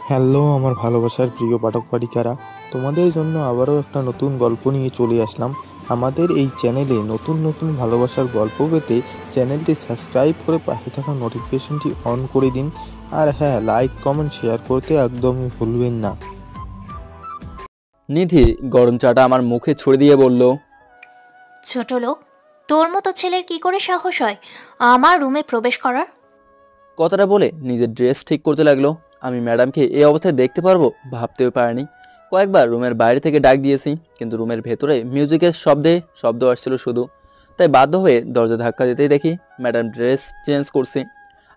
Hello আমার ভালোবাসার প্রিয় পাঠক পাঠিকারা, তোমাদের জন্য আবারও একটা নতুন গল্প নিয়ে চলে আসলাম। আমাদের এই চ্যানেলে নতুন নতুন ভালোবাসার গল্প পেতে চ্যানেলটি সাবস্ক্রাইব করে পাশে থাকা নোটিফিকেশনটি অন করে দিন। আর হ্যাঁ, লাইক কমেন্ট শেয়ার করতে একদমই ভুলবেন না। নিধি গরম চাটা আমার মুখে ছুড়ে দিয়ে বলল, ছোট লোক, তোর মতো ছেলের কি করে সাহস হয় আমার রুমে প্রবেশ করার? কথাটা বলে নিজের ড্রেস ঠিক করতে লাগলো। আমি ম্যাডামকে এই অবস্থায় দেখতে পারবো ভাবতেও পারিনি। কয়েকবার রুমের বাইরে থেকে ডাক দিয়েছি, কিন্তু রুমের ভেতরে মিউজিকের শব্দ আসছিল শুধু। তাই বাধ্য হয়ে দরজা ধাক্কা দিতেই দেখি ম্যাডাম ড্রেস চেঞ্জ করছে।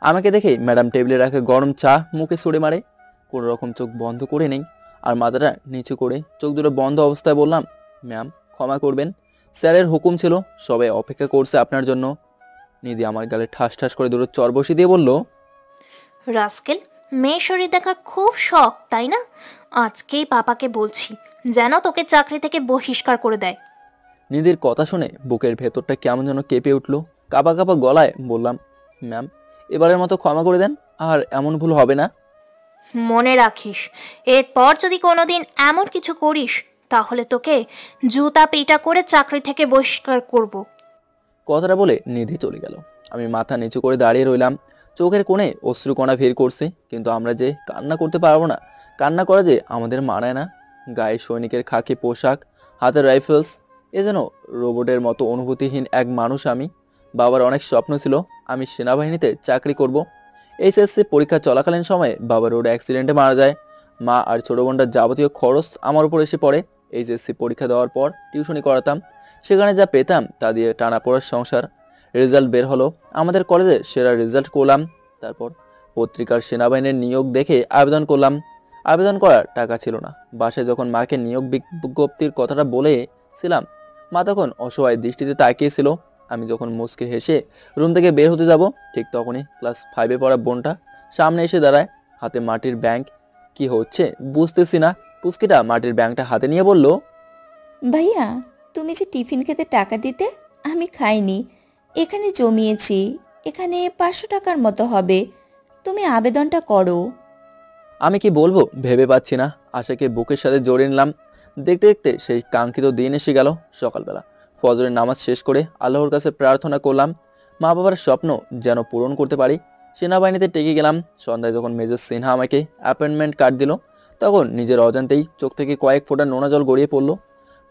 আমাকে দেখে ম্যাডাম টেবিলে রাখে গরম চা মুখে ছুঁড়ে মারে। কোনো রকম চোখ বন্ধ করে নেই, আর মাথাটা নিচু করে চোখ দুটো বন্ধ অবস্থায় বললাম, ম্যাম ক্ষমা করবেন, স্যারের হুকুম ছিল, সবাই অপেক্ষা করছে আপনার জন্য। নিধি আমার গালে ঠাস ঠাস করে দুটো চর বসিয়ে দিয়ে বলল, রাস্কেল, মেয়ে শরীর দেখার খুব শখ তাই না? আজকেই পাপাকে বলছি যেন তোকে চাকরি থেকে বহিষ্কার করে দেয়। নিধির কথা শুনে বুকের ভেতরটা কেমন যেন কেঁপে উঠল। কাঁপা কাঁপা গলায় বললাম, ম্যাম এবারের মতো ক্ষমা করে দেন, আর এমন ভুল হবে না। মনে রাখিস, এরপর যদি কোনোদিন এমন কিছু করিস তাহলে তোকে জুতা পিটা করে চাকরি থেকে বহিষ্কার করব। কথাটা বলে নিধি চলে গেল। আমি মাথা নিচু করে দাঁড়িয়ে রইলাম। চোখের কোণে অশ্রুকণা ভিড় করছে, কিন্তু আমরা যে কান্না করতে পারবো না, কান্না করা যে আমাদের মানায় না। গায়ে সৈনিকের খাকি পোশাক, হাতে রাইফেলস, এ যেন রোবটের মতো অনুভূতিহীন এক মানুষ আমি। বাবার অনেক স্বপ্ন ছিল আমি সেনাবাহিনীতে চাকরি করব। এইচএসসি পরীক্ষা চলাকালীন সময়ে বাবা রোড অ্যাক্সিডেন্টে মারা যায়। মা আর ছোটো বোনটার যাবতীয় খরচ আমার উপর এসে পড়ে। এইচএসসি পরীক্ষা দেওয়ার পর টিউশনি করাতাম, সেখানে যা পেতাম তা দিয়ে টানা পড়ার সংসার। রেজাল্ট বের হলো, আমাদের কলেজে সেরা রেজাল্ট করলাম। তারপর পত্রিকার সেনাবাহিনীর নিয়োগ দেখে আবেদন করলাম। আবেদন করার টাকা ছিল না। বাসায় যখন মাকে নিয়োগ বিজ্ঞপ্তির কথাটা বলেছিলাম, মা তখন অসহায় দৃষ্টিতে তাকিয়েছিল। আমি যখন মুচকে হেসে রুম থেকে বের হতে যাব, ঠিক তখনই ক্লাস 5-এ পড়া বোনটা সামনে এসে দাঁড়ায়, হাতে মাটির ব্যাংক। কি হচ্ছে বুঝতেছি না। পুচকিটা মাটির ব্যাংকটা হাতে নিয়ে বলল, ভাইয়া, তুমি যে টিফিন খেতে টাকা দিতে, আমি খাইনি, এখানে জমিয়েছি। এখানে 500 টাকার মতো হবে, তুমি আবেদনটা করো। আমি কি বলবো ভেবে পাচ্ছি না। আশাকে বুকের সাথে জড়িয়ে নিলাম। দেখতে দেখতে সেই কাঙ্ক্ষিত দিন এসে গেল। সকালবেলা ফজরের নামাজ শেষ করে আল্লাহর কাছে প্রার্থনা করলাম, মা বাবার স্বপ্ন যেন পূরণ করতে পারি। সেনাবাহিনীতে টেকে গেলাম। সন্ধ্যায় যখন মেজর সিনহা আমাকে অ্যাপয়েন্টমেন্ট কার্ড দিল, তখন নিজের অজান্তেই চোখ থেকে কয়েক ফোঁটা নোনা জল গড়িয়ে পড়লো।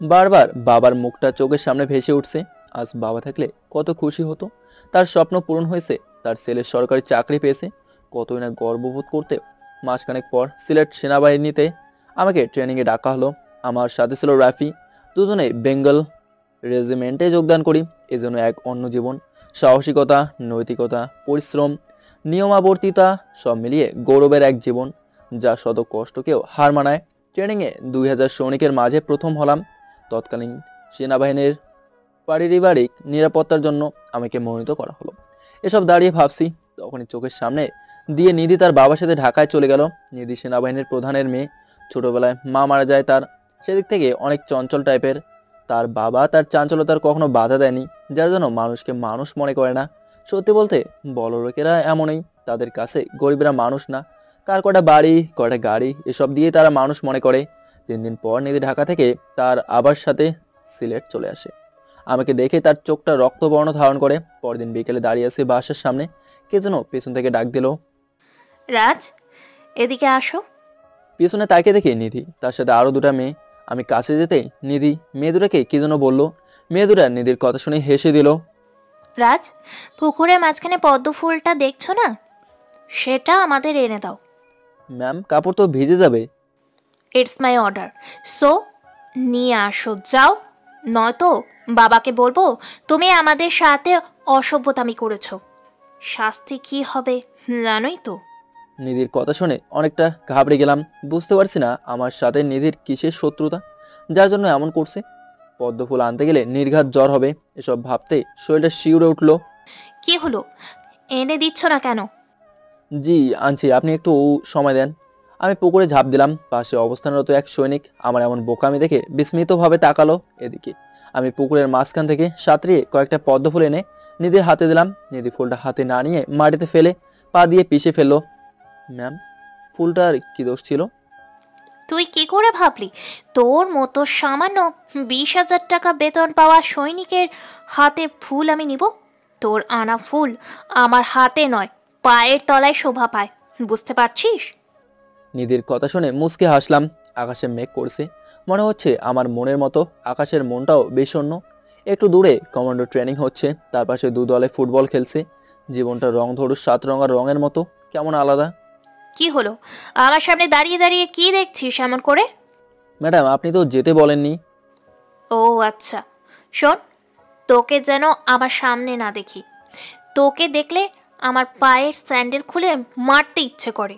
বারবার বাবার মুখটা চোখের সামনে ভেসে উঠছে। আজ বাবা থাকলে কত খুশি হতো। তার স্বপ্ন পূরণ হয়েছে, তার ছেলে সরকারি চাকরি পেয়েছে, কতই না গর্ববোধ করতে। মাসখানেক পর সিলেট সেনাবাহিনীতে আমাকে ট্রেনিংয়ে ডাকা হলো। আমার সাথে ছিল রাফি। দুজনে বেঙ্গল রেজিমেন্টে যোগদান করি। এজন্য এক অন্য জীবন, সাহসিকতা, নৈতিকতা, পরিশ্রম, নিয়মাবর্তিতা সব মিলিয়ে গৌরবের এক জীবন, যা শত কষ্টকেও হার মানায়। ট্রেনিংয়ে 2000 সৈনিকের মাঝে প্রথম হলাম। তৎকালীন সেনাবাহিনীর পারিবারিক নিরাপত্তার জন্য আমাকে মনোনীত করা হলো। এসব দাঁড়িয়ে ভাবছি, তখনই চোখের সামনে দিয়ে নিধি তার বাবার সাথে ঢাকায় চলে গেল। নিধি সেনাবাহিনীর প্রধানের মেয়ে। ছোটবেলায় মা মারা যায় তার। সেদিক থেকে অনেক চঞ্চল টাইপের। তার বাবা তার চাঞ্চলতার কখনো বাধা দেয়নি, যার জন্য মানুষকে মানুষ মনে করে না। সত্যি বলতে বড় লোকেরা এমনই, তাদের কাছে গরিবরা মানুষ না। কার কটা বাড়ি, কটা গাড়ি, এসব দিয়ে তারা মানুষ মনে করে। 3 দিন পর নিধি ঢাকা থেকে তার আবার সাথে সিলেট চলে আসে। আমাকে দেখে তার চোখটা রক্তবর্ণ ধারণ করে। পরদিন বিকেলে দাঁড়িয়ে আছে বাসার সামনে, কে যেন পেছন থেকে ডাক দিল। রাজ, এদিকে আসো। পিছনে তাকিয়ে দেখি নিধি, তার সাথে আরো দুটা মেয়ে। আমি কাছে যেতেই নিধি মেয়ে দুটাকে কি যেন বললো। মেয়ে দুটা নিধির কথা শুনে হেসে দিল। রাজ, পুকুরের মাঝখানে পদ্ম ফুলটা দেখছো না, সেটা আমাদের এনে দাও। ম্যাম কাপড় তো ভিজে যাবে। ইটস মাই অর্ডার, সো নিয়ে আসো যাও, নয়তো বাবাকে বলবো তুমি আমাদের সাথে অসভ্যতামি করেছো। শাস্তি কি হবে জানোই তো। নিধির কথা শুনে অনেকটা ঘাবড়ে গেলাম। বুঝতে পারছি না আমার সাথে নিধির কিসের শত্রুতা, যার জন্য এমন করছে। পদ্ম ফুল আনতে গেলে নির্ঘাত জ্বর হবে, এসব ভাবতে শরীরটা শিউরে উঠলো। কি হলো, এনে দিচ্ছ না কেন? জি আনছি, আপনি একটু সময় দেন। আমি পুকুরে ঝাঁপ দিলাম। পাশে অবস্থানরত এক সৈনিক আমার এমন বোকামি দেখে বিস্মিতভাবে তাকালো এদিকে। আমি পুকুরের মাঝখান থেকে সাঁতরিয়ে কয়েকটা পদ্ম ফুল এনে নিধির হাতে দিলাম। নিধি ফুলটা হাতে না নিয়ে মাটিতে ফেলে পা দিয়ে পিষে ফেললো। ম্যাম ফুলটার কি দোষ ছিল? তুই কি করে ভাবলি তোর মতো সামান্য 20,000 টাকা বেতন পাওয়া সৈনিকের হাতে ফুল আমি নিব? তোর আনা ফুল আমার হাতে নয়, পায়ের তলায় শোভা পায়, বুঝতে পারছিস? নিধির কথা শুনে মুচকে হাসলাম। আকাশে মেঘ করছে, মনে হচ্ছে আমার মনের মতো আকাশের মনটাও বিষণ্ণ। একটু দূরে কমান্ডো ট্রেনিং হচ্ছে, তার পাশে 2 দলে ফুটবল খেলছে। জীবনটা রং ধরু 7 রঙের রঙের মতো, কেমন আলাদা। কি হলো, আমার সামনে দাঁড়িয়ে দাঁড়িয়ে কি দেখছিস এমন করে? ম্যাডাম, আপনি তো যেতে বলেননি। ও আচ্ছা, শোন, তোকে যেন আমার সামনে না দেখি। তোকে দেখলে আমার পায়ের স্যান্ডেল খুলে মারতে ইচ্ছে করে।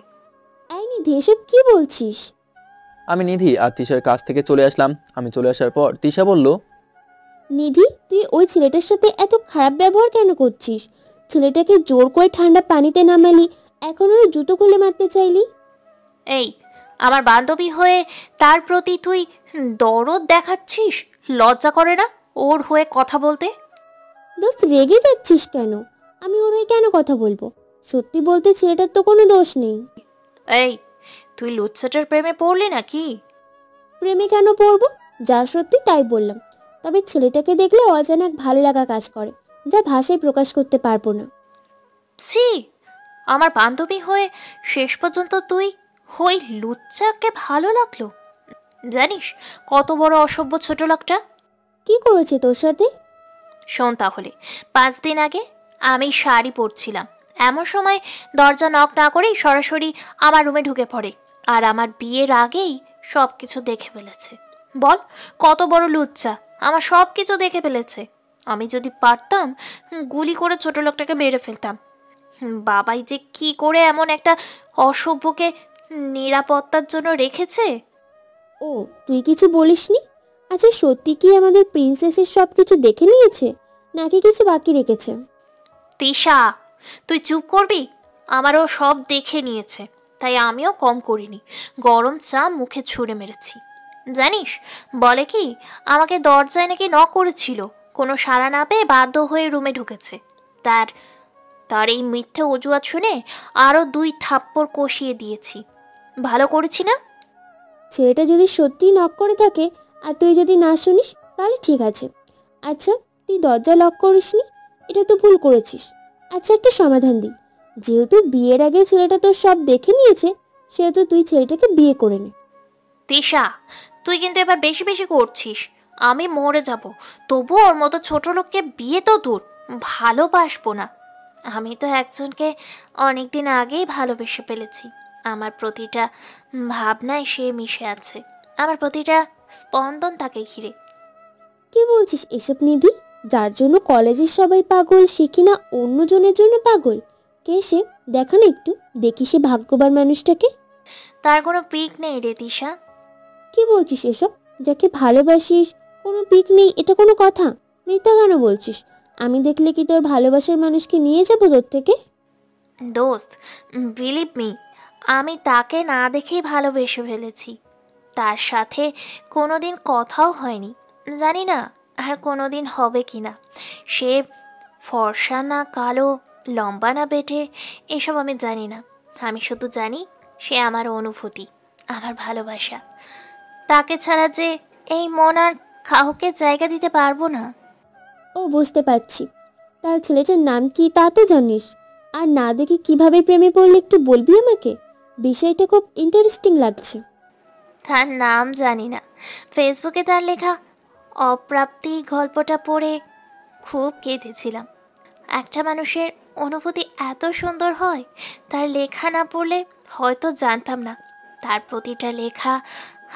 এই নিধি, এসব কি বলছিস? আমি নিধি আর তিশার কাছ থেকে চলে আসলাম। আমি চলে আসার পর তিশা বলল, নিধি, তুই ওই ছেলেটার সাথে এত খারাপ ব্যবহার কেন করছিস? ছেলেটাকে জোর করে ঠান্ডা পানিতে নামালি, এখন ওর জুতো খুলে মারতে চাইলি। এই, আমার বান্ধবী হয়ে তার প্রতি তুই দরদ দেখাচ্ছিস? লজ্জা করে না ওর হয়ে কথা বলতে? দোস্ত, রেগে যাচ্ছিস কেন? আমি ওর হয়ে কেন কথা বলবো? সত্যি বলতে ছেলেটার তো কোনো দোষ নেই। এই, তুই লুচ্ছাটার প্রেমে পড়লি নাকি? প্রেমে কেন পড়বো? যা সত্যি তাই বললাম। তবে ছেলেটাকে দেখলে অজানা এক ভালো লাগা কাজ করে, যা ভাষায় প্রকাশ করতে পারবো না। ছি, আমার বান্ধবী হয়ে শেষ পর্যন্ত তুই ওই লুচ্চাকে ভালো লাগলো? জানিস কত বড় অসভ্য ছোট লোকটা? কি করেছে তোর সাথে? শোন তাহলে, 5 দিন আগে আমি শাড়ি পরছিলাম, এমন সময় দরজা নক না করেই সরাসরি আমার রুমে ঢুকে পড়ে, আর আমার বিয়ের আগেই সব কিছু দেখে ফেলেছে। বল, কত বড় লুচ্চা, আমার সব কিছু দেখে ফেলেছে। আমি যদি পারতাম গুলি করে ছোট লোকটাকে মেরে ফেলতাম। বাবাই যে কি করে এমন একটা অসভ্যকে নিরাপত্তার জন্য রেখেছে। ও, তুই কিছু বলিসনি? আচ্ছা, সত্যি কি আমাদের প্রিন্সেসের সব কিছু দেখে নিয়েছে, নাকি কিছু বাকি রেখেছে? তিশা, তুই চুপ করবি? আমারও সব দেখে নিয়েছে, তাই আমিও কম করিনি। গরম চা মুখে ছুঁড়ে মেরেছি। জানিস, বলে কি আমাকে দরজায় নাকি নক করেছিল, কোনো সাড়া না পেয়ে বাধ্য হয়ে রুমে ঢুকেছে। তার তার এই মিথ্যে অজুহাত শুনে আরও 2 থাপ্পড় কষিয়ে দিয়েছি। ভালো করেছি না? ছেলেটা যদি সত্যি নক করে থাকে আর তুই যদি না শুনিস, তাহলে ঠিক আছে। আচ্ছা, তুই দরজা লক করিসনি, এটা তো ভুল করেছিস। আচ্ছা, একটা সমাধান দিই। যেহেতু বিয়ের আগে ছেলেটা তোর সব দেখে নিয়েছে, সেহেতু তুই ছেলেটাকে বিয়ে করে নে। তিশা, তুই কিন্তু এবার বেশি বেশি করছিস। আমি মরে যাব, তবু ওর মতো ছোট লোককে বিয়ে তো দূর, ভালোবাসবো না। আমি তো একজনকে অনেক দিন আগেই ভালোবেসে ফেলেছি। আমার প্রতিটা ভাবনায় সে মিশে আছে, আমার প্রতিটা স্পন্দন তাকে ঘিরে। কি বলছিস এসব নিধি? যার জন্য কলেজের সবাই পাগল, সে কিনা অন্যজনের জন্য পাগল? কে সে? দেখা না একটু, দেখি সে ভাগ্যবান মানুষটাকে। তার কোনো পিক নেই রে তিশা। কি বলছিস এসব? যাকে ভালোবাসিস কোনো পিক নেই, এটা কোনো কথা? মিথ্যা কেন বলছিস? আমি দেখলে কি তোর ভালোবাসার মানুষকে নিয়ে যাবো তোর থেকে? দোস্ত, বিলিভ মি, আমি তাকে না দেখেই ভালোবেসে ফেলেছি। তার সাথে কোনোদিন কথাও হয়নি, জানি না আর কোনোদিন হবে কি না। সে ফর্সা না কালো, লম্বা না বেটে, এসব আমি জানি না। আমি শুধু জানি সে আমার অনুভূতি, আমার ভালোবাসা। তাকে ছাড়া যে এই মন আর কাউকে জায়গা দিতে পারবো না। ও, বুঝতে পারছি। তার ছেলেটার নাম কি তা তো জানিস? আর না দেখে কিভাবে প্রেমে পড়লে একটু বলবি আমাকে? বিষয়টা খুব ইন্টারেস্টিং লাগছে। তার নাম জানি না, ফেসবুকে তার লেখা অপ্রাপ্তি গল্পটা পড়ে খুব কেঁদেছিলাম। একটা মানুষের অনুভূতি এত সুন্দর হয়, তার লেখা না পড়লে হয়তো জানতাম না। তার প্রতিটা লেখা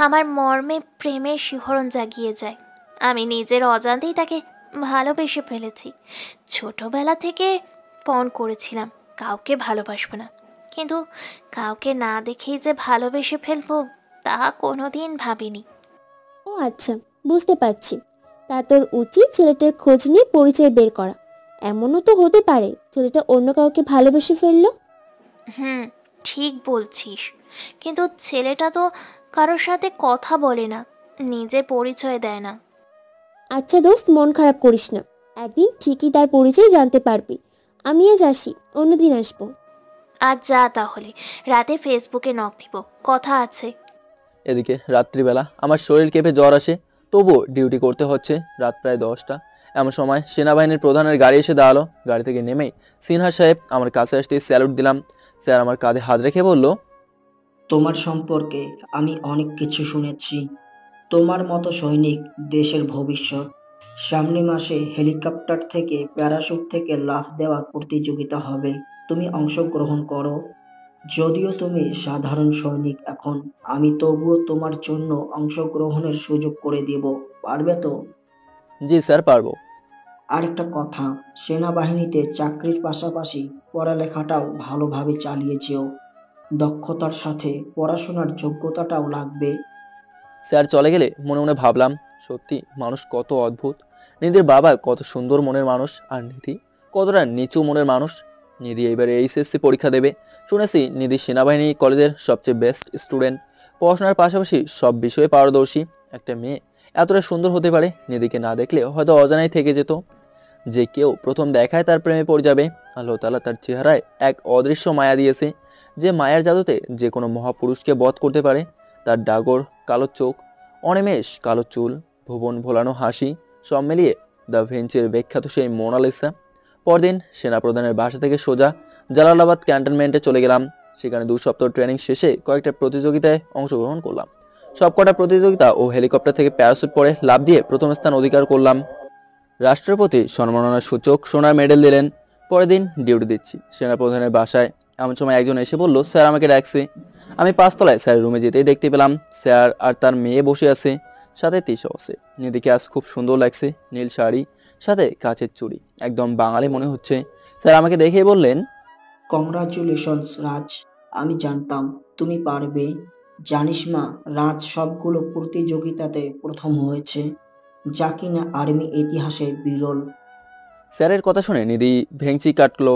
আমার মর্মে প্রেমের শিহরণ জাগিয়ে যায়। আমি নিজের অজান্তেই তাকে ভালোবেসে ফেলেছি। ছোটবেলা থেকে পণ করেছিলাম কাউকে ভালোবাসবো না, কিন্তু কাউকে না দেখেই যে ভালোবেসে ফেলবো তা কোনোদিন ভাবিনি। ও আচ্ছা, বুঝতে পারছি। তা তোর উচিত ছেলেটার খোঁজ নিয়ে পরিচয় বের করা। এমনও তো হতে পারে ছেলেটা অন্য কাউকে ভালোবেসে ফেললো। ঠিক বলছিস, কিন্তু ছেলেটা তো কারোর সাথে কথা বলে না, নিজের পরিচয় দেয় না। আচ্ছা দোস্ত, মন খারাপ করিস না, একদিন ঠিকই তার পরিচয় জানতে পারবি। আমি আজ আসি, অন্যদিন আসবো। আজ যা তাহলে, রাতে ফেসবুকে নক দিব, কথা আছে। এদিকে রাত্রিবেলা আমার শরীর কেঁপে জ্বর আসে, তবুও ডিউটি করতে হচ্ছে। রাত প্রায় 10টা। এমন সময় সেনাবাহিনীর প্রধানের গাড়ি এসে দাঁড়ালো। গাড়ি থেকে নেমেই সিনহা সাহেব আমার কাছে আসতেই স্যালুট দিলাম। স্যার আমার কাঁধে হাত রেখে বলল, তোমার সম্পর্কে আমি অনেক কিছু শুনেছি। তোমার মতো সৈনিক দেশের ভবিষ্যৎ। সামনের মাসে হেলিকপ্টার থেকে প্যারাশুট থেকে লাফ দেওয়ার প্রতিযোগিতা হবে, তুমি অংশগ্রহণ করো। যদিও তুমি সাধারণ সৈনিক এখন, আমি তবুও তোমার জন্য অংশগ্রহণের সুযোগ করে দেব, পারবে তো? জি স্যার, পারবো। আরেকটা কথা, সেনাবাহিনীতে চাকরির পাশাপাশি পড়ালেখাটাও ভালোভাবে চালিয়ে যেও। দক্ষতার সাথে পড়াশোনার যোগ্যতাটাও লাগবে। স্যার চলে গেলে মনে মনে ভাবলাম, সত্যি মানুষ কত অদ্ভুত। নিধির বাবা কত সুন্দর মনের মানুষ, আর নিধি কতটা নিচু মনের মানুষ। নিধি এবারে এইচএসসি পরীক্ষা দেবে। শুনেছি নিধি সেনাবাহিনী কলেজের সবচেয়ে বেস্ট স্টুডেন্ট, পড়াশোনার পাশাপাশি সব বিষয়ে পারদর্শী। একটা মেয়ে এতটা সুন্দর হতে পারে, নিধিকে না দেখলে হয়তো অজানাই থেকে যেত। যে কেউ প্রথম দেখায় তার প্রেমে পড়ে যাবে। আল্লাহ তাআলা তার চেহারায় এক অদৃশ্য মায়া দিয়েছে, যে মায়ার জাদুতে যে কোনো মহাপুরুষকে বধ করতে পারে। তার ডাগর কালো চোখ, অনিমেষ কালো চুল, ভুবন ভোলানো হাসি, সব মিলিয়ে দ্য ভিঞ্চির বিখ্যাত সেই মোনালিসা। পরদিন সেনাপ্রধানের বাসা থেকে সোজা জালালাবাদ ক্যান্টনমেন্টে চলে গেলাম। সেখানে 2 সপ্তাহ ট্রেনিং শেষে কয়েকটা প্রতিযোগিতায় অংশগ্রহণ করলাম। সবকটা প্রতিযোগিতা ও হেলিকপ্টার থেকে প্যারাশুট পরে লাফ দিয়ে প্রথম স্থান অধিকার করলাম। রাষ্ট্রপতি সম্মাননা সূচক সোনার মেডেল দিলেন। পরের দিন ডিউটি দিচ্ছি সেনাপ্রধানের বাসায়। এমন সময় একজন এসে বলল, স্যার আমাকে ডাকছে। আমি 5 তলায় স্যারের রুমে যেতেই দেখতে পেলাম স্যার আর তার মেয়ে বসে আছে, সাথে তিশাও আছে। নিধিকে আজ খুব সুন্দর লাগছে, নীল শাড়ি সাথে কাচের চুড়ি, একদম বাঙালি মনে হচ্ছে। স্যার আমাকে দেখেই বললেন, কংগ্রাচুলেশনস রাজ, আমি জানতাম তুমি পারবে। জানিস মা, রাজ সবগুলো প্রতিযোগিতাতে প্রথম হয়েছে, যা কিনা আর্মি ইতিহাসে বিরল। স্যারের কথা শুনে নিধি ভেঙচি কাটলো।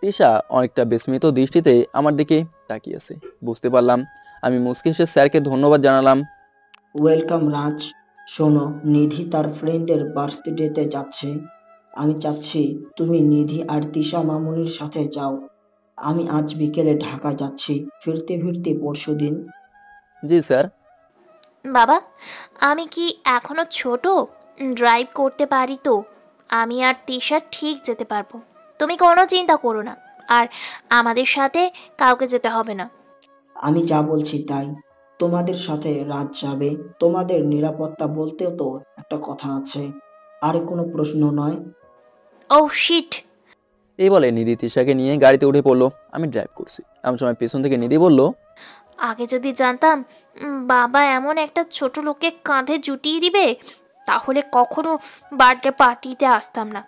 তিশা অনেকটা বিস্মিত দৃষ্টিতে আমার দিকে তাকিয়ে আছে। বুঝতে পারলাম। আমি মুচকি হেসে স্যারকে ধন্যবাদ জানালাম। ওয়েলকাম রাজ। শোনো, নিধি তার ফ্রেন্ডের বার্থডেতে যাচ্ছে। আমি চাচ্ছি তুমি নিধি আর তিশা মামুনির সাথে যাও। আমি আজ বিকেলে ঢাকা যাচ্ছি, ফিরতে ফিরতে পরশুদিন। জি স্যার। বাবা, আমি কি এখনো ছোট? ড্রাইভ করতে পারি তো। আমি আর তিশা ঠিক যেতে পারবো, তুমি কোনো চিন্তা করো না। আর আমাদের সাথে কাউকে যেতে হবে না। আমি যা বলছি তাই, তোমাদের সাথে রাজ যাবে। তোমাদের নিরাপত্তা বলতেও তো একটা কথা আছে, আর কোনো প্রশ্ন নয়। ও শিট! এই বলে নিধি তিশাকে নিয়ে গাড়িতে উঠে পড়লো। আমি ড্রাইভ করছি। এমন সময় পেছন থেকে নিধি বলল, আগে যদি জানতাম বাবা এমন একটা ছোট লোককে কাঁধে জুটিয়ে দিবে, তাহলে কখনো বার্থডে পার্টিতে আসতাম না।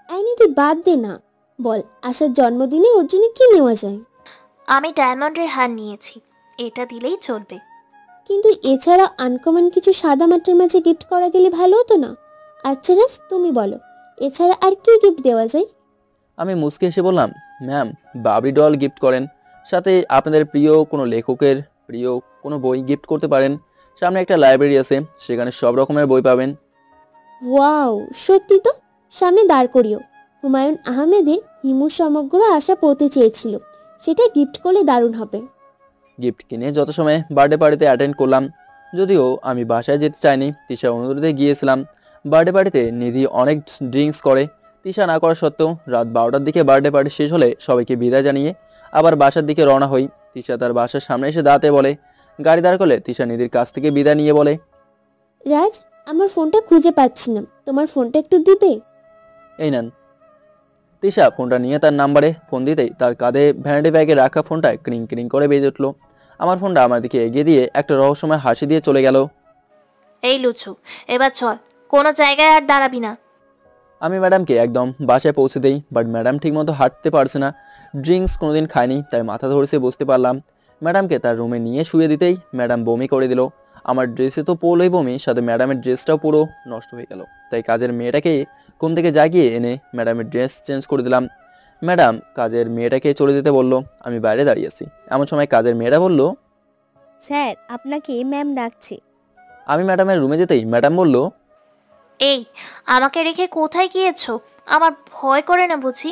আইনি তুই বাদ দে না, বল আসার জন্মদিনে ওর জন্য কি নেওয়া যায়? আমি ডায়মন্ডের হার নিয়েছি, এটা দিলেই চলবে। কিন্তু এছাড়া আনকমন কিছু সাদা মাটির মাঝে গিফট করা গেলে ভালো হতো না? আচ্ছা রাজ, তুমি বলো এছাড়া আর কি গিফট দেওয়া যায়? আমি মুচকি হেসে বললাম, ম্যাম বাবরি ডল গিফট করেন, সাথে আপনাদের প্রিয় কোনো লেখকের প্রিয় কোনো বই গিফট করতে পারেন। সামনে একটা লাইব্রেরি আছে, সেখানে সব রকমের বই পাবেন। ওয়াও, সত্যি তো, সামনে দাঁড় করিও। হুমায়ুন আহমেদের হিমু সমগ্র আশা পড়তে চেয়েছিল, সেটা গিফট করলে দারুণ হবে। গিফট কিনে যত সময় বার্থডে পার্টিতে অ্যাটেন্ড করলাম। যদিও আমি বাসায় যেতে চাইনি, তিশার অনুরোধে গিয়েছিলাম। বার্থডে পার্টিতে নিধি অনেক ড্রিঙ্কস করে। তিশা না করা সত্ত্বেও রাত 12টার দিকে বার্থডে পার্টি শেষ হলে সবাইকে বিদায় জানিয়ে আবার বাসার দিকে রওনা হই। তিশা তার বাসার সামনে এসে দাঁড়াতে বলে। গাড়ি দাঁড় করলে তিশা নিধির কাছ থেকে বিদায় নিয়ে বলে, রাজ, আমার ফোনটা খুঁজে পাচ্ছি না, তোমার ফোনটা একটু দিবে? এই নেন। তিশা ফোনটা নিয়ে তার নাম্বারে ফোন দিতেই তার কাঁধে ভ্যানিটি ব্যাগে রাখা ফোনটা ক্রিং ক্রিং করে বেজে উঠলো। আমার ফোনটা আমার দিকে এগিয়ে দিয়ে একটা রহস্যময় হাসি দিয়ে চলে গেল। এই লুচু, এবার চল, কোনো জায়গায় আর দাঁড়াবি না। আমি ম্যাডামকে একদম বাসায় পৌঁছে দেই, বাট ম্যাডাম ঠিকমতো হাঁটতে পারছে না। ড্রিঙ্কস কোনোদিন খায়নি, তাই মাথা ধরেছে বুঝতে পারলাম। ম্যাডামকে তার রুমে নিয়ে শুয়ে দিতেই ম্যাডাম বমি করে দিল। আমার ড্রেসে তো পড়লোই বমি, সাথে ম্যাডামের ড্রেসটাও পুরো নষ্ট হয়ে গেল। তাই কাজের মেয়েটাকে ঘুম থেকে জাগিয়ে এনে ম্যাডামের ড্রেস চেঞ্জ করে দিলাম। ম্যাডাম কাজের মেয়েটাকে চলে যেতে বলল। আমি বাইরে দাঁড়িয়ে আছি। এমন সময় কাজের মেয়েটা বলল, স্যার আপনাকে ম্যাম ডাকছে। আমি ম্যাডামের রুমে যেতেই ম্যাডাম বলল, এই, আমাকে রেখে কোথায় গিয়েছো? আমার ভয় করে না বুঝি?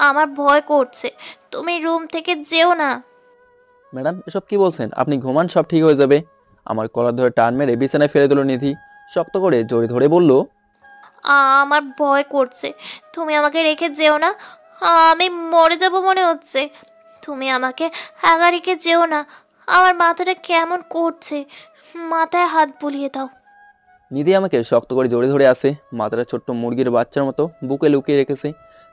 আমার ভয় করছে, তুমি রুম থেকে যেও না। ম্যাডাম এসব কি বলছেন? আপনি ঘুমান, সব ঠিক হয়ে যাবে। আমার কলার ধরে টান মেরে বিছানায় ফেলে দিল নিধি। শক্ত করে জড়ি ধরে বলল, আমার ভয় করছে, তুমি আমাকে রেখে যেও না। আমি মরে যাব মনে হচ্ছে। তুমি আমাকে একা রেখে যেও না, আমার মাথাটা কেমন করছে, মাথায় হাত বুলিয়ে দাও। নিধি আমাকে শক্ত করে জড়ি ধরে আসে, মাথাটা ছোট্ট মুরগির বাচ্চার মতো বুকে লুকিয়ে রেখেছে।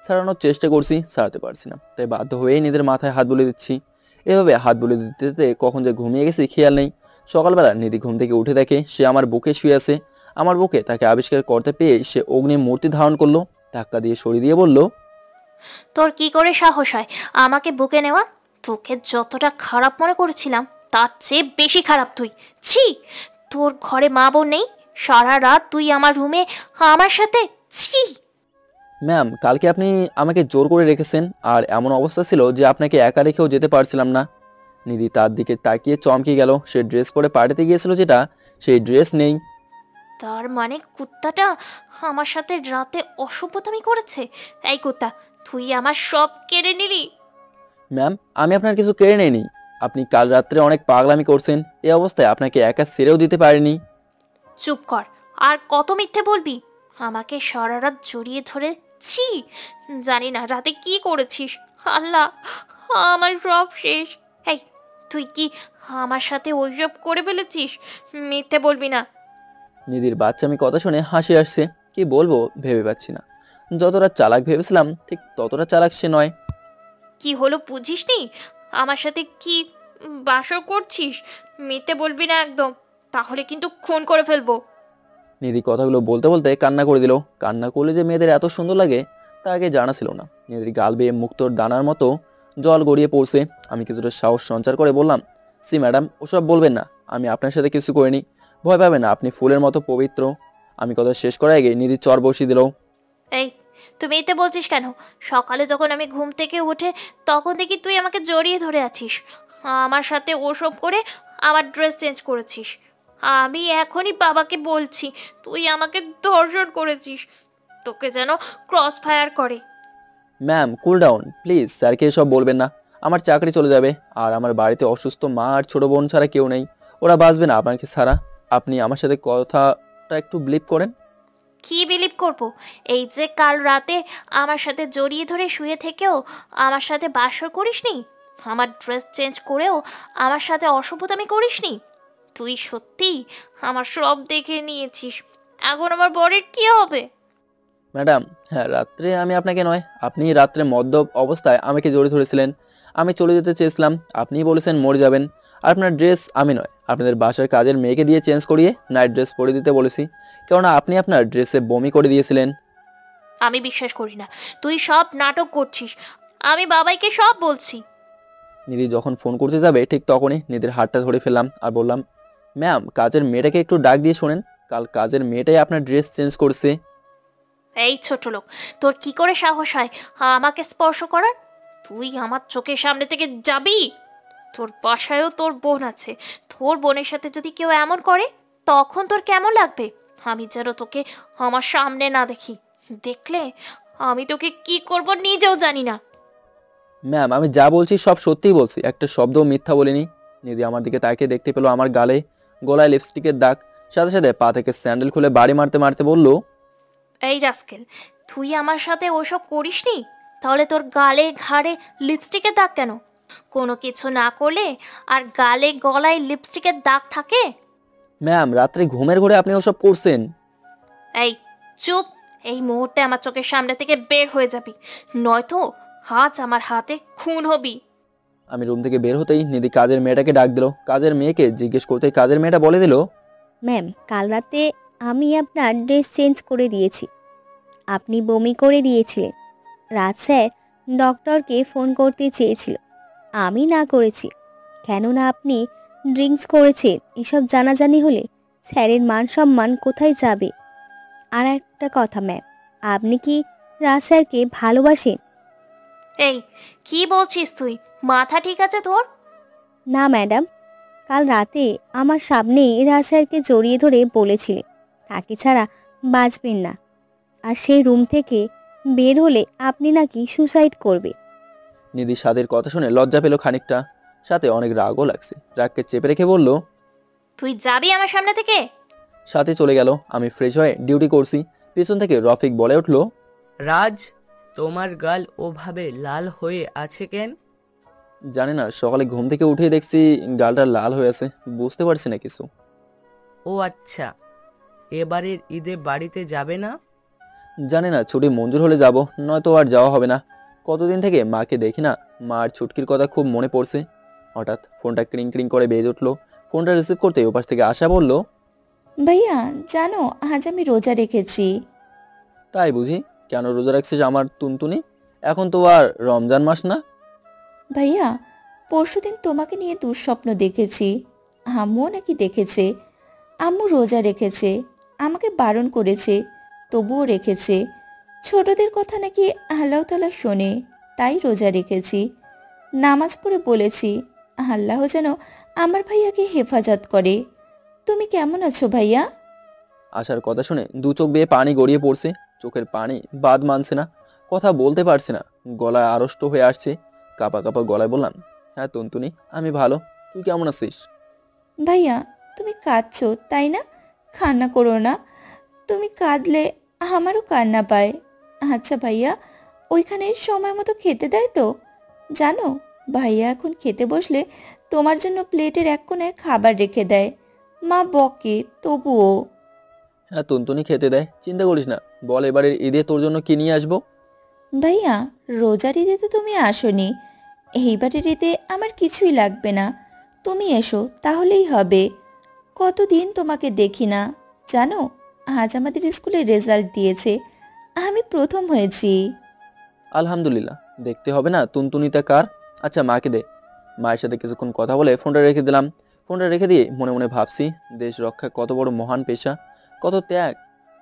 ছাড়ানোর চেষ্টা করছি, ছাড়াতে পারছি না, তাই বাধ্য হয়েই নিধির মাথায় হাত বুলিয়ে দিচ্ছি। এভাবে হাত বুলিয়ে দিতে দিতে কখন যে ঘুমিয়ে গেছি খেয়াল নেই। সকালবেলা নিধি ঘুম থেকে উঠে দেখে সে আমার বুকে শুয়ে আছে। আমার বুকে তাকে আবিষ্কার করতে পেয়ে সে অগ্নি মূর্তি ধারণ করলো। ধাক্কা দিয়ে সরিয়ে দিয়ে বলল, তোর কি করে সাহস হয় আমাকে বুকে নেওয়া? তোকে যতটা খারাপ মনে করেছিলাম তার চেয়ে বেশি খারাপ তুই। ছি, তোর ঘরে মা বোন নেই, সারা রাত তুই আমার রুমে আমার সাথে। ছি। ম্যাম কালকে আপনি আমাকে জোর করে রেখেছেন, আর এমন অবস্থা ছিল যে আপনাকে একা রেখেও যেতে পারছিলাম না। নিধি তার দিকে তাকিয়ে চমকে গেল। সে ড্রেস পরে পার্টিতে গিয়েছিল, যেটা সেই ড্রেস নেই। তার মানে কুত্তাটা আমার সাথে রাতে অসভ্যতামি করেছে। এই কুত্তা, তুই আমার সব কেড়ে নিলি। ম্যাম আমি আপনার কিছু কেড়ে নেইনি। আপনি কাল রাত্রে অনেক পাগলামি করছেন, এই অবস্থায় আপনাকে একা ছেড়েও দিতে পারিনি। চুপ কর, আর কত মিথ্যে বলবি? আমাকে সারা রাত জড়িয়ে ধরে, ছি, জানি না রাতে কি করেছিস। আল্লাহ, আমার সব শেষ। এই, তুই কি আমার সাথে ওইসব করে ফেলেছিস? মিথ্যে বলবি না। নিধির বাচ্চামি কথা শুনে হাসি আসছে। কি বলবো ভেবে পাচ্ছি না। যতটা চালাক ভেবেছিলাম ঠিক ততটা চালাক সে নয়। কি হলো বুঝিসনি? আমার সাথে কি বাসর করছিস? মিথ্যে বলবি না একদম, তাহলে কিন্তু খুন করে ফেলবো। নিধি কথাগুলো বলতে বলতে কান্না করে দিল। কান্না করলে যে মেয়েদের এত সুন্দর লাগে তা আগে জানা ছিল না। নিধির গাল বেয়ে মুক্তোর দানার মতো জল গড়িয়ে পড়ছে। আমি কিছুটা সাহস সঞ্চার করে বললাম, সি ম্যাডাম ওসব বলবেন না, আমি আপনার সাথে কিছু করিনি, ভয় পাবেন না, আপনি ফুলের মতো পবিত্র। আমি কথা শেষ করার আগে নিধি চর বসিয়ে দিল। এই, তুমি এতে বলছিস কেন? সকালে যখন আমি ঘুম থেকে উঠে তখন দেখি তুই আমাকে জড়িয়ে ধরে আছিস, আমার সাথে ওসব করে আমার ড্রেস চেঞ্জ করেছিস। আমি এখনই বাবাকে বলছি তুই আমাকে ধর্ষণ করেছিস, তোকে যেন ক্রস ফায়ার করে। ম্যাম কুল ডাউন প্লিজ, স্যারকে এসব বলবেন না। আমার চাকরি চলে যাবে, আর আমার বাড়িতে অসুস্থ মা আর ছোট বোন ছাড়া কেউ নেই, ওরা বাঁচবে না আপনাকে ছাড়া। আপনি আমার সাথে কথাটা একটু বিলিভ করেন। কি বিলিভ করব? এই যে কাল রাতে আমার সাথে জড়িয়ে ধরে শুয়ে থেকেও আমার সাথে বাসর করিসনি, আমার ড্রেস চেঞ্জ করেও আমার সাথে অসভ্যতামি করিসনি। তুই সত্যি আমার সব দেখে নিয়েছিস, এখন আমার বরের কি হবে? ম্যাডাম হ্যাঁ, রাত্রে আমি আপনাকে নয়, আপনি রাত্রে মদ্যপ অবস্থায় আমাকে জড়িয়ে ধরেছিলেন। আমি চলে যেতে চেয়েছিলাম, আপনিই বলেছেন মরে যাবেন। আর আপনার ড্রেস আমি নয়, আপনাদের বাসার কাজের মেয়েকে দিয়ে চেঞ্জ করিয়ে নাইট ড্রেস পরে দিতে বলেছি, কেননা আপনি আপনার ড্রেসে বমি করে দিয়েছিলেন। আমি বিশ্বাস করি না, তুই সব নাটক করছিস। আমি বাবাইকে সব বলছি। নিধি যখন ফোন করতে যাবে ঠিক তখনই নিধির হাতটা ধরে ফেললাম আর বললাম, ম্যাম কাজের মেয়েটাকে একটু ডাক দিয়ে শোনেন, কাল কাজের মেয়েটাই আপনার ড্রেস চেঞ্জ করছে। এই ছোট লোক, তোর কি করে সাহস হয় আমাকে স্পর্শ করার? তুই আমার চোখের সামনে থেকে যাবি? তোর বাসায়ও তোর বোন আছে, তোর বোনের সাথে যদি কেউ এমন করে তখন তোর কেমন লাগবে? আমি যেন তোকে আমার সামনে না দেখি, দেখলে আমি তোকে কি করব নিজেও জানি না। ম্যাম আমি যা বলছি সব সত্যিই বলছি, একটা শব্দও মিথ্যা বলিনি। নিধি আমার দিকে তাকিয়ে দেখতে পেলো আমার গালে গলায় লিপস্টিকের দাগ, সাথে সাথে পা থেকে স্যান্ডেল খুলে বাড়ি মারতে মারতে বলল, এই রাস্কেল, তুই আমার সাথে ওসব করিসনি, তাহলে তোর গালে ঘাড়ে লিপস্টিকের দাগ কেন? কোনো কিছু না করলে আর গালে গলায় লিপস্টিকের দাগ থাকে? ম্যাম রাত্রে ঘুমের ঘরে আপনি ওসব করছেন। এই চুপ, এই মুহূর্তে আমার চোখের সামনে থেকে বের হয়ে যাবি, নয়তো আজ আমার হাতে খুন হবি। আমি রুম থেকে বের হতেই নিধি কাজের মেয়েটাকে ডাক দিল। কাজের মেয়েকে জিজ্ঞেস করতেই কাজের মেয়েটা বলে দিল, ম্যাম কাল রাতে আমি আপনার ড্রেস চেঞ্জ করে দিয়েছি, আপনি বমি করে দিয়েছিলেন। রাত স্যার ডক্টরকে ফোন করতে চেয়েছিল, আমি না করেছি, কেননা আপনি ড্রিঙ্কস করেছেন। এসব জানাজানি হলে স্যারের মান সম্মান কোথায় যাবে? আর একটা কথা ম্যাম, আপনি কি রাজ স্যারকে ভালোবাসেন? এই কি বলছিস তুই? মাথা ঠিক আছে তোর? না ম্যাডাম, কাল রাতে আমার সামনেই রাজ স্যারকে জড়িয়ে ধরে বলেছিলেন তাকে ছাড়া বাঁচবেন না, আর সেই রুম থেকে বের হলে আপনি নাকি সুসাইড করবে। নিধি স্বাদের কথা শুনে লজ্জা পেল খানিকটা, সাথে অনেক রাগও লাগছে। রাগকে চেপে রেখে বলল, তুই যাবি আমার সামনে থেকে? সাথে চলে গেল। আমি ফ্রেশ হয়ে ডিউটি করছি। পেছন থেকে রফিক বলে উঠল, রাজ, তোমার গাল ওভাবে লাল হয়ে আছে কেন? জানি না, সকালে ঘুম থেকে উঠে দেখছি গালটা লাল হয়ে আছে, বুঝতে পারছি না কিছু। ও আচ্ছা, এবারের ঈদে বাড়িতে যাবে না? জানি না, ছুটি মঞ্জুর হলে যাব, নয়তো আর যাওয়া হবে না। কতদিন থেকে মাকে দেখি না, মার ছুটকির কথা খুব মনে পড়ছে। হঠাৎ ফোনটা ক্রিং ক্রিং করে বেজে উঠলো। ফোনটা রিসিভ করতে ওপাশ থেকে আশা বলল, ভাইয়া জানো আজ আমি রোজা রেখেছি। তাই বুঝি? কেন রোজা রাখছিস আমার তুনতুনি? এখন তো আর রমজান মাস না। ভাইয়া পরশুদিন তোমাকে নিয়ে দুঃস্বপ্ন দেখেছি। আম্মুও নাকি দেখেছে। আম্মু রোজা রেখেছে, আমাকে বারণ করেছে, তবুও রেখেছে। ছোটদের কথা নাকি আল্লাহ তাআলা শোনে, তাই রোজা রেখেছি। নামাজ পড়ে বলেছি আল্লাহ যেন আমার ভাইয়াকে হেফাজত করে। তুমি কেমন আছো ভাইয়া? আশার কথা শুনে দু চোখ বেয়ে পানি গড়িয়ে পড়ছে। চোখের পানি বাদ মানছে না, কথা বলতে পারছে না, গলায় আড়ষ্ট হয়ে আসছে। কাপা কাপা গলায় বললাম, হ্যাঁ তুনতুনি, আমি ভালো, তুই কেমন আছিস? ভাইয়া তুমি কাঁদছো তাই না? কান্না করো না, তুমি কাঁদলে আমারও কান্না পায়। আচ্ছা ভাইয়া, ওইখানে সময় মতো খেতে দেয় তো? জানো ভাইয়া এখন খেতে বসলে তোমার জন্য প্লেটের এক কোণায় খাবার রেখে দেয়। মা বকে তবুও। হ্যাঁ তুনতুনি খেতে দেয়, চিন্তা করিস না। বল এবারের ঈদে তোর জন্য কি নিয়ে আসবো? ভাইয়া রোজার ঈদে তো তুমি আসোনি, এইবারের ঈদে আমার কিছুই লাগবে না। তুমি এসো তাহলেই হবে। কতদিন তোমাকে দেখি না। জানো আজ আমাদের স্কুলে রেজাল্ট দিয়েছে, আমি প্রথম হয়েছি। আলহামদুলিল্লাহ। দেখতে হবে না তুনতুনিটা কার? আচ্ছা মাকে দে। মায়ের সাথে কিছুক্ষণ কথা বলে ফোনটা রেখে দিলাম। ফোনটা রেখে দিয়ে মনে মনে ভাবছি, দেশ রক্ষা কত বড় মহান পেশা, কত ত্যাগ।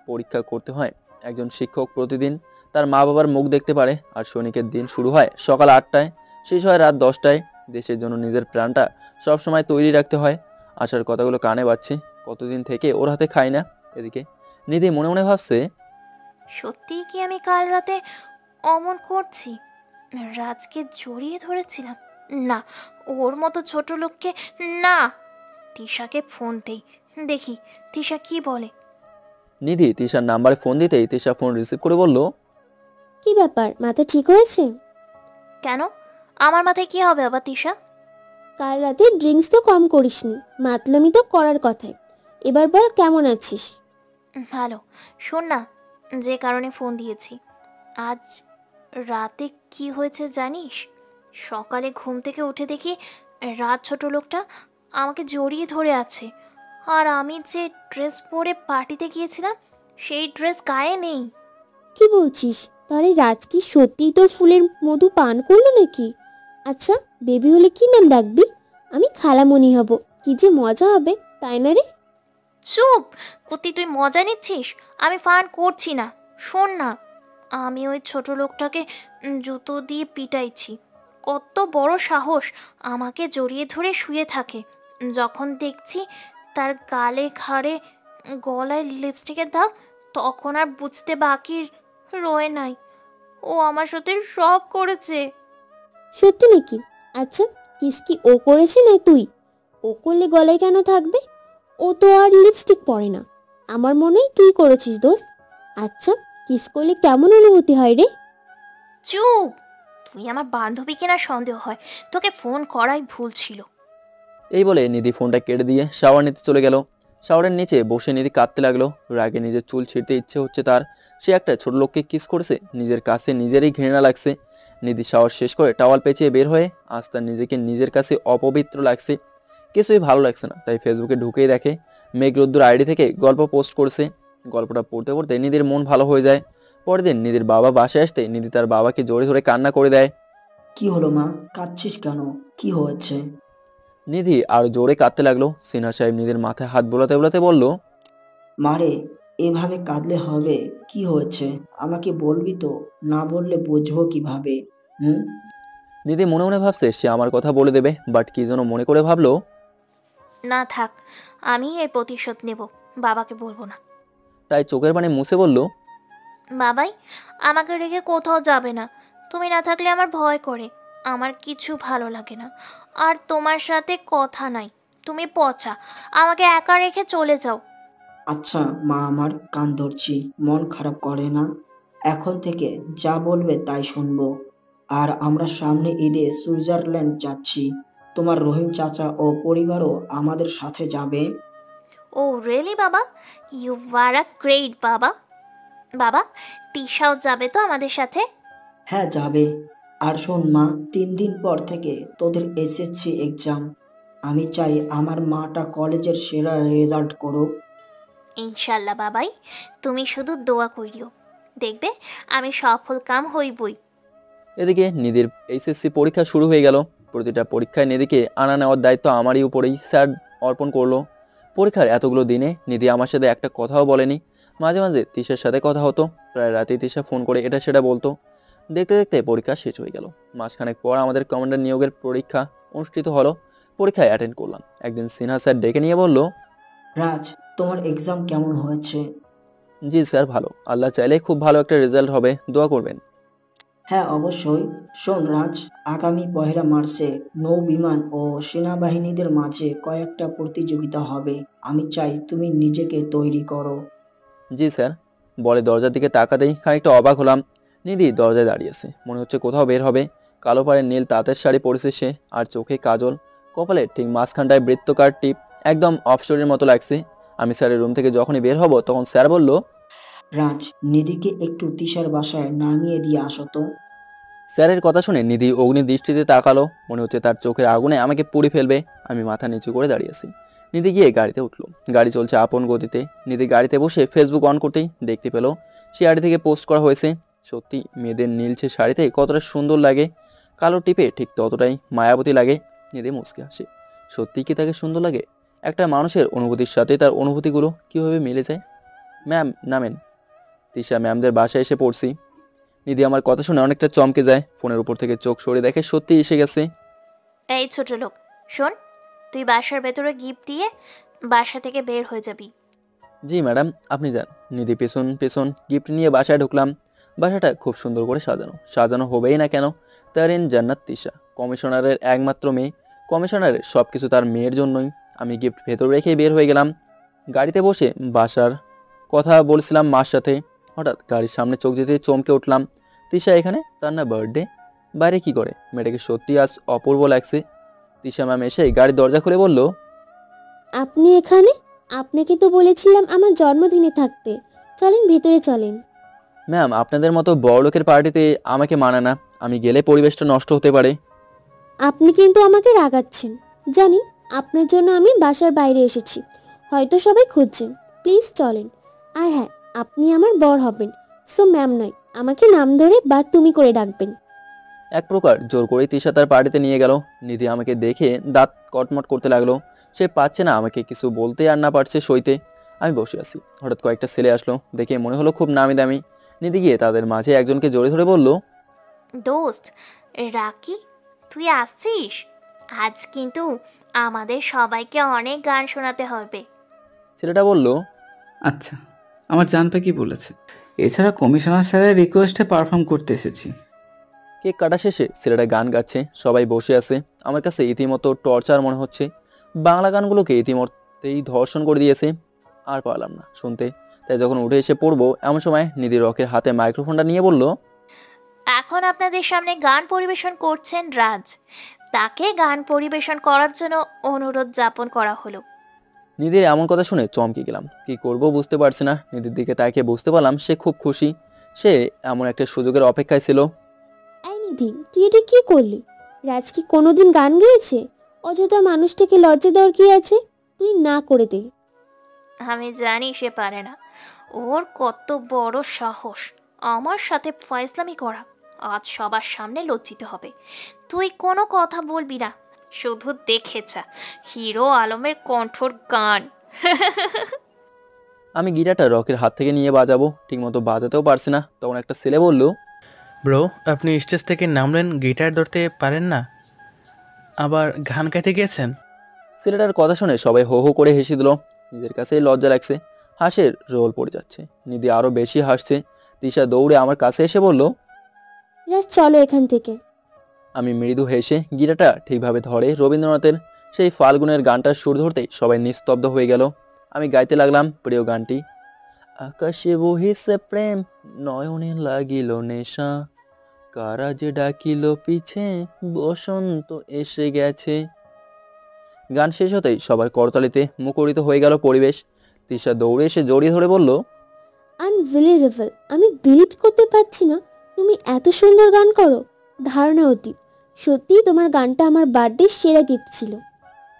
পরীক্ষা করতে হয়। একজন শিক্ষক প্রতিদিন তার মা বাবার মুখ দেখতে পারে, আর সৈনিকের দিন শুরু হয় সকাল 8টায়, শেষ হয় রাত 10টায়। দেশের জন্য নিজের প্রাণটা সবসময় তৈরি রাখতে হয়। আশার কথাগুলো কানে বাজছে, কতদিন থেকে ওর হাতে খাই না। এদিকে নিধি মনে মনে ভাবছে, সত্যিই কি আমি কাল রাতে অমন করছি? রাজকে জড়িয়ে ধরেছিলাম? না, ওর মতো ছোট লোককে না। তিশাকে ফোন দেই, দেখি তিশা কি বলে। নিধি তিশার নাম্বারে ফোন দিতেই তিশা ফোন রিসিভ করে বলল, কি ব্যাপার, মাথা ঠিক হয়েছে? কেন, আমার মাথায় কি হবে আবার তিশা? কাল রাতে ড্রিঙ্কস তো কম করিসনি, মাতলামি তো করার কথাই। এবার বল কেমন আছিস? ভালো। শোন না, যে কারণে ফোন দিয়েছি, আজ রাতে কি হয়েছে জানিস? সকালে ঘুম থেকে উঠে দেখি রাত ছোট লোকটা আমাকে জড়িয়ে ধরে আছে, আর আমি যে ড্রেস পরে পার্টিতে গিয়েছিলাম সেই ড্রেস গায়ে নেই। কি বলছিস? তাহলে রাজ কি সত্যিই তোর ফুলের মধু পান করলো নাকি? আচ্ছা, বেবি হলে কি নাম রাখবি? আমি খালামণি হব, কি যে মজা হবে, তাই না রে? চুপ! কুতি, তুই মজা নিচ্ছিস, আমি ফান করছি না। শোন না, আমি ওই ছোট লোকটাকে জুতো দিয়ে পিটাইছি। কত বড় সাহস, আমাকে জড়িয়ে ধরে শুয়ে থাকে। যখন দেখছি তার গালে ঘাড়ে গলায় লিপস্টিকের দাগ, তখন আর বুঝতে বাকি রয়ে নাই, ও আমার সাথে সব করেছে। সত্যি নাকি? আচ্ছা, কিস কি ও করেছে না তুই? ও করলে গলায় কেন থাকবে? ও তো আর লিপস্টিক পরে না। আমার মনে হয় তুই করেছিস দোস্ত। আচ্ছা, কিস করলে কেমন অনুভূতি হয় রে? চুপ! তুই আমার বান্ধবী কিনা সন্দেহ হয়, তোকে ফোন করাই ভুল ছিল। এই বলে নিধি ফোনটা কেটে দিয়ে শাওয়ার নিতে চলে গেল। শাওয়ারের নিচে বসে নিধি কাঁদতে লাগলো। রাগে নিজের চুল ছিঁড়তে ইচ্ছে হচ্ছে তার। সে একটা ছোট লোককে কিস করেছে, নিজের কাছে নিজেরই ঘৃণা লাগছে। নিধি শাওয়ার শেষ করে টাওয়াল পেঁচিয়ে বের হয়ে আজ তার নিজেকে নিজের কাছে অপবিত্র লাগছে। কিছুই ভালো লাগছে না, তাই ফেসবুকে ঢুকেই দেখে মেঘরোদ্দুর আইডি থেকে গল্প পোস্ট করছে। গল্পটা পড়তে পড়তে নিধির মন ভালো হয়ে যায়। পরের দিন নিধির বাবা বাসায় আসতে নিধি তার বাবাকে জড়িয়ে ধরে কান্না করে দেয়। কি হলো মা, কাঁদছিস কেন? কি হয়েছে? নিধি আর জোরে কাঁদতে লাগলো। সিনহা সাহেব নিধির মাথায় হাত বোলাতে বোলাতে বলল, মারে, এভাবে কাঁদলে হবে? কি হয়েছে আমাকে বলবি তো? না বললে বুঝবো কিভাবে? হুম? নিধি মনে মনে ভাবছে সে আমার কথা বলে দেবে, বাট কি যেন মনে করে ভাবলো। না থাক, আমি এর প্রতিশোধ নেব, বাবাকে বলবো না। তাই চোখের পানি মুছে বলল, বাবাই আমাকে রেখে কোথাও যাবে না। তুমি না থাকলে আমার ভয় করে, আমার কিছু ভালো লাগে না। আর তোমার সাথে কথা নাই, তুমি পচা, আমাকে একা রেখে চলে যাও। আচ্ছা মা, আমার কান ধরছি, মন খারাপ করে না। এখন থেকে যা বলবে তাই শুনবো। আর আমরা সামনে ঈদে সুইজারল্যান্ড যাচ্ছি। তোমার রহিম চাচা ও পরিবারও আমাদের সাথে যাবে। ও রিয়েলি বাবা, ইউ আর আ গ্রেট বাবা। বাবা, তিশাও যাবে তো আমাদের সাথে? হ্যাঁ যাবে। আর শোন মা, 3 দিন পর থেকে তোদের এসএসসি এক্সাম। আমি চাই আমার মাটা কলেজের সেরা রেজাল্ট করুক। ইনশাল্লাহ বাবাই, তুমি শুধু দোয়া করিও, দেখবে আমি সফল কাম হইবই। এদিকে নিধির এইচএসসি পরীক্ষা শুরু হয়ে গেল। প্রতিটা পরীক্ষায় নিধিকে আনা নেওয়ার দায়িত্ব আমারই উপরেই স্যার অর্পণ করলো। পরীক্ষার এতগুলো দিনে নিধি আমার সাথে একটা কথাও বলেনি। মাঝে মাঝে তিশার সাথে কথা হতো, প্রায় রাতে তিশা ফোন করে এটা সেটা বলতো। দেখতে দেখতে পরীক্ষা শেষ হয়ে গেল। মাসখানেক পর আমাদের কমান্ডার নিয়োগের পরীক্ষা অনুষ্ঠিত হলো। পরীক্ষায় অ্যাটেন্ড করলাম। একদিন সিনহা স্যার ডেকে নিয়ে বলল, রাজ, তোমার এক্সাম কেমন হয়েছে? জি স্যার ভালো, আল্লাহ চাইলে খুব ভালো একটা রেজাল্ট হবে, দোয়া করবেন। হ্যাঁ অবশ্যই। শোন রাজ, আগামী 1 মার্চে নৌ বিমান ও সেনাবাহিনীদের মাঝে কয়েকটা প্রতিযোগিতা হবে। আমি চাই তুমি নিজেকে তৈরি করো। জি স্যার। বলে দরজার দিকে তাকাতেই খানিকটা অবাক হলাম। নিধি দরজায় দাঁড়িয়েছে, মনে হচ্ছে কোথাও বের হবে। কালো পাড়ের নীল তাঁতের শাড়ি পরেছে সে, আর চোখে কাজল, কপালে ঠিক মাঝখানটায় বৃত্তকার টিপ, একদম অফস্টোরির মতো লাগছে। আমি স্যারের রুম থেকে যখনই বের হব তখন স্যার বলল, রাজ, নিধিকে একটু তিশার বাসায় নামিয়ে দিয়ে আসো তো। স্যারের কথা শুনে নিধি অগ্নি দৃষ্টিতে তাকালো, মনে হচ্ছে তার চোখের আগুনে আমাকে পুড়ে ফেলবে। আমি মাথা নিচু করে দাঁড়িয়েছি। নিধি গিয়ে গাড়িতে উঠলো। গাড়ি চলছে আপন গতিতে। নিধি গাড়িতে বসে ফেসবুক অন করতেই দেখতে পেল শাড়ি থেকে পোস্ট করা হয়েছে। সত্যি মেয়েদের নীলছে শাড়িতে কতটা সুন্দর লাগে, কালো টিপে ঠিক ততটাই মায়াবতী লাগে। নিধি মুচকে হাসে। সত্যি কি তাকে সুন্দর লাগে? একটা মানুষের অনুভূতির সাথে তার অনুভূতিগুলো কীভাবে মিলে যায়। ম্যাম নামেন। তিশা ম্যামদের বাসায় এসে পড়ছি। নিধি আমার কথা শুনে অনেকটা চমকে যায়। ফোনের উপর থেকে চোখ সরিয়ে দেখে সত্যি এসে গেছে। এই ছোট লোক, শোন, তুই বাসার ভেতরে গিফট দিয়ে বাসা থেকে বের হয়ে যাবি। জি ম্যাডাম, আপনি যান। নিধি পেছন পেছন গিফট নিয়ে বাসায় ঢুকলাম। বাসাটা খুব সুন্দর করে সাজানো, সাজানো হবেই না কেন। তারিন জান্নাত তিশা, কমিশনারের একমাত্র মেয়ে। কমিশনারের সব কিছু তার মেয়ের জন্যই। আমি গিফট ভেতর রেখেই বের হয়ে গেলাম। গাড়িতে বসে বাসার কথা বলছিলাম মার সাথে। হঠাৎ গাড়ির সামনে চোখ যেতে চমকে উঠলাম। তিশা এখানে, তার না বার্থডে? বাইরে কি করে? মেয়েটাকে সত্যি আজ অপূর্ব লাগছে। তিশা ম্যাম এসে গাড়ির দরজা খুলে বলল, আপনি এখানে? আপনাকে তো বলেছিলাম আমার জন্মদিনে থাকতে। চলেন ভেতরে চলেন। ম্যাম আপনাদের মতো বড়লোকের পার্টিতে আমাকে মানে না। আমি গেলে পরিবেশটা নষ্ট হতে পারে। আপনি কিন্তু আমাকে রাগাচ্ছেন। জানি আপনার জন্য আমি বাসার বাইরে এসেছি, হয়তো সবাই খুঁজছেন। প্লিজ চলেন। আর হ্যাঁ, আপনি আমার বর হবেন, সো ম্যাম নয়, আমাকে নাম ধরে বা তুমি করে ডাকবেন। এক প্রকার জোর করেই তিশা তার পার্টিতে নিয়ে গেল। নিধি আমাকে দেখে দাঁত কটমট করতে লাগলো। সে পাচ্ছে না আমাকে কিছু বলতে আর না পারছে সইতে। আমি বসে আছি। হঠাৎ কয়েকটা ছেলে আসলো, দেখে মনে হলো খুব নামি দামি। নিধি গিয়ে তাদের মাঝে একজনকে জড়িয়ে ধরে বলল, দোস্ত রাকি, তুই আসছিস? আজ কিন্তু আমাদের সবাইকে অনেক গান শোনাতে হবে। ছেলেটা বলল, আচ্ছা, আমার জান পাখি বলেছে। এছাড়া কমিশনার স্যারের রিকোয়েস্টে পারফর্ম করতে এসেছি। কেক কাটা শেষে ছেলেটা গান গাচ্ছে, সবাই বসে আছে। আমার কাছে ইতিমতো টর্চার মনে হচ্ছে। বাংলা গানগুলোকে ইতিমধ্যেই ধর্ষণ করে দিয়েছে। আর পারলাম না শুনতে। তাই যখন উঠে এসে পড়বো এমন সময় নিধি রকের হাতে মাইক্রোফোনটা নিয়ে বলল, এখন আপনাদের সামনে গান পরিবেশন করছেন রাজ, তাকে গান পরিবেশন করার জন্য অনুরোধ জ্ঞাপন করা হলো। নিধির এমন কথা শুনে চমকে গেলাম। কি করব বুঝতে পারছি না। নিধির দিকে তাকে বুঝতে পারলাম সে খুব খুশি। সে এমন একটা সুযোগের অপেক্ষায় ছিল। এই নিধি, তুই এটা কি করলি? রাজ কি কোনোদিন গান গেয়েছে? অযথা মানুষটাকে লজ্জা দেওয়ার কি আছে? তুই না করে দে। আমি জানি সে পারে না। ওর কত বড় সাহস আমার সাথে ফয়সলামি করা। আজ সবার সামনে লজ্জিত হবে। তুই কোনো কথা বলবি না, শুধু দেখে যা হিরো আলমের কণ্ঠর গান। আমি গিটারটা রকের হাত থেকে নিয়ে বাজাবো, ঠিকমতো বাজাতেও পারছি না। তখন একটা ছেলে বলল, ব্রো, আপনি স্টেজ থেকে নামলেন, গিটার ধরতে পারেন না, আবার গান গাইতে গিয়েছেন? ছেলেটার কথা শুনে সবাই হো হো করে হেসে দিল। নিজের কাছে লজ্জা লাগছে। হাসির রোল পড়ে যাচ্ছে। নিধি আরও বেশি হাসছে। তিশা দৌড়ে আমার কাছে এসে বলল, রাজ চলো এখান থেকে। আমি মৃদু হেসে গিটারটা ঠিকভাবে ধরে রবীন্দ্রনাথের সেই ফাল্গুনের গানটার সুর ধরতেই সবাই নিস্তব্ধ হয়ে গেল। আমি গাইতে লাগলাম প্রিয় গানটি। আকাশে বহিছে প্রেম, নয়নে লাগিল নেশা, কারা যে ডাকিল পিছে, বসন্ত এসে গেছে। গান শেষ হতেই সবার করতালিতে মুখরিত হয়ে গেল পরিবেশ। তিশা দৌড়ে এসে জড়িয়ে ধরে বলল, আনবিলিভেবল, আমি বিলিভ করতে পারছি না তুমি এত সুন্দর গান করো। ধারণা অতীত, সত্যিই তোমার গানটা আমার বার্থডে সেরা গিফট ছিল।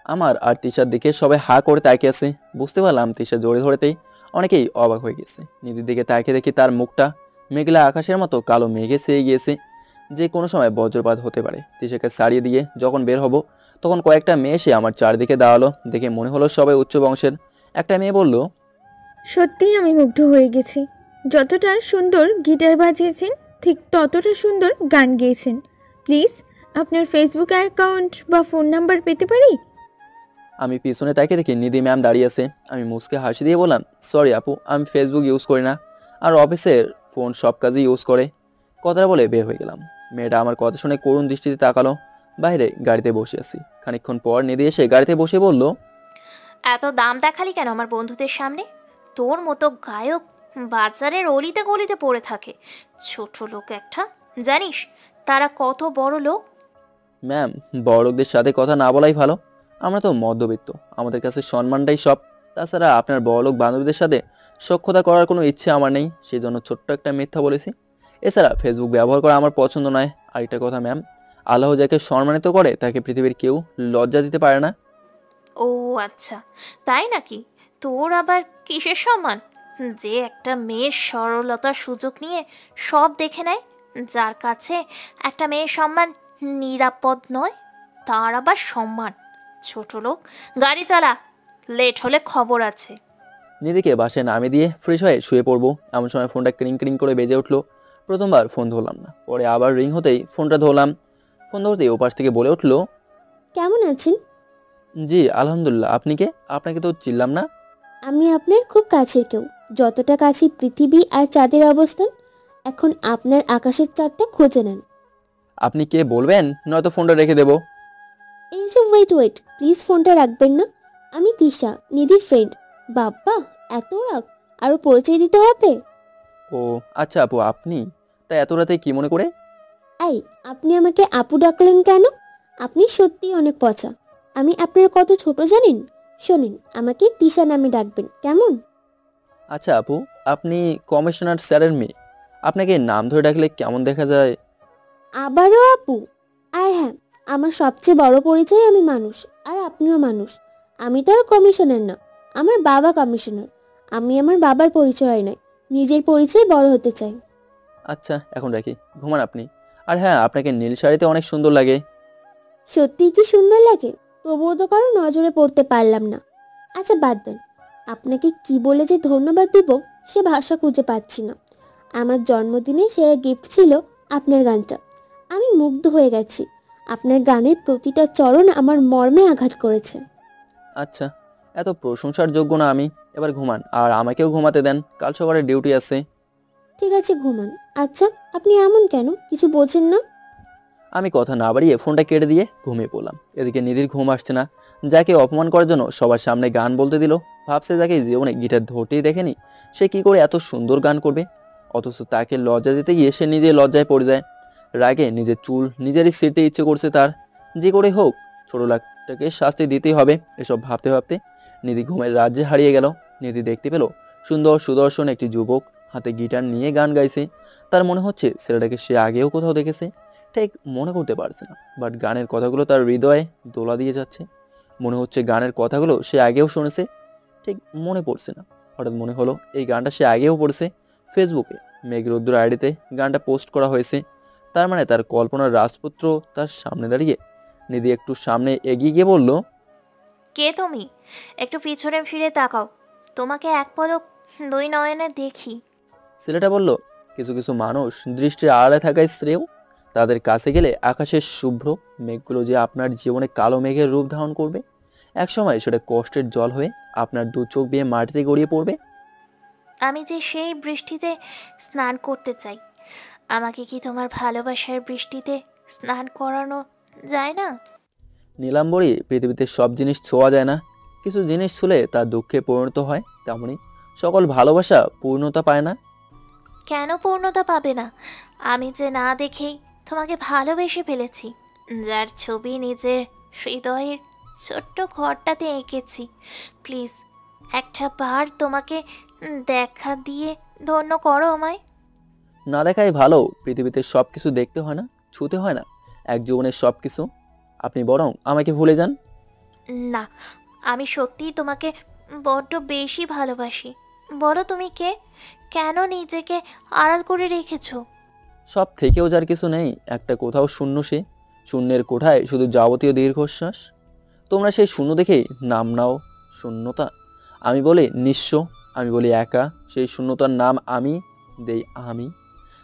আমার আর তিশার দিকে সবাই হা করে তাকিয়ে আছে। বুঝতে পারলাম তিশা জড়িয়ে ধরেতেই অনেকেই অবাক হয়ে গেছে। নিধির দিকে তাকিয়ে দেখি তার মুখটা মেঘলা আকাশের মতো কালো মেঘে ছেয়ে গিয়েছে, যে কোনো সময় বজ্রপাত হতে পারে। তিশাকে সারিয়ে দিয়ে যখন বের হব তখন কয়েকটা মেয়ে এসে আমার চারদিকে দাঁড়ালো। দেখে মনে হলো সবাই উচ্চ বংশের। একটা মেয়ে বলল, সত্যিই আমি মুগ্ধ হয়ে গেছি। যতটা সুন্দর গিটার বাজিয়েছেন ঠিক ততটা সুন্দর গান গেয়েছেন। প্লিজ আপনার ফেসবুক অ্যাকাউন্ট বা ফোন নাম্বার পেতে পারি? আমি পিছনে তাকিয়ে দেখি নিধি ম্যাম দাঁড়িয়ে আছে। আমি মুচকে হাসি দিয়ে বললাম, সরি আপু, আমি ফেসবুক ইউজ করি না, আর অফিসের ফোন সব কাজে ইউজ করে। কথাটা বলে বের হয়ে গেলাম। মেয়েটা আমার কথা শুনে করুণ দৃষ্টিতে তাকালো। বাইরে গাড়িতে বসে আছি। খানিকক্ষণ পর নিধি এসে গাড়িতে বসে বলল, এত দাম দেখালি কেন আমার বন্ধুদের সামনে? তোর মতো গায়ক বাজারের অলিতে গলিতে পড়ে থাকে। ছোট লোক একটা, জানিস তারা কত বড় লোক? ম্যাম, বড়লোকদের সাথে কথা না বলাই ভালো। আমরা তো মধ্যবিত্ত, আমাদের কাছে সম্মানটাই সব। তাছাড়া আপনার বড়লোক বান্ধবীদের সাথে সখ্যতা করার কোনো ইচ্ছে আমার নেই, সেই জন্য ছোট্ট একটা মিথ্যা বলেছি। এছাড়া ফেসবুক ব্যবহার করা আমার পছন্দ নয়। আরেকটা কথা ম্যাম, আল্লাহ যাকে সম্মানিত করে তাকে পৃথিবীর কেউ লজ্জা দিতে পারে না। ও আচ্ছা, তাই নাকি? তোর আবার কিসের সম্মান? যে একটা মেয়ের সরলতার সুযোগ নিয়ে সব দেখে নেয়, যার কাছে একটা মেয়ের সম্মান নিরাপদ নয়, তার আবার সম্মান? ছোট লোক, গাড়ি চালা, লেট হলে খবর আছে। নিধিকে বাসায় নামিয়ে দিয়ে ফ্রেশ হয়ে শুয়ে পড়বো এমন সময় ফোনটা ক্রিং ক্রিং করে বেজে উঠলো। প্রথমবার ফোন ধরলাম না, পরে আবার রিং হতেই ফোনটা ধরলাম। ফোন ধরতেই ওপাশ থেকে বলে উঠলো, কেমন আছেন? জি আলহামদুলিল্লাহ, আপনি কে? আপনাকে তো চিনলাম না। আমি আপনার খুব কাছের কেউ। যতটা কাছে পৃথিবী আর চাঁদের অবস্থান, এখন আপনার আকাশের চাঁদটা খুঁজে নেন। আপনি কে বলবেন, নয়তো ফোনটা রেখে দেবো। এই যে ওয়েট, প্লিজ ফোনটা রাখবেন না। আমি তিশা, নিধির ফ্রেন্ড। বাবা, এত রাগ, আরও পরিচয় দিতে হবে? ও আচ্ছা আপু, আপনি তাই এত রাতে কি মনে করে? এই, আপনি আমাকে আপু ডাকলেন কেন? আপনি সত্যিই অনেক পচা। আমি আপনার কত ছোট জানেন? শোনেন, আমাকে তিশা নামে ডাকবেন, কেমন? আচ্ছা আপু, আপনি কমিশনার স্যারের মেয়ে, আপনাকে নাম ধরে ডাকলে কেমন দেখা যায়? আবারও আপু? আর হ্যাঁ, আমার সবচেয়ে বড় পরিচয় আমি মানুষ, আর আপনিও মানুষ। আমি তো আর কমিশনার না, আমার বাবা কমিশনার। আমি আমার বাবার পরিচয় নয়, নিজের পরিচয় বড় হতে চাই। আচ্ছা এখন রাখি, ঘুমান আপনি। আর হ্যাঁ, আপনাকে নীল শাড়িতে অনেক সুন্দর লাগে। সত্যিই কি সুন্দর লাগে? তবুও তো কারো নজরে পড়তে পারলাম না। আচ্ছা বাদ দেন, আপনাকে কি বলে যে ধন্যবাদ দিব সে ভাষা খুঁজে পাচ্ছি না। আমার জন্মদিনে সেরা গিফট ছিল আপনার গানটা। আমি মুগ্ধ হয়ে গেছি। আপনার গানের প্রতিটা চরণ আমার মর্মে আঘাত করেছে। আচ্ছা, এত প্রশংসার যোগ্য না আমি। এবার ঘুমান, আর আমাকেও ঘুমাতে দেন, কাল সকালে ডিউটি আছে। ঠিক আছে, ঘুমান। আচ্ছা, আপনি এমন কেন, কিছু বোঝেন না? আমি কথা না বাড়িয়ে ফোনটা কেটে দিয়ে ঘুমিয়ে পড়লাম। এদিকে নিধির ঘুম আসছে না। যাকে অপমান করার জন্য সবার সামনে গান বলতে দিল, ভাবছে যাকে জীবনে গিটার ধরতেই দেখেনি, সে কি করে এত সুন্দর গান করবে। অথচ তাকে লজ্জা দিতে গিয়ে সে নিজে লজ্জায় পড়ে যায়। রাগে নিজের চুল নিজেরই সেটে ইচ্ছে করছে তার। যে করে হোক ছোট লাখটাকে শাস্তি দিতেই হবে। এসব ভাবতে ভাবতে নিধি ঘুমের রাজ্যে হারিয়ে গেল। নিধি দেখতে পেল সুন্দর সুদর্শন একটি যুবক হাতে গিটার নিয়ে গান গাইছে। তার মনে হচ্ছে ছেলেটাকে সে আগেও কোথাও দেখেছে, ঠিক মনে করতে পারছে না। বাট গানের কথাগুলো তার হৃদয়ে দোলা দিয়ে যাচ্ছে। মনে হচ্ছে গানের কথাগুলো সে আগেও শুনেছে, ঠিক মনে পড়ছে না। হঠাৎ মনে হলো এই গানটা সে আগেও পড়ছে। ফেসবুকে মেঘরৌদ্র আইডিতে গানটা পোস্ট করা হয়েছে। তার মানে তার কল্পনার রাজপুত্র তার সামনে দাঁড়িয়ে। নিধি একটু সামনে এগিয়ে গিয়ে বলল, কে তুমি? একটু পিছনে ফিরে তাকাও, তোমাকে এক পলক দুই নয়নে দেখি। ছেলেটা বলল, কিছু কিছু মানুষ দৃষ্টির আড়ালে থাকায় শ্রেয়। তাদের কাছে গেলে আকাশের শুভ্র মেঘগুলো যে আপনার জীবনে কালো মেঘের রূপ ধারণ করবে। একসময় সেটা কষ্টের জল হয়ে আপনার দু চোখ বেয়ে মাটিতে গড়িয়ে পড়বে। আমি যে সেই বৃষ্টিতে স্নান করতে চাই। আমাকে কি তোমার ভালোবাসার বৃষ্টিতে স্নান করানো যায় না? নীলাম্বরী, পৃথিবীতে সব জিনিস ছোঁয়া যায় না, কিছু জিনিস ছুলে তা দুঃখে পরিণত হয়, তেমনি সকল ভালোবাসা পূর্ণতা পায় না। কেন পূর্ণতা পাবে না? আমি যে না দেখেই তোমাকে ভালোবেসে ফেলেছি, যার ছবি নিজের হৃদয়ের ছোট্ট ঘরটাতে এঁকেছি। প্লিজ একটা বার তোমাকে দেখা দিয়ে ধন্য করো আমায়। না দেখাই ভালো, পৃথিবীতে সব কিছু দেখতে হয় না, ছুতে হয় না এক জীবনের সব কিছু। আপনি বরং আমাকে ভুলে যান। না, আমি সত্যিই তোমাকে বড্ড বেশি ভালোবাসি। বলো তুমি কে? কেন নিজেকে আড়াল করে রেখেছো? সব থেকেও যার কিছু নেই, একটা কোথাও শূন্য, সে শূন্যের কোঠায় শুধু যাবতীয় দীর্ঘশ্বাস। তোমরা সেই শূন্য দেখেই নাম নাও শূন্যতা। আমি বলি নিঃস্ব, আমি বলি একা। সেই শূন্যতার নাম আমি দেই আমি,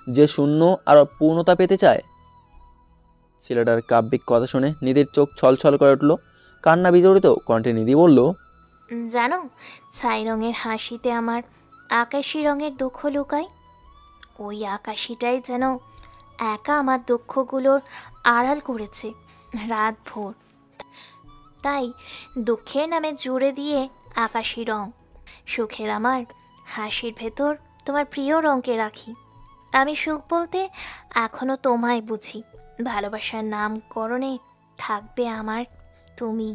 যে শূন্য আর পূর্ণতা পেতে চায়। ছেলেটার কাব্যিক কথা শুনে নিধির চোখ ছলছল করে উঠল। কান্না বিজড়িত কণ্ঠে নিধি বলল, জানো, ছাই রঙের হাসিতে আমার আকাশি রঙের দুঃখ লুকায়। ওই আকাশিটাই যেন একা আমার দুঃখগুলোর আড়াল করেছে রাত ভোর। তাই দুঃখের নামে জুড়ে দিয়ে আকাশি রং, সুখের আমার হাসির ভেতর তোমার প্রিয় রঙকে রাখি। আমি সুখ বলতে এখনো তোমায় বুঝি। ভালোবাসার নামকরণে থাকবে আমার তুমি।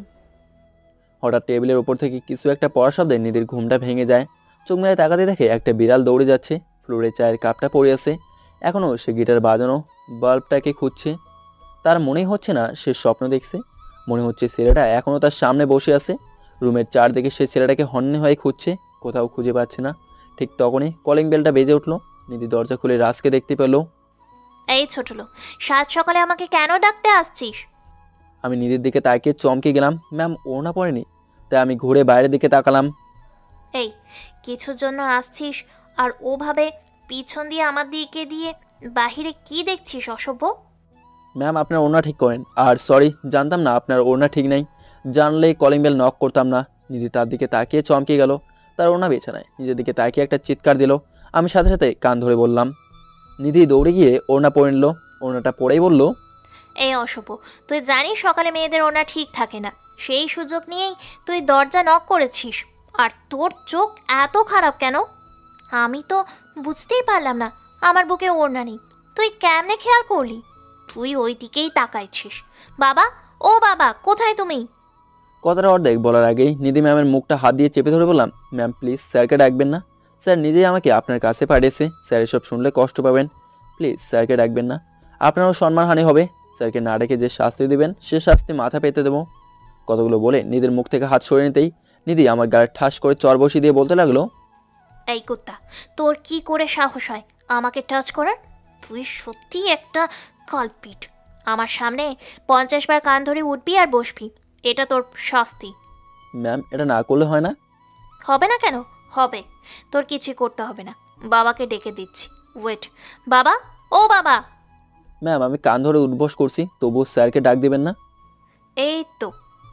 হঠাৎ টেবিলের ওপর থেকে কিছু একটা পড়ার শব্দে নিধির ঘুমটা ভেঙে যায়। চোখ মেলে তাকাতে দেখে একটা বিড়াল দৌড়ে যাচ্ছে। ফ্লোরে চায়ের কাপটা পড়ে আছে, এখনও সে গিটার বাজানো বাল্বটাকে খুঁজছে। তার মনেই হচ্ছে না সে স্বপ্ন দেখছে, মনে হচ্ছে ছেলেটা এখনও তার সামনে বসে আছে। রুমের চারদিকে সে ছেলেটাকে হন্যে হয়ে খুঁজছে, কোথাও খুঁজে পাচ্ছে না। ঠিক তখনই কলিং বেলটা বেজে উঠল। নিধি দরজা খুলে রাজকে দেখতে পেল। এই ছোট লোক, সাত সকালে আমাকে কেন ডাকতে আসছিস? আমি নিধির দিকে তাকিয়ে চমকে গেলাম। ম্যাম ওড়না পড়েনি, তাই আমি ঘুরে বাইরের দিকে তাকালাম। এই কিছুর জন্য আসছিস আর ওভাবে পিছন দিয়ে আমার দিকে দিয়ে বাহিরে কি দেখছিস অসভ্য? ম্যাম আপনার ওড়না ঠিক করেন। আর সরি, জানতাম না আপনার ওড়না ঠিক নেই, জানলে কলিং বেল নক করতাম না। নিধি তার দিকে তাকিয়ে চমকে গেল। তার ওড়না বিছানায়, নিজের দিকে তাকিয়ে একটা চিৎকার দিল। আমি সাথে সাথে কান ধরে বললাম। নিধি দৌড়ে গিয়ে ওড়না পরে নিল। ওড়নাটা পরেই বলল, এই অসভ্য, তুই জানিস সকালে মেয়েদের ওনা ঠিক থাকে না। সেই সুযোগ নিয়েই তুই দরজা নক করেছিস। আর তোর চোখ এত খারাপ কেন? আমি তো বুঝতেই পারলাম না আমার বুকে ওড়না নেই। তুই কেমনে খেয়াল করলি? তুই ওই দিকেই তাকাইছিস। বাবা, ও বাবা, কোথায় তুমি? কথাটা অর্ধেক বলার আগেই নিধি ম্যামের মুখটা হাত দিয়ে চেপে ধরে বললাম, ম্যাম প্লিজ স্যারকে ডাকবেন না। স্যার নিজেই আমাকে আপনার কাছে পাঠিয়েছে। স্যার এসব শুনলে কষ্ট পাবেন, প্লিজ স্যারকে ডাকবেন না। আপনারও সম্মানহানি হবে। স্যারকে না ডেকে যে শাস্তি দিবেন সে শাস্তি মাথা পেতে দেবো। কতগুলো বলে নিধির মুখ থেকে হাত সরিয়ে নিতেই নিধি আমার গায়ে ঠাস করে চর বসিয়ে দিয়ে বলতে লাগলো, এই কুত্তা, তোর কি করে সাহস হয় আমাকে টাচ করার? তুই সত্যি একটা কালপিট। আমার সামনে 50 বার কান ধরে উঠবি আর বসবি, এটা তোর শাস্তি। ম্যাম এটা না করলে হয় না? হবে না কেন? হবে। তোর কিছুই করতে হবে না, বাবাকে ডেকে দিচ্ছি। ওয়েট। বাবা, ও বাবা। ম্যাম আমি কান ধরে উঠবস করছি, তবুও স্যারকে ডাক দিবেন না? এই তো,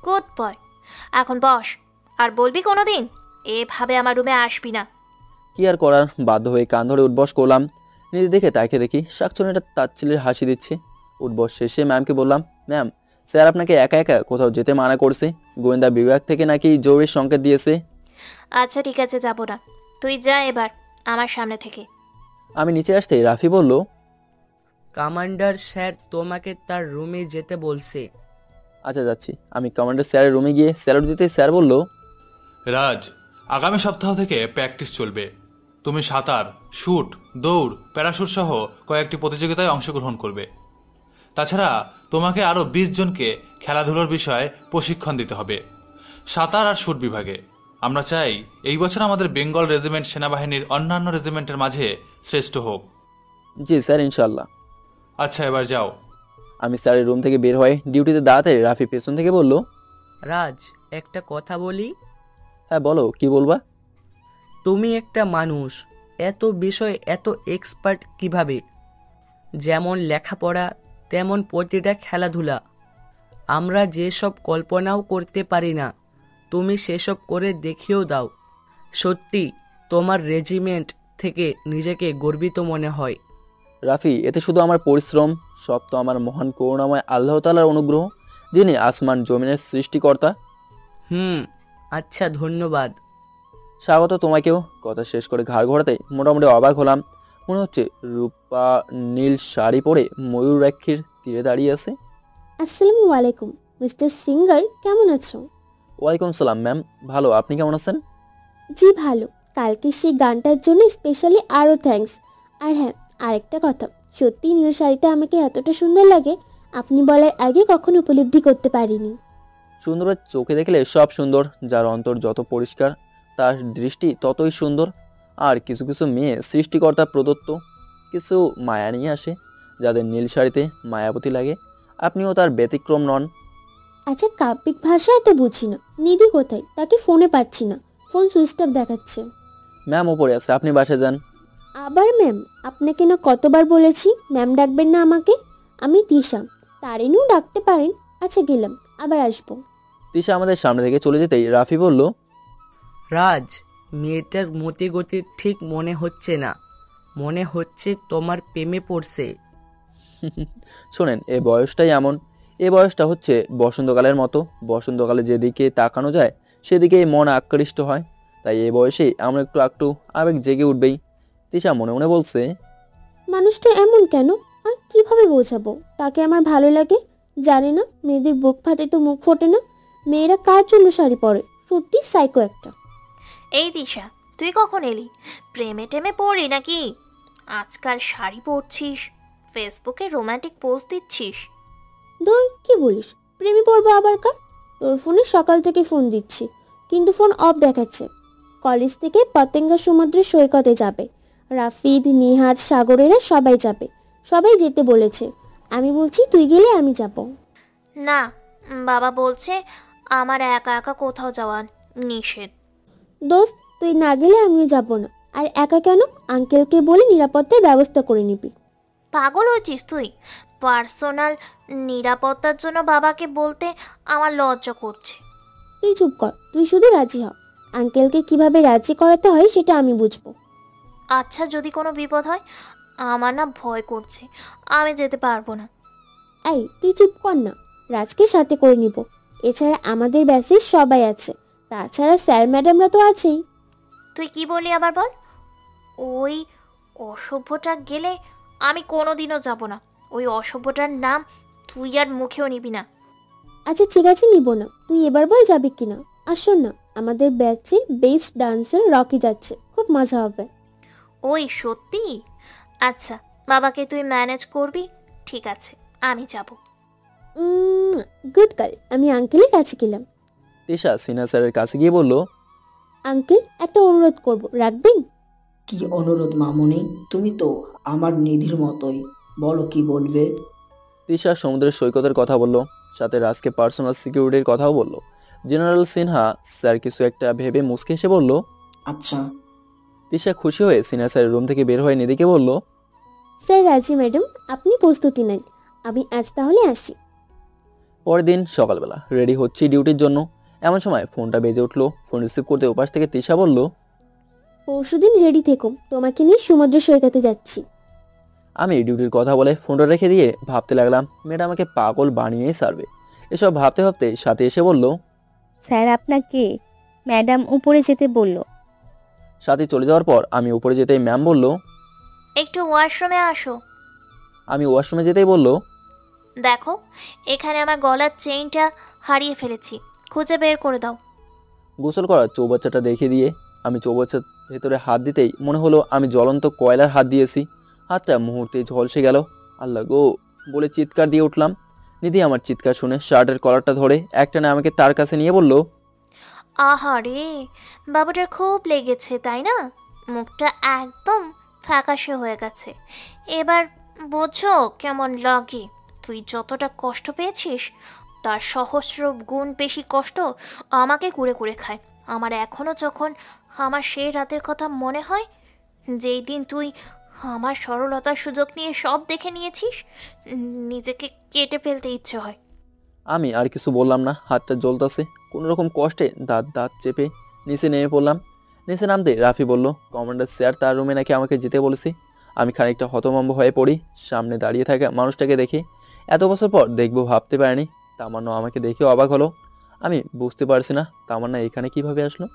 গুড বয়। এখন বস। আর বলবি কোনোদিন এভাবে আমার রুমে আসবি না। কি আর করার, বাধ্য হয়ে কান ধরে উঠবস করলাম। নিধি দেখে তাকে দেখি শাকচুনিটা তাচ্ছিলের হাসি দিচ্ছে। উঠবস শেষে ম্যামকে বললাম, ম্যাম স্যার আপনাকে একা একা কোথাও যেতে মানা করছে, গোয়েন্দা বিভাগ থেকে নাকি জরুরি সংকেত দিয়েছে। আচ্ছা ঠিক আছে, যাব না। তুই যা এবার আমার সামনে থেকে। আমি নিচে আসতেই রাফি বলল, কমান্ডার স্যার তোমাকে তার রুমে যেতে বলছে। আচ্ছা যাচ্ছি। আমি কমান্ডার স্যারের রুমে গিয়ে স্যালুট দিতে স্যার বলল, রাজ, আগামী সপ্তাহ থেকে প্র্যাকটিস চলবে। তুমি সাঁতার, শুট, দৌড়, প্যারাশুট সহ কয়েকটি প্রতিযোগিতায় অংশগ্রহণ করবে। তাছাড়া তোমাকে আরও 20 জনকে খেলাধুলোর বিষয়ে প্রশিক্ষণ দিতে হবে সাঁতার আর শুট বিভাগে। আমরা চাই এই বছর আমাদের বেঙ্গল রেজিমেন্ট সেনাবাহিনীর অন্যান্য রেজিমেন্টের মাঝে শ্রেষ্ঠ হোক। জি স্যার, ইনশাল্লাহ। আচ্ছা এবার যাও। আমি স্যারের রুম থেকে বের হয়ে ডিউটিতে দাঁড়াতে রাফি পেছন থেকে বলল, রাজ, একটা কথা বলি? হ্যাঁ বলো, কি বলবা? তুমি একটা মানুষ, এত বিষয় এত এক্সপার্ট কিভাবে? যেমন লেখাপড়া তেমন প্রতিটা খেলাধুলা। আমরা যেসব কল্পনাও করতে পারি না তুমি সেসব করে দেখিয়েও দাও। সত্যি তোমার রেজিমেন্ট থেকে নিজেকে গর্বিত মনে হয়। রাফি, এতে শুধু আমার পরিশ্রম, সব তো আমার মহান করুণাময় আল্লাহ তাআলার অনুগ্রহ, যিনি আসমান জমিনের সৃষ্টিকর্তা। আচ্ছা, ধন্যবাদ। স্বাগত তোমাকেও। কথা শেষ করে ঘাড় ঘোরাতেই মোটামুটি অবাক হলাম। মনে হচ্ছে রূপা নীল শাড়ি পরে ময়ূরাক্ষীর তীরে দাঁড়িয়ে আছে। আসসালামু আলাইকুম মিস্টার সিঙ্গার, কেমন আছো? ওয়ালাইকুম সালাম ম্যাম, ভালো। আপনি কেমন আছেন? জি ভালো। কালকে সেই গানটার জন্য স্পেশালি আরও থ্যাঙ্কস। আর হ্যাঁ, আরেকটা কথা, সত্যি নীল শাড়িতে আমাকে এতটা সুন্দর লাগে আপনি বলার আগে কখনো উপলব্ধি করতে পারিনি। সুন্দরের চোখে দেখলে সব সুন্দর, যার অন্তর যত পরিষ্কার তার দৃষ্টি ততই সুন্দর। আর কিছু কিছু মেয়ে সৃষ্টিকর্তা প্রদত্ত, কিছু মায়া নিয়ে আসে, যাদের নীল শাড়িতে মায়াবতী লাগে। আপনিও তার ব্যতিক্রম নন। আচ্ছা, কাব্যিক ভাষা এত বুঝি না। নিধি কোথায়? তাকে ফোনে পাচ্ছি না, ফোন সুইচ অফ দেখাচ্ছে। ম্যাম উপরে আছে, আপনি বাসায় যান। আবার ম্যাম? আপনাকে না কতবার বলেছি ম্যাম ডাকবেন না আমাকে। আমি তিশা, তারিনও ডাকতে পারেন। আচ্ছা গেলাম, আবার আসবো। তিশা আমাদের সামনে থেকে চলে যেতেই রাফি বলল, রাজ, মেয়েটার মতি গতি ঠিক মনে হচ্ছে না, মনে হচ্ছে তোমার প্রেমে পড়ছে। শোনেন, এই বয়সটাই এমন। এই বয়সটা হচ্ছে বসন্তকালের মতো। বসন্তকালে যেদিকে তাকানো যায় সেদিকেই মন আকৃষ্ট হয়। তাই এই বয়সে আমরা একটু আবেগ জেগে উঠবেই। তিশা মনে মনে বলছে, মানুষটা এমন কেন আর কিভাবে বোঝাবো তাকে আমার ভালো লাগে? জানে না মেয়েদের বুক ফাটে তো মুখ ফোটে না। মেয়েরা কার জন্য শাড়ি পরে? সত্যি সাইকো একটা। এই দিশা, তুই কখন এলি? প্রেমে টেমে পড়ি নাকি? আজকাল শাড়ি পরছিস, ফেসবুকে রোমান্টিক পোস্ট দিচ্ছিস। ধর, কি বলিস? প্রেমে পড়বো আবার কার? তোর ফোনে সকাল থেকে ফোন দিচ্ছি কিন্তু ফোন অফ দেখাচ্ছে। কলেজ থেকে পতেঙ্গা সমুদ্রের সৈকতে যাবে। রাফিদ, নিহাদ, সাগরেরা সবাই যাবে। সবাই যেতে বলেছে। আমি বলছি তুই গেলে আমি যাব না। বাবা বলছে আমার একা একা কোথাও যাওয়া নিষেধ। দোস্ত, তুই না গেলে আমিও যাব না। আর একা কেন? আঙ্কেলকে বলে নিরাপত্তার ব্যবস্থা করে নিবি। পাগল হয়েছিস তুই? পার্সোনাল নিরাপত্তার জন্য বাবাকে বলতে আমার লজ্জা করছে। তুই চুপ কর, তুই শুধু রাজি হ। আঙ্কেলকে কিভাবে রাজি করাতে হয় সেটা আমি বুঝবো। আচ্ছা, যদি কোনো বিপদ হয়? আমার না ভয় করছে, আমি যেতে পারবো না। এই তুই চুপ কর না, রাজকে সাথে করে নিব। এছাড়া আমাদের ব্যাচের সবাই আছে, তাছাড়া স্যার ম্যাডামরা তো আছেই। তুই কি বলি আবার বল? ওই অসভ্যটা গেলে আমি কোনোদিনও যাব না। ওই অসভ্যটার নাম তুই আর মুখেও নিবি না। আচ্ছা ঠিক আছে, নিব না। তুই এবার বল যাবি কিনা। আর শোন না, আমাদের ব্যাচের বেস্ট ডান্সার রকি যাচ্ছে, খুব মজা হবে। ওই সত্যি? আচ্ছা, বাবাকে তুই ম্যানেজ করবি। ঠিক আছে, আমি যাব। Good girl. আমি আঙ্কেলের কাছে গেলাম। তিশা সিনহা স্যারের কাছে গিয়ে বলল, আঙ্কেল, একটা অনুরোধ করব, রাখবেন? কি অনুরোধ মামুনি? তুমি তো আমার নিধির মতোই, বলো কি বলবে। তিশা সমুদ্রের সৈকতের কথা বলল, সাথে রাজকে পার্সোনাল সিকিউরিটির কথাও বলল। জেনারেল সিনহা স্যার কিছু একটা ভেবে মুচকে এসে বলল, আচ্ছা। তিশা খুশি হয়ে সিনহা স্যারের রুম থেকে বের হয়ে নিধিকে বলল, স্যার রাজি ম্যাডাম, আপনি প্রস্তুতি নেন। আমি আজ তাহলে আসি। পরের দিন সকালবেলা রেডি হচ্ছি ডিউটির জন্য। এমন সময় ফোনটা বেজে উঠলো। ফোন রিসিভ করতে ওপাশ থেকে তিশা বলল, পরশুদিন রেডি থেকো, তোমাকে নিয়ে সমুদ্র সৈকতে যাচ্ছি। আমি ডিউটির কথা বলে ফোনটা রেখে দিয়ে ভাবতে লাগলাম, মেয়েটা আমাকে পাগল বানিয়েই সারবে। এসব ভাবতে ভাবতে সাথে এসে বলল, স্যার আপনাকে ম্যাডাম উপরে যেতে বলল। সাথে চলে যাওয়ার পর আমি উপরে যেতেই ম্যাম বলল, একটু ওয়াশরুমে আসো। আমি ওয়াশরুমে যেতেই বলল, দেখো, এখানে আমার গলার চেইনটা হারিয়ে ফেলেছি, খুঁজে বের করে দাও। গোসল করার চৌবাচ্চাটা দেখিয়ে দিয়ে আমি চৌবাচ্চার ভেতরে হাত দিতেই মনে হলো আমি জ্বলন্ত কয়লার হাত দিয়েছি। হাতটা মুহূর্তে ঝলসে গেল। আল্লাহ গো বলে চিৎকার দিয়ে উঠলাম। নিধি আমার চিৎকার শুনে শার্টের কলারটা ধরে একটানে আমাকে তার কাছে নিয়ে বলল, আহারে, বাবুটার খুব লেগেছে তাই না? মুখটা একদম ফ্যাকাশে হয়ে গেছে। এবার বোঝো কেমন লাগে। তুই যতটা কষ্ট পেয়েছিস তার সহস্র গুণ বেশি কষ্ট আমাকে কুড়ে কুড়ে খায়। আমার এখনও যখন আমার সেই রাতের কথা মনে হয়, যেই দিন তুই আমার সরলতার সুযোগ নিয়ে সব দেখে নিয়েছিস, নিজেকে কেটে ফেলতে ইচ্ছে হয়। আমি আর কিছু বললাম না। হাতটা জ্বলতেছে। কোনো রকম কষ্টে দাঁত চেপে নিচে নেমে পড়লাম। নিচে নামতে রাফি বলল, কমান্ডার স্যার তার রুমে নাকি আমাকে যেতে বলেছি। আমি খানিকটা হতভম্ব হয়ে পড়ি। সামনে দাঁড়িয়ে থাকা মানুষটাকে দেখি। এত বছর পর দেখবো ভাবতে পারিনি। তামান্না আমাকে দেখে অবাক হলো। আমি বুঝতে পারছি না তামান্না এখানে কিভাবে আসলো।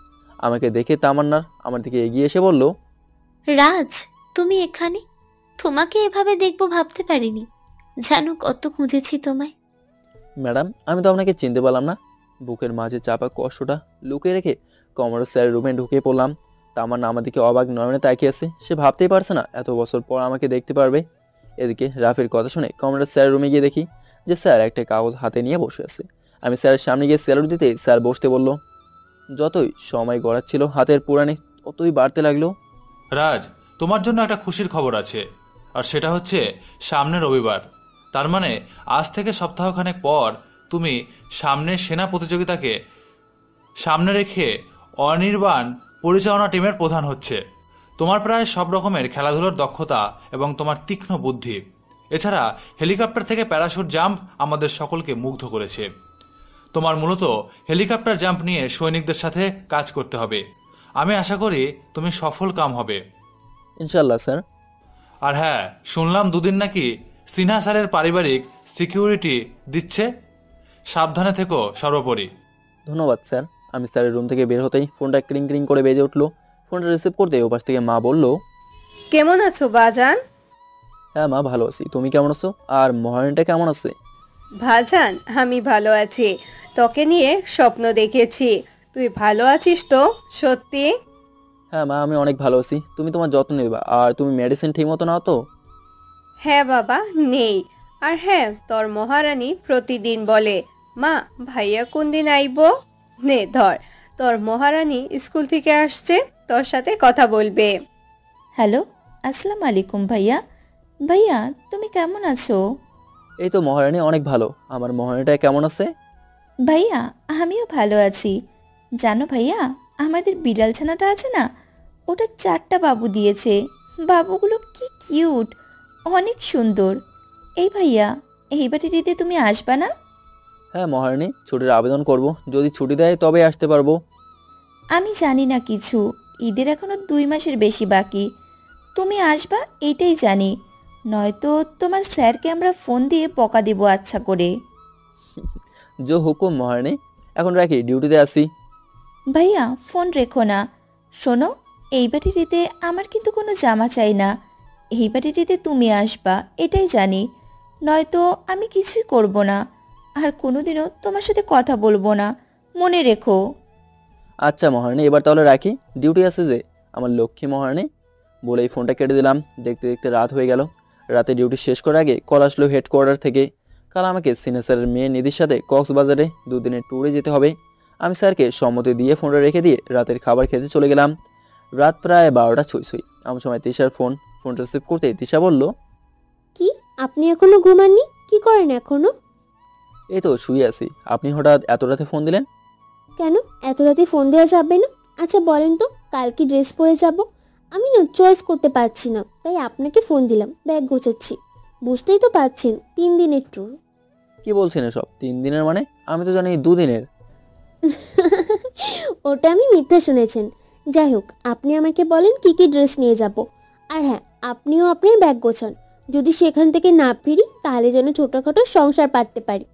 আমাকে দেখে তামান্নার আমার দিকে এগিয়ে এসে বলল, রাজ, তুমি এখানে? তোমাকে এভাবে দেখবো ভাবতে পারিনি। জানো কত খুঁজেছি তোমায়। ম্যাডাম, আমি তো আপনাকে চিনতে পারলাম না। বুকের মাঝে চাপা কষ্টটা লুকিয়ে রেখে কমান্ডার স্যারের রুমে ঢুকে পড়লাম। তামান্না আমার দিকে অবাক নয়নে তাকিয়ে আছে। সে ভাবতেই পারছে না এত বছর পর আমাকে দেখতে পারবে। এদিকে রাফির কথা শুনে কমান্ডার স্যারের রুমে গিয়ে দেখি যে স্যার একটা কাগজ হাতে নিয়ে বসে আছে। আমি স্যারের সামনে গিয়ে স্যালুট দিতে স্যার বসতে বলল। যতই সময় গড়াচ্ছিল হাতের পুরানি ততই বাড়তে লাগলো। রাজ, তোমার জন্য একটা খুশির খবর আছে, আর সেটা হচ্ছে সামনের রবিবার। তার মানে আজ থেকে সপ্তাহখানেক পর তুমি সামনের সেনা প্রতিযোগিতাকে সামনে রেখে অনির্বাণ পরিচালনা টিমের প্রধান হচ্ছে। তোমার প্রায় সব রকমের খেলাধুলার দক্ষতা এবং তোমার তীক্ষ্ণ বুদ্ধি, এছাড়া হেলিকপ্টার থেকে প্যারাশুট জাম্প আমাদের সকলকে মুগ্ধ করেছে। তোমার মূলত হেলিকপ্টার জাম্প নিয়ে সৈনিকদের সাথে কাজ করতে হবে। আমি আশা করি তুমি সফল কাম হবে। ইনশাল্লাহ স্যার। আর হ্যাঁ, শুনলাম দুদিন নাকি সিনহা স্যারের পারিবারিক সিকিউরিটি দিচ্ছে। সাবধানে থেকো সর্বোপরি। ধন্যবাদ স্যার। আমি স্যারের রুম থেকে বের হতেই ফোনটা ক্রিং ক্রিং করে বেজে উঠলো। ফোনটা রিসিভ করতে ওপাশ থেকে মা বলল, কেমন আছো বাজান? হ্যাঁ মা, ভালো আছি। তুমি কেমন আছো? আর মহারানীটা কেমন আছে? ভাজান, আমি ভালো আছি। তোকে নিয়ে স্বপ্ন দেখেছি। তুই ভালো আছিস তো সত্যি? হ্যাঁ মা, আমি অনেক ভালো আছি। তুমি তোমার যত্ন নেবা। আর তুমি মেডিসিন ঠিক মতো নাও তো? হ্যাঁ বাবা, নেই। আর হ্যাঁ, তোর মহারানী প্রতিদিন বলে, মা ভাইয়া কোন দিন আইব? নে ধর, তোর মহারানী স্কুল থেকে আসছে, তোর সাথে কথা বলবে। হ্যালো, আসসালামু আলাইকুম ভাইয়া। ভাইয়া তুমি কেমন আছো? এই তো মহারানী অনেক ভালো। আমার মহারানীটা কেমন আছে? ভাইয়া আমিও ভালো আছি। জানো ভাইয়া, আমাদের বিড়াল ছানাটা আছে না, ওটা 4টা বাবু দিয়েছে। বাবুগুলো কি কিউট, অনেক সুন্দর। এই ভাইয়া, এইবারে ঈদে তুমি আসবা না? হ্যাঁ মহারানী, ছুটির আবেদন করব। যদি ছুটি দেয় তবে আসতে পারবো। আমি জানি না কিছু, ঈদের এখনো 2 মাসের বেশি বাকি। তুমি আসবা এটাই জানি, নয়তো তোমার স্যারকে আমরা ফোন দিয়ে বকা দেবো আচ্ছা করে। জো হুকুম মহারানী। এখন রাখি, ডিউটিতে আসি। ভাইয়া ফোন রেখো না। শোনো, এইবারের ঈদে আমার কিন্তু কোনো জামা চাই না। এইবারের ঈদে তুমি আসবা এটাই জানি, নয়তো আমি কিছুই করব না। আর কোনোদিনও তোমার সাথে কথা বলবো না, মনে রেখো। আচ্ছা মহারানী, এবার তাহলে রাখি, ডিউটি আছে যে আমার লক্ষ্মী মহারানী। বলেই ফোনটা কেটে দিলাম। দেখতে দেখতে রাত হয়ে গেল। রাতে ডিউটি শেষ করার আগে কল আসলো হেডকোয়ার্টার থেকে। কাল আমাকে সিনে স্যারের মেয়ে নিধির সাথে কক্সবাজারে 2 দিনের ট্যুরে যেতে হবে। আমি স্যারকে সম্মতি দিয়ে ফোনটা রেখে দিয়ে রাতের খাবার খেতে চলে গেলাম। রাত প্রায় 12টা ছুঁই। এমন সময় তিশার ফোনটা রিসিভ করতে তিশা বলল, কি আপনি এখনো ঘুমাননি? কি করেন এখনো? এই তো শুয়ে আছি। আপনি হঠাৎ এত রাতে ফোন দিলেন কেন? এত রাতে ফোন দেওয়া যাবে না? আচ্ছা বলেন তো, কাল কি ড্রেস পরে যাব? আমি না চয়েস করতে পারছি না, তাই আপনাকে ফোন দিলাম। ব্যাগ গোছাচ্ছি, বুঝতেই তো পারছেন 3 দিনের ট্যুর। কি বলছেন এসব? 3 দিনের মানে? আমি তো জানি 2 দিনের। ওটা আমি মিথ্যা শুনেছেন। যাই হোক, আপনি আমাকে বলেন কি কি ড্রেস নিয়ে যাব। আর হ্যাঁ, আপনিও আপনার ব্যাগ গোছান। যদি সেখান থেকে না ফিরি তাহলে যেন ছোটোখাটো সংসার পাততে পারি।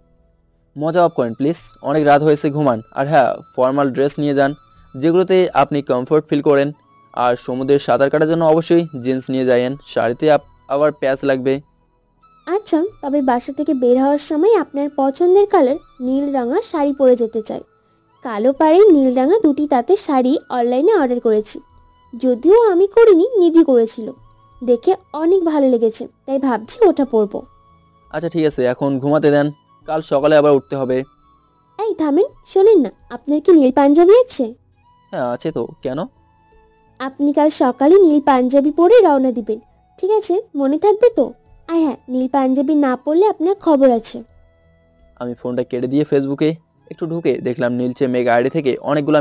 মজা অফ করেন প্লিজ, অনেক রাত হয়েছে, ঘুমান। আর হ্যাঁ, ফর্মাল ড্রেস নিয়ে যান যেগুলোতে আপনি কমফোর্ট ফিল করেন। আর সমুদ্রের সাঁতার কাটার জন্য অবশ্যই জিন্স নিয়ে যায়েন। শাড়িতে আবার প্যাচ লাগবে। আচ্ছা, তবে বাসা থেকে বের হওয়ার সময় আপনার পছন্দের কালার নীল রঙা শাড়ি পরে যেতে চাই। কালো পাড়ে নীল রঙা 2টি তাঁতের শাড়ি অনলাইনে অর্ডার করেছি। যদিও আমি করিনি, নিধি করেছিল। দেখে অনেক ভালো লেগেছে, তাই ভাবছি ওটা পরবো। আচ্ছা ঠিক আছে, এখন ঘুমাতে দেন, কাল সকালে আবার উঠতে হবে। এই থামেন, শোনেন না, আপনার কি নীল পাঞ্জাবি আছে? হ্যাঁ আছে তো, কেন? আপনি কাল সকালে নীল পাঞ্জাবি পরে রওনা দিবেন, ঠিক আছে? মনে থাকবে তো? আর হ্যাঁ, নীল পাঞ্জাবি না পরলে আপনার খবর আছে। আমি ফোনটা কেটে দিয়ে ফেসবুকে একটু ঢুকে দেখলাম নীলচে মেঘ আইডি থেকে অনেকগুলো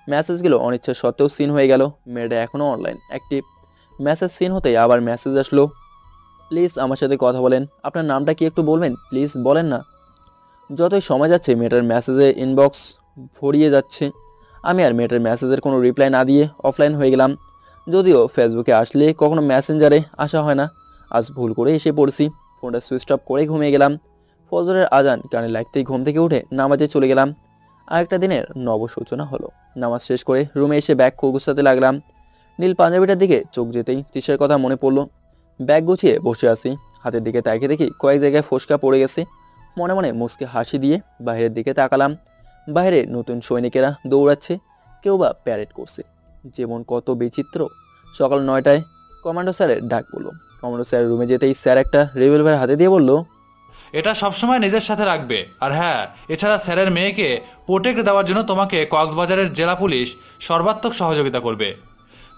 মেসেজগুলো অনিচ্ছা সত্ত্বেও সিন হয়ে গেল। মেয়েটা এখনও অনলাইন অ্যাক্টিভ। মেসেজ সিন হতেই আবার মেসেজ আসলো, প্লিজ আমার সাথে কথা বলেন। আপনার নামটা কি একটু বলবেন প্লিজ? বলেন না। যতই সময় যাচ্ছে মেয়েটার মেসেজে ইনবক্স ভরিয়ে যাচ্ছে। আমি আর মেয়েটার মেসেজের কোনো রিপ্লাই না দিয়ে অফলাইন হয়ে গেলাম। যদিও ফেসবুকে আসলে কখনো মেসেঞ্জারে আসা হয় না, আজ ভুল করে এসে পড়ছি। ফোনটা সুইচ অফ করে ঘুমিয়ে গেলাম। ফজরের আজান কানে লাগতেই ঘুম থেকে উঠে নামাজে চলে গেলাম। আরেকটা দিনের নব সূচনা হলো। নামাজ শেষ করে রুমে এসে ব্যাগ গুছাতে লাগলাম। নীল পাঞ্জাবিটার দিকে চোখ যেতেই তিশার কথা মনে পড়লো। ব্যাগ গুছিয়ে বসে আছি, হাতের দিকে তাকিয়ে দেখি কয়েক জায়গায় ফোসকা পড়ে গেছে। মনে মনে মুচকে হাসি দিয়ে বাইরের দিকে তাকালাম। বাইরে নতুন সৈনিকেরা দৌড়াচ্ছে, কেউ বা প্যারেড করছে। যেমন কত বিচিত্র। সকাল 9টায় কমান্ডো স্যারের ডাক পড়লো। কমান্ডো স্যারের রুমে যেতেই স্যার একটা রিভলভার হাতে দিয়ে বলল, এটা সবসময় নিজের সাথে রাখবে। আর হ্যাঁ, এছাড়া স্যারের মেয়েকে প্রোটেক্ট দেওয়ার জন্য তোমাকে কক্সবাজারের জেলা পুলিশ সর্বাত্মক সহযোগিতা করবে।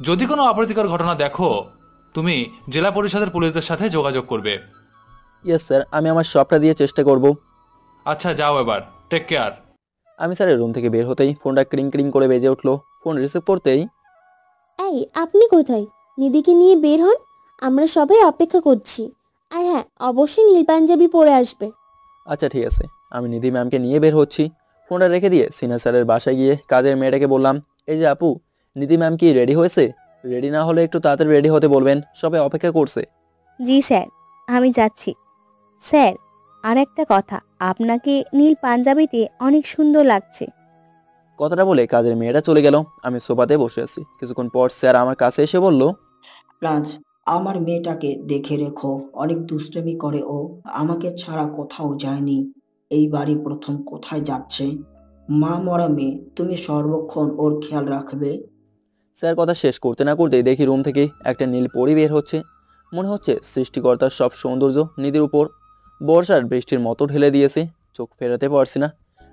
যদি কোনো অপ্রীতিকর ঘটনা দেখো, তুমি জেলা পরিষদের পুলিশদের সাথে যোগাযোগ করবে। ইয়েস স্যার, আমি আমার সবটা দিয়ে চেষ্টা করব। আচ্ছা যাও এবার, টেক কেয়ার। আমি স্যারের রুম থেকে বের হতেই ফোনটা ক্রিং ক্রিং করে বেজে উঠলো। ফোন রিসিভ করতেই, এই আপনি কোথায়? নিধিকে নিয়ে বের হন, আমরা সবাই অপেক্ষা করছি। আর হ্যাঁ, অবশ্যই নীল পাঞ্জাবি পরে আসবে। আচ্ছা ঠিক আছে। আমি নিধি ম্যামকে নিয়ে বের হচ্ছি। ফোনটা রেখে দিয়ে সিনিয়র স্যারের বাসায় গিয়ে কাজের মেয়েটাকে বললাম, এই যে আপু, নিধি ম্যাম কি রেডি হয়েছে? রেডি না হলে একটু তাড়াতাড়ি রেডি হতে বলবেন, সবাই অপেক্ষা করছে। জি স্যার, আমি যাচ্ছি। স্যার, আর একটা কথা, আপনাকে নীল পাঞ্জাবিতে অনেক সুন্দর লাগছে। কথাটা বলে কাজের মেয়েটা চলে গেল। আমি সোফাতে বসে আছি। কিছুক্ষণ পর স্যার আমার কাছে এসে বলল, রাজ, আমার মেয়েটাকে দেখে রেখো, অনেক দুষ্টামি করে ও, আমাকে ছাড়া কোথাও যায়নি, এই বাড়ি প্রথম কোথায় যাচ্ছে। মা মরা মেয়ে, তুমি সর্বক্ষণ ওর খেয়াল রাখবে। স্যার কথা শেষ করতে না করতেই দেখি রুম থেকে একটা নীল পরি বের হচ্ছে। মনে হচ্ছে সৃষ্টিকর্তার সব সৌন্দর্য নিধির উপর বর্ষার বৃষ্টির মতো ঢেলে দিয়েছে। চোখ ফেরাতে পারছি না।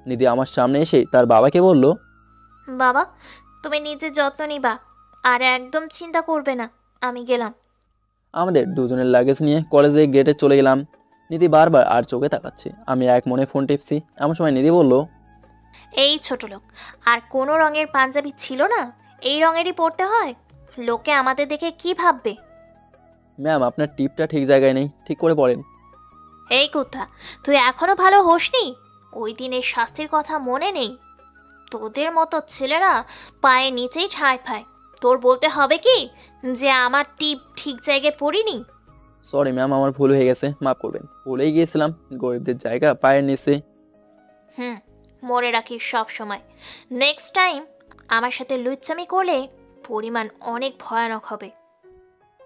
নিধি আমার সামনে এসে তার বাবাকে বলল, বাবা, তুমি নিজের যত্ন নিবা আর একদম চিন্তা করবে না, আমি গেলাম। আমাদের দুজনের লাগেজ নিয়ে কলেজে গেটে চলে গেলাম। নিধি বারবার আর চোখে তাকাচ্ছে। আমি এক মনে ফোন টিপছি। এমন সময় নিধি বলল, এই ছোট লোক, আর কোনো রঙের পাঞ্জাবি ছিল না? এই রঙেরই পরতে হয়। লোকে আমাদের দেখে কি ভাববে? ম্যাম, আপনার টিপটা ঠিক জায়গায় নেই, ঠিক করে পড়েন। এই কথা, তুই এখনো ভালো হোসনি? ওই দিনের শাস্তির কথা মনে নেই? তোদের মতো ছেলেরা পায়ের নিচেই ঠাঁই পায়। তোর বলতে হবে কি যে আমার টিপ ঠিক জায়গায় পড়িনি? সরি ম্যাম, আমার ভুল হয়ে গেছে, মাফ করবেন। ভুলেই গিয়েছিলাম, গরিবদের জায়গা পায়ের নিচে। মনে রাখিস সব সময়। নেক্সট টাইম আমার সাথে লুচ্চামি করলে পরিমাণ অনেক ভয়ানক হবে।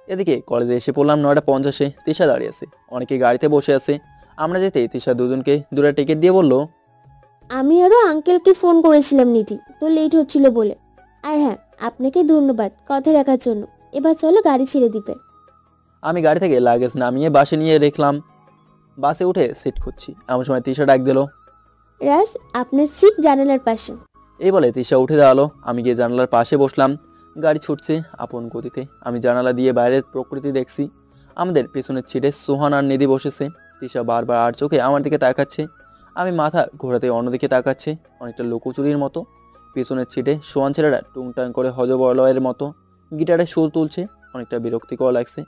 এদিকে কলেজে এসে পড়লাম 9:50-এ। তিশা দাঁড়িয়ে আছে, অনেকে গাড়িতে বসে আছে। আমরা যেতেই তিশা দুজনকে দুটো টিকিট দিয়ে বলল, আমি আরও আঙ্কেলকে ফোন করেছিলাম নিধি, তো লেট হচ্ছিল বলে। আর হ্যাঁ, আপনাকে ধন্যবাদ কথা রাখার জন্য। এবার চলো, গাড়ি ছেড়ে দিবে। আমি গাড়ি থেকে লাগেজ নামিয়ে বাসে নিয়ে দেখলাম। বাসে উঠে সিট খুঁজছি। এমন সময় তিশা ডাক দিল, রাজ, আপনার সিট জানালার পাশে। এই বলে তিশা উঠে দাঁড়ালো। আমি গিয়ে জানালার পাশে বসলাম। গাড়ি ছুটছে আপন গতিতে। আমি জানালা দিয়ে বাইরের প্রকৃতি দেখছি। আমাদের পেছনের ছিটে সোহান আর নিধি বসেছে। তিশা বারবার আর চোখে আমার দিকে তাকাচ্ছে। আমি মাথা ঘোরাতে অন্যদিকে তাকাচ্ছে, অনেকটা লুকোচুরির মতো। পেছনের ছিটে সোহান ছেলেরা টুংটাং করে হজবলয়ের মতো গিটারে সুর তুলছে। অনেকটা বিরক্তিকর লাগছে,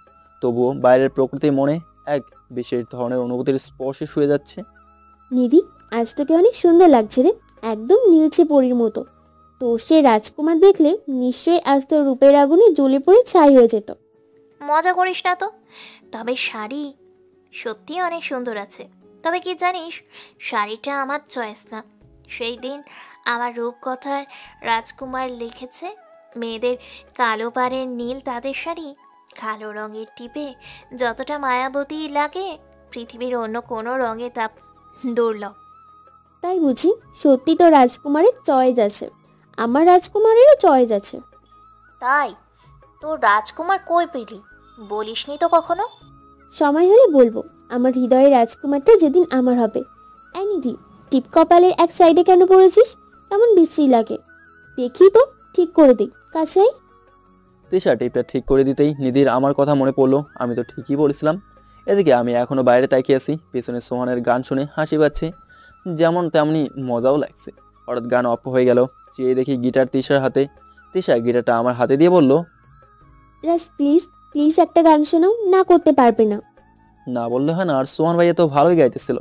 তবুও বাইরের প্রকৃতি মনে এক বিশেষ ধরনের অনুভূতির স্পর্শে শুয়ে যাচ্ছে। নিধি, আজ তোকে অনেক সুন্দর লাগছে রে, একদম নীলছে পরীর মতো। তো সে রাজকুমার দেখলে নিশ্চয়ই আজ তোর রূপের আগুনে জ্বলে পড়ে ছাই হয়ে যেত। মজা করিস না তো। তবে শাড়ি সত্যি অনেক সুন্দর আছে। তবে কি জানিস, শাড়িটা আমার চয়েস না। সেই দিন আমার রূপকথার রাজকুমার লিখেছে, মেয়েদের কালো পাড়ের নীল তাদের শাড়ি কালো রঙের টিপে যতটা মায়াবতী লাগে, পৃথিবীর অন্য কোনো রঙে তা দুর্লভ। তাই বুঝি? সত্যি তো রাজকুমারের চয়েস আছে, আমার রাজকুমারেরও চয়েস আছে। তাই তোর রাজকুমার কই পেলি? বলিসনি তো কখনো। সময় হলে বলবো। আমার হৃদয়ের রাজকুমারটা যেদিন আমার হবে। এই নিধি, টিপ কপালের এক সাইডে কেন পড়েছিস? কেমন বিশ্রী লাগে। দেখি তো, ঠিক করে দিই। কাছে তিশা টিপটা ঠিক করে দিতেই নিধির আমার কথা মনে পড়লো। আমি তো ঠিকই বলেছিলাম। এদিকে আমি এখনো বাইরে তাকিয়ে আছি। পেছনে সোহানের গান শুনে হাসি পাচ্ছে, যেমন তেমনি মজাও লাগছে। হঠাৎ গান অফ হয়ে গেল। চেয়ে দেখি গিটার তিশার হাতে। তিশা গিটারটা আমার হাতে দিয়ে বলল, রাজ প্লিজ প্লিজ একটা গান শোনাও। না করতে পারবে না? না বললে হয় না, আর সোহান ভাইয়া তো ভালোই গাইতেছিল।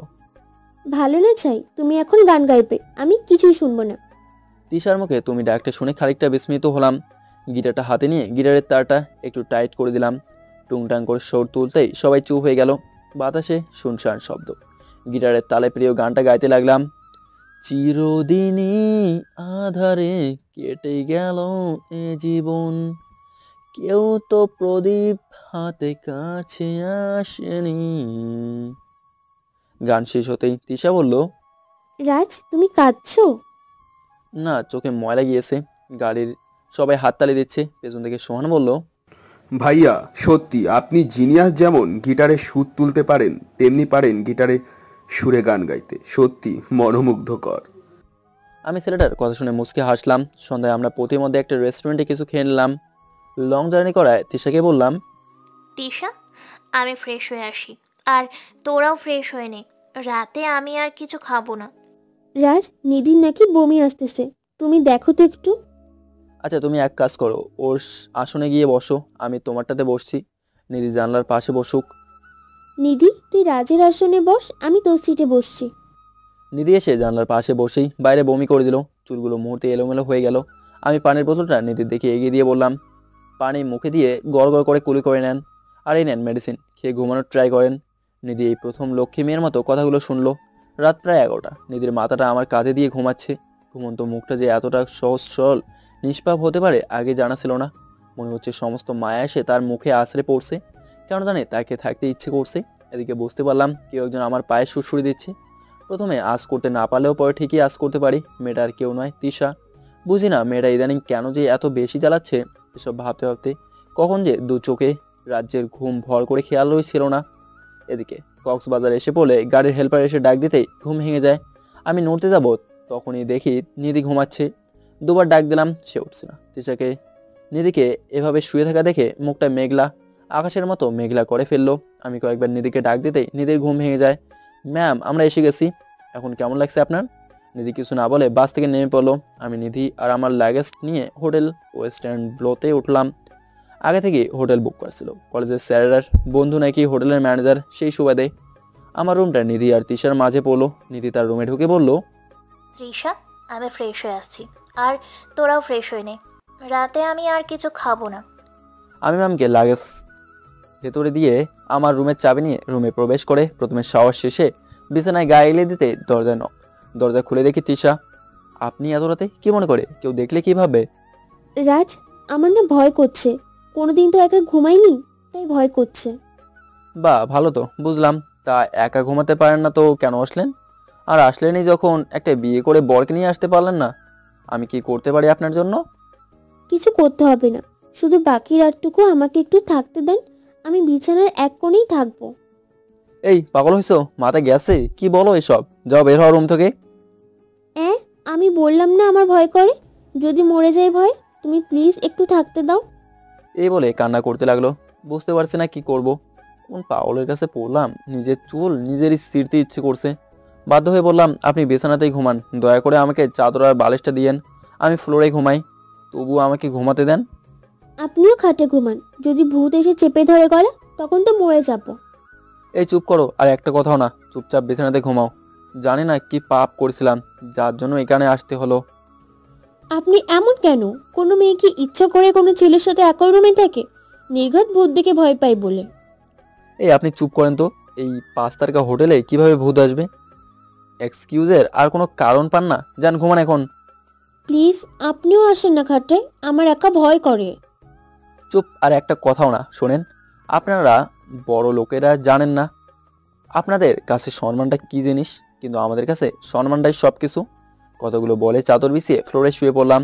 ভালো না চাই, তুমি এখন গান গাইবে, আমি কিছুই শুনবো না। তিশার মুখে তুমি ডাকটা শুনে খানিকটা বিস্মিত হলাম। গিটারটা হাতে নিয়ে গিটারের তারটা একটু টাইট করে দিলাম। টুংটাং করে সুর তুলতেই সবাই চুপ হয়ে গেল। বাতাসে শুনশান শব্দ। গিটারের তালে প্রিয় গানটা গাইতে লাগলাম। চিরদিনই আধারে কেটে গেল এ জীবন, কেউ তো প্রদীপ হাতে কাছে আসেনি। গান শেষ হতেই তিশা বলল, রাজ তুমি কাঁদছো? না, চোখে ময়লা গিয়েছে। গাড়ির সবাই হাততালি দিচ্ছে। পেছন থেকে সোহান বলল, ভাইয়া সত্যি আপনি জিনিয়াস, যেমন গিটারে সুর তুলতে পারেন তেমনি পারেন গিটারে সুরে গান গাইতে, সত্যি মনোমুগ্ধকর। আমি ছেলেটার কথা শুনে মুচকে হাসলাম। সন্ধ্যায় আমরা প্রতির মধ্যে একটা রেস্টুরেন্টে কিছু খেয়ে নিলাম। লং জার্নি করায় তিশাকে বললাম, তিশা, আমি ফ্রেশ হয়ে আসি, আর তোরাও ফ্রেশ হয়ে নে, রাতে আমি আর কিছু খাবো না। রাজ, নিধির নাকি বমি আসতেছে, তুমি দেখো তো একটু। আচ্ছা তুমি এক কাজ করো, ওর আসনে গিয়ে বসো, আমি তোমারটাতে বসছি। নিধি জানলার পাশে বসুক। নিধি, তুই রাজের আসনে বস, আমি তোর সিটে বসছি। নিধি এসে জানলার পাশে বসেই বাইরে বমি করে দিল। চুলগুলো মুহূর্তে এলোমেলো হয়ে গেল। আমি পানির বোতলটা নিধির দিকে এগিয়ে দিয়ে বললাম, পানি মুখে দিয়ে গড় গড় করে কুলি করে নেন, আর এই নেন মেডিসিন, খেয়ে ঘুমানোর ট্রাই করেন। নিধি এই প্রথম লক্ষ্মী মেয়ের মতো কথাগুলো শুনলো। রাত প্রায় 11টা। নিধির মাথাটা আমার কাঁধে দিয়ে ঘুমাচ্ছে। ঘুমন্ত মুখটা যে এতটা সহজ সরল নিষ্পাপ হতে পারে আগে জানা ছিল না। মনে হচ্ছে সমস্ত মায়া এসে তার মুখে আছড়ে পড়ছে। কেন জানে তাকে থাকতে ইচ্ছে করছে। এদিকে বুঝতে পারলাম কেউ একজন আমার পায়ে সুড়সুড়ি দিচ্ছে। প্রথমে আজ করতে না পারলেও পরে ঠিকই আজ করতে পারি। মেয়েটা আর কেউ নয়, তিশা। বুঝি না মেয়েটা ইদানিং কেন যে এত বেশি জ্বালাচ্ছে। এসব ভাবতে ভাবতে কখন যে দু চোখে রাজ্যের ঘুম ভর করে খেয়াল রয়েছিল না। এদিকে কক্সবাজার এসে পড়লে গাড়ির হেল্পার এসে ডাক দিতেই ঘুম ভেঙে যায়। আমি নড়তে যাব, তখনই দেখি নিধি ঘুমাচ্ছে। দুবার ডাক দিলাম, সে উঠছে না। তিশাকে নিধিকে এভাবে শুয়ে থাকা দেখে মুখটা মেঘলা, আকাশের মতো মেঘলা করে ফেললো। আমি কয়েকবার নিধিকে ডাক দিতেই নিধির ঘুম ভেঙে যায়। ম্যাম, আমরা এসে গেছি, এখন কেমন লাগছে আপনার? নিধি কিছু না বলে বাস থেকে নেমে পড়লো। আমি নিধি আর আমার লাগেজ নিয়ে হোটেল ওয়েস্টার্ন ব্লোতে উঠলাম। আগে থেকে হোটেল বুক করেছিল। কলেজের স্যারের বন্ধু নাকি হোটেলের ম্যানেজার, সেই সুবাদে আমার রুমটা নিধি আর তিশার মাঝে পড়লো। নিধি তার রুমে ঢুকে বলল, তৃষা, আমি ফ্রেশ হয়ে আসছি, আর তোরাও ফ্রেশ হয়ে নে, রাতে আমি আর কিছু খাবো না। আমি ম্যামকে লাগেজ ভেতরে দিয়ে আমার রুমের চাবি নিয়ে রুমে প্রবেশ করে প্রথমে শাওয়ার শেষে বিছানায় গায়ে এলে দিতে দরজায় নক। দরজা খুলে দেখি তিশা। আপনি এত রাতে কি মনে করে? কেউ দেখলে কি ভাববে? রাজ, আমার না ভয় করছে, কোনোদিন তো একা ঘুমাইনি, তাই ভয় করছে। বা ভালো তো, বুঝলাম। তা একা ঘুমাতে পারেন না তো কেন আসলেন? আর আসলেনই যখন, একটা বিয়ে করে বরকে নিয়ে আসতে পারলেন না? আমি কি করতে পারি আপনার জন্য? কিছু করতে হবে না, শুধু বাকি রাতটুকু আমাকে একটু থাকতে দেন, আমি বিছানার এক কোণেই থাকবো। এই পাগল হইছো? মাথা গেছে? কি বলো এসব? যাও বের হও রুম থেকে। আমি বললাম না আমার ভয় করে, যদি মরে যায় ভয়, তুমি প্লিজ একটু থাকতে দাও। এই বলে কান্না করতে লাগলো। বুঝতে পারছি না কি করব। কোন পাগলের কাছে পড়লাম। নিজের চুল নিজেরই ছিঁড়তে ইচ্ছে করছে। বাধ্য হয়ে বললাম, আপনি বিছানাতেই ঘুমান, দয়া করে আমাকে চাদর আর বালিশটা দিয়েন, আমি ফ্লোরে ঘুমাই, তবুও আমাকে ঘুমাতে দেন। আপনিও খাটে ঘুমান, যদি ভূত এসে চেপে ধরে গলা, তখন তো মরে যাব। এই চুপ করো, আর একটা কথাও না, চুপচাপ বিছানাতে ঘুমাও। জানি না কি পাপ করেছিলাম যার জন্য এখানে আসতে হলো। আপনি এমন কেন? কোনো মেয়ে কি ইচ্ছা করে কোনো ছেলের সাথে একই রুমে থাকে? নির্ঘাত ভূত দেখে ভয় পাই বলে। এই আপনি চুপ করেন তো। এই 5 তারকা হোটেলে কিভাবে ভূত আসবে? এক্সকিউজের আর কোনো কারণ পান না? যান ঘুমান এখন। প্লিজ আপনিও আসেন না খাটে, আমার একা ভয় করে। চুপ, আর একটা কথাও না। শোনেন, আপনারা বড় লোকেরা জানেন না আপনাদের কাছে সম্মানটা কি জিনিস, কিন্তু আমাদের কাছে সম্মানটাই সব কিছু। কতগুলো বলে চাদর বিছিয়ে ফ্লোরে শুয়ে পড়লাম।